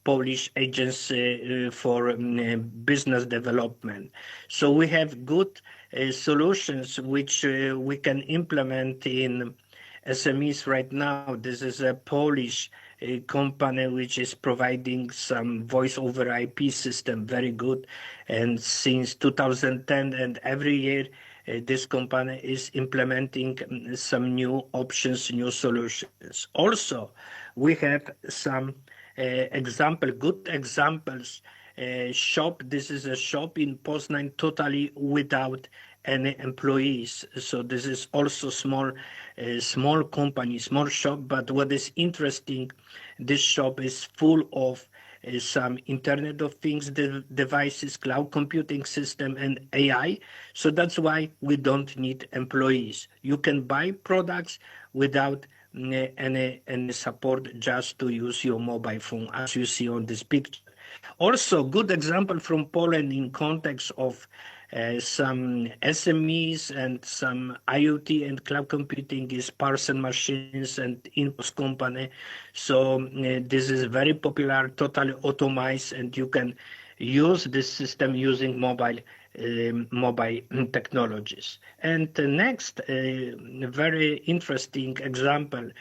Polish Agency for Business Development. So we have good solutions which we can implement in SMEs right now. This is a Polish company which is providing some voice over IP system, very good. And since 2010 and every year, this company is implementing some new options, new solutions. Also, we have some good examples. Shop. This is a shop in Poznan totally without any employees. So this is also small company, small shop. But what is interesting, this shop is full of some Internet of Things devices, cloud computing system, and AI. So that's why we don't need employees. You can buy products without any support, just to use your mobile phone, as you see on this picture. Also, good example from Poland in context of some SMEs and some IoT and cloud computing is Parcel Machines and Inpost Company. So this is very popular, totally automized, and you can use this system using mobile technologies. And the next very interesting example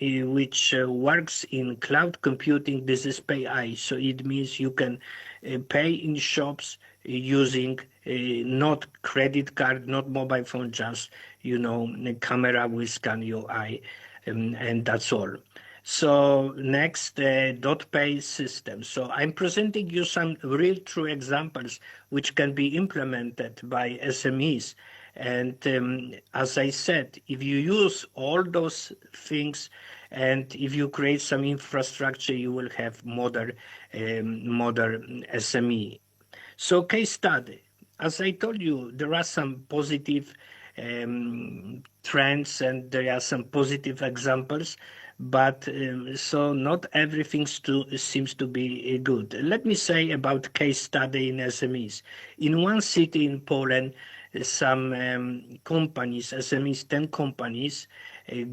which works in cloud computing, this is PayEye. So it means you can pay in shops using not credit card, not mobile phone, just the camera will scan your eye, and that's all. So next, dot pay system. So I'm presenting you some real true examples which can be implemented by SMEs. And as I said, if you use all those things and if you create some infrastructure, you will have modern SME. So case study. As I told you, there are some positive trends and there are some positive examples, but so not everything seems to be good. Let me say about case study in SMEs. In one city in Poland, some companies, SMEs, 10 companies,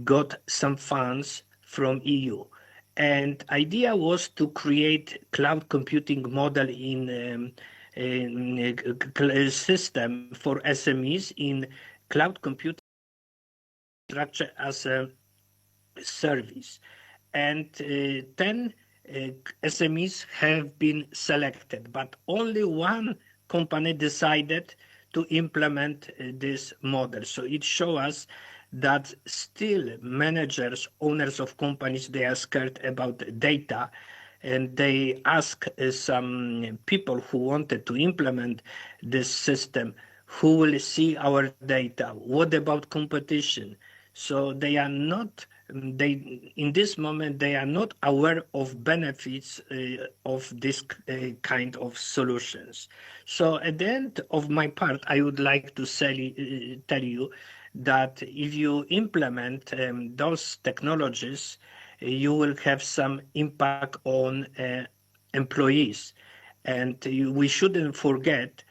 got some funds from EU. And idea was to create cloud computing model in system for SMEs in cloud computing structure as a service. And 10 SMEs have been selected, but only one company decided to implement this model. So it shows us that still managers, owners of companies, they are scared about data, and they ask some people who wanted to implement this system, who will see our data? What about competition? So they are not, in this moment, they are not aware of benefits of this kind of solutions. So at the end of my part, I would like to tell you that if you implement those technologies, you will have some impact on employees. And we shouldn't forget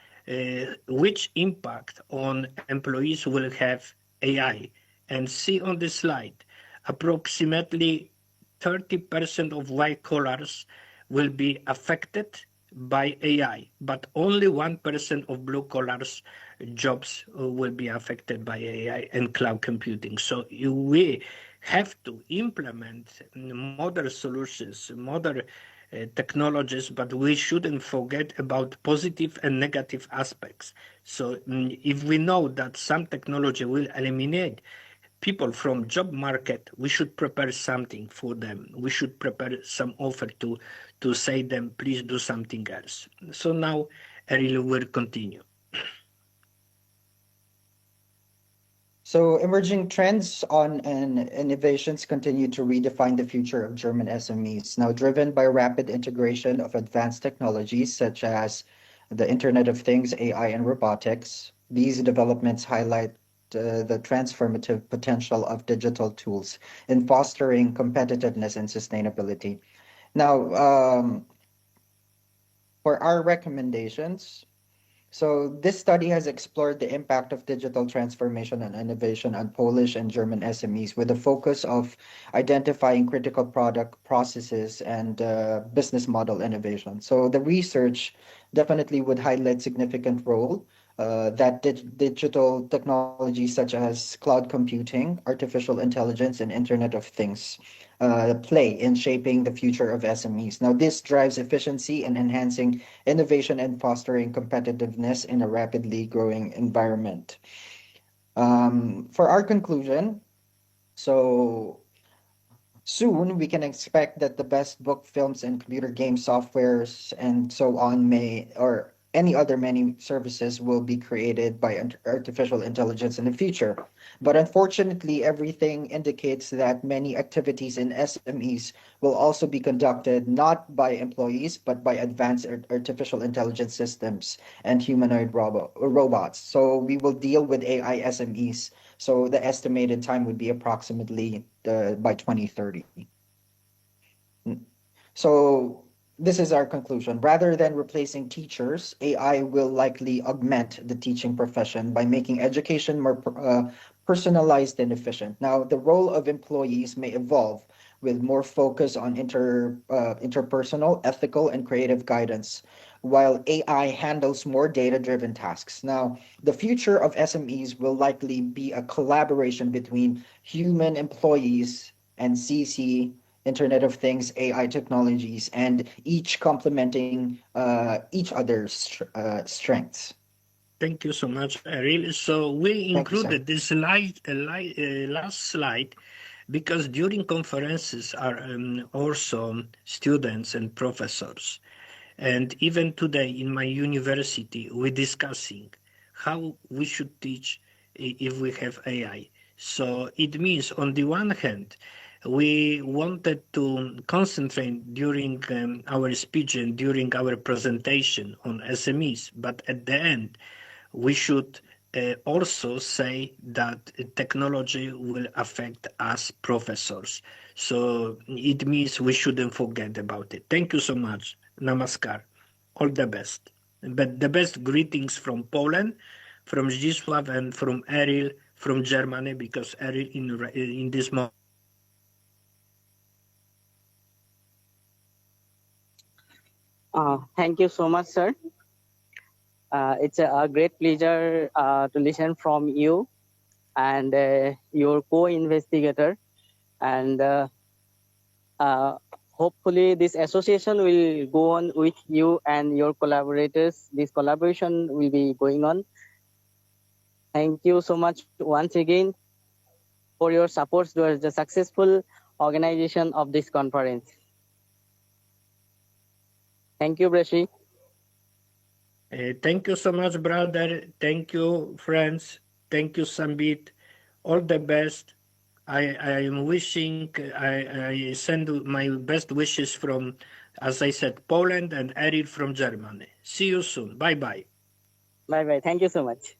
which impact on employees will have AI. And see on the slide, approximately 30% of white collars will be affected by AI, but only 1% of blue collars jobs will be affected by AI and cloud computing. So we have to implement modern solutions, modern technologies, but we shouldn't forget about positive and negative aspects. So if we know that some technology will eliminate people from job market, we should prepare something for them. We should prepare some offer to say them, please do something else. So now Eril will continue. So emerging trends on and innovations continue to redefine the future of German SMEs, now driven by rapid integration of advanced technologies such as the Internet of Things, AI, and robotics. These developments highlight the transformative potential of digital tools in fostering competitiveness and sustainability. Now, for our recommendations, so this study has explored the impact of digital transformation and innovation on Polish and German SMEs with a focus of identifying critical product processes and business model innovation. So the research definitely would highlight significant role that digital technologies such as cloud computing, artificial intelligence, and Internet of Things play in shaping the future of SMEs. Now, this drives efficiency and enhancing innovation and fostering competitiveness in a rapidly growing environment. For our conclusion, so soon we can expect that the best book, films, and computer game softwares and so on may, or any other many services will be created by artificial intelligence in the future. But unfortunately, everything indicates that many activities in SMEs will also be conducted not by employees, but by advanced artificial intelligence systems and humanoid robots. So we will deal with AI SMEs. So the estimated time would be approximately by 2030. So this is our conclusion. Rather than replacing teachers, AI will likely augment the teaching profession by making education more personalized and efficient. Now, the role of employees may evolve with more focus on interpersonal, ethical, and creative guidance, while AI handles more data-driven tasks. Now, the future of SMEs will likely be a collaboration between human employees and CC, Internet of Things, AI technologies, and each complementing each other's strengths. Thank you so much, Ariel. So we Thank you, sir. included this last slide because during conferences are also students and professors. And even today in my university, we're discussing how we should teach if we have AI. So it means on the one hand, we wanted to concentrate during our speech and during our presentation on SMEs, but at the end, we should also say that technology will affect us professors. So it means we shouldn't forget about it. Thank you so much. Namaskar. All the best. But the best greetings from Poland, from Zdzisław, and from Eril from Germany, because Eril in this moment. Thank you so much, sir. It's a great pleasure to listen from you and your co-investigator. And hopefully this association will go on with you and your collaborators. This collaboration will be going on. Thank you so much once again for your support towards the successful organization of this conference. Thank you, Brashi. Thank you so much, brother. Thank you, friends. Thank you, Sambit. All the best. I am wishing, I send my best wishes from, as I said, Poland and Eril from Germany. See you soon. Bye-bye. Bye-bye. Thank you so much.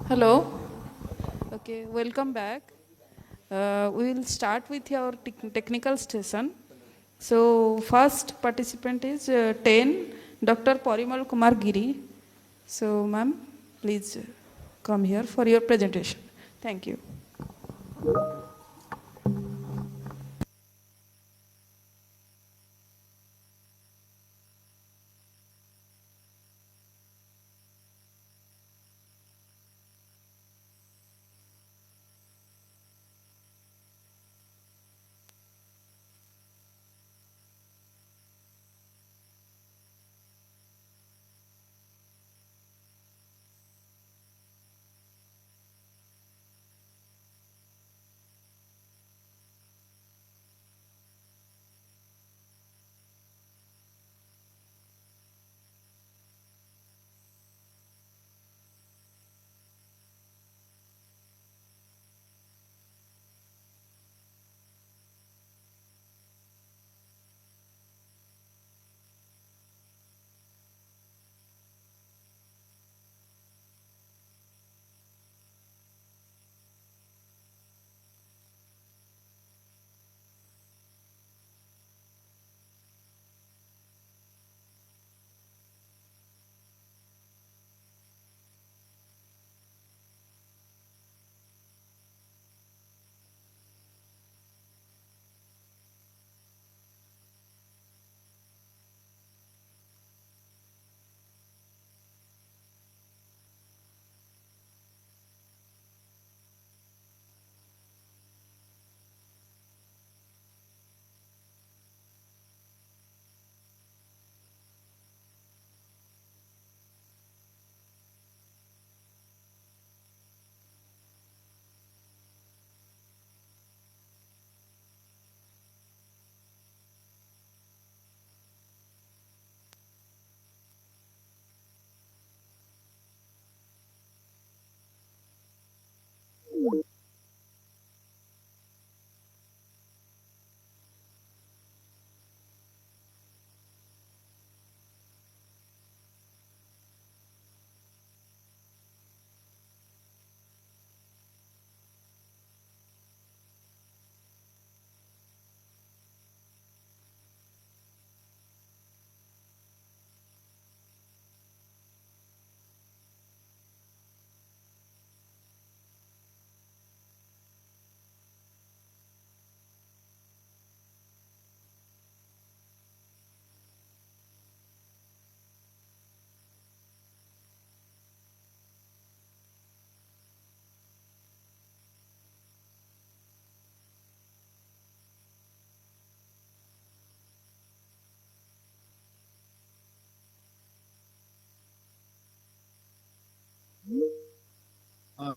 Hello. Okay, welcome back. We will start with your technical session. So first participant is 10, Dr. Parimal Kumar Giri. So ma'am, please come here for your presentation. Thank you.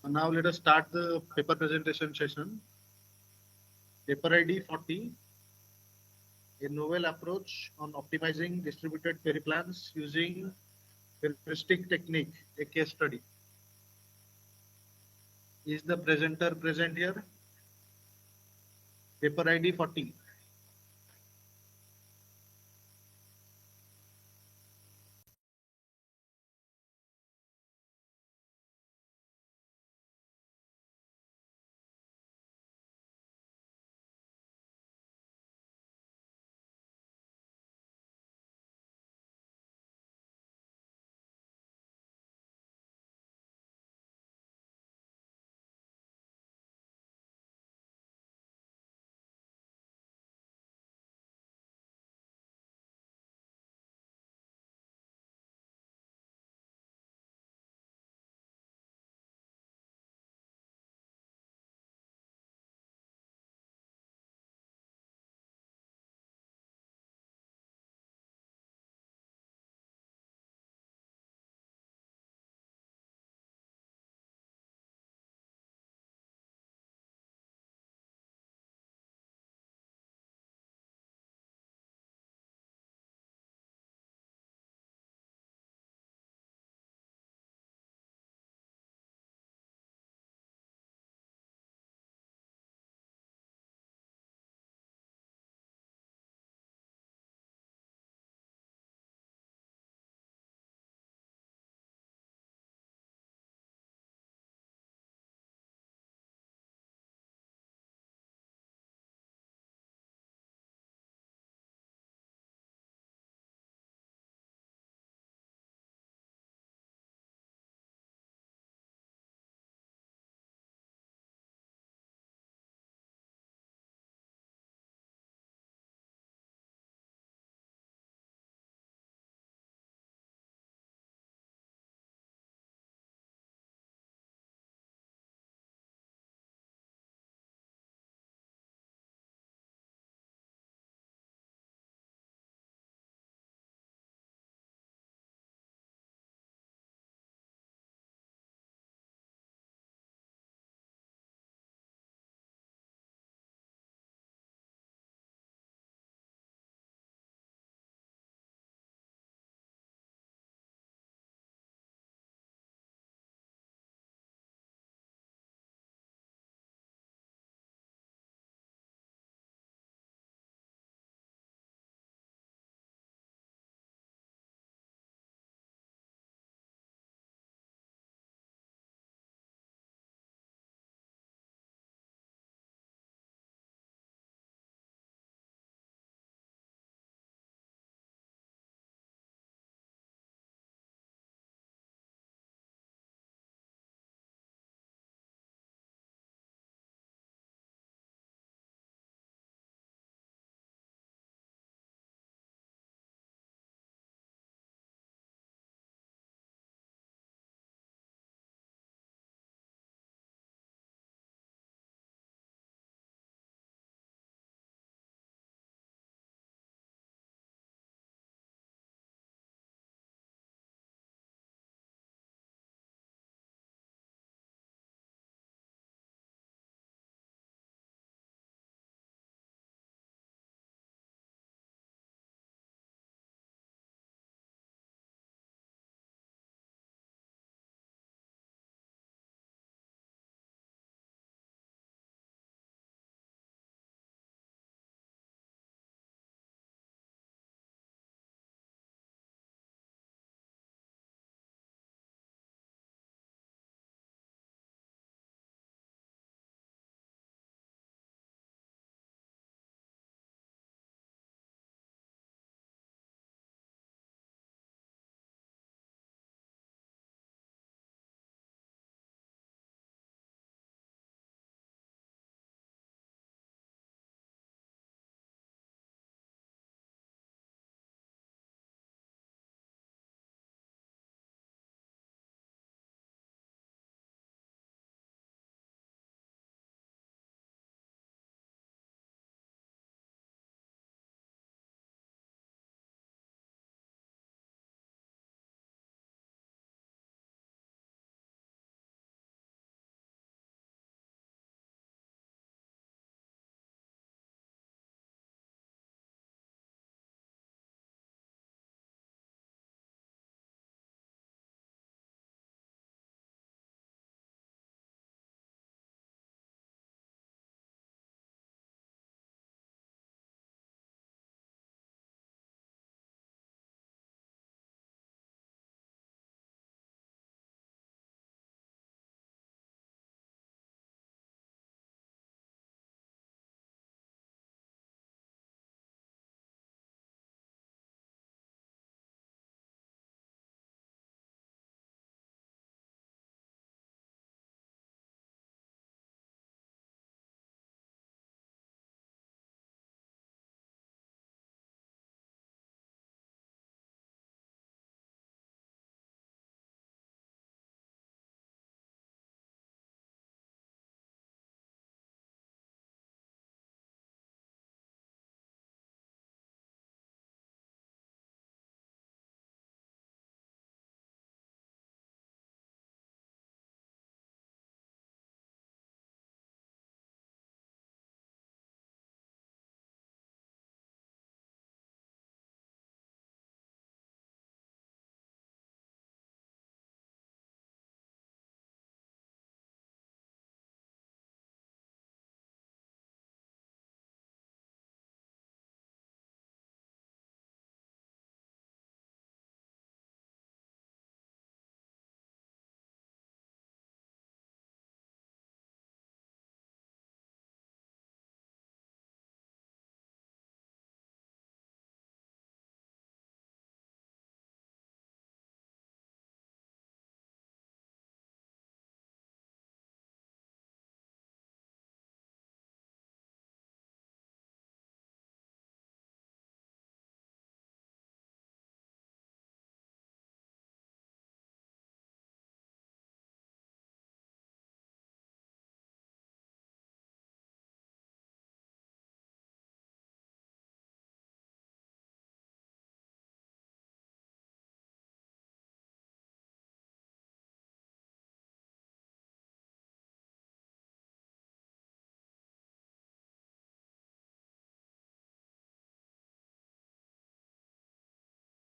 Now let us start the paper presentation session. Paper ID 40, a novel approach on optimizing distributed query plans using heuristic technique, a case study. Is the presenter present here? Paper ID 40.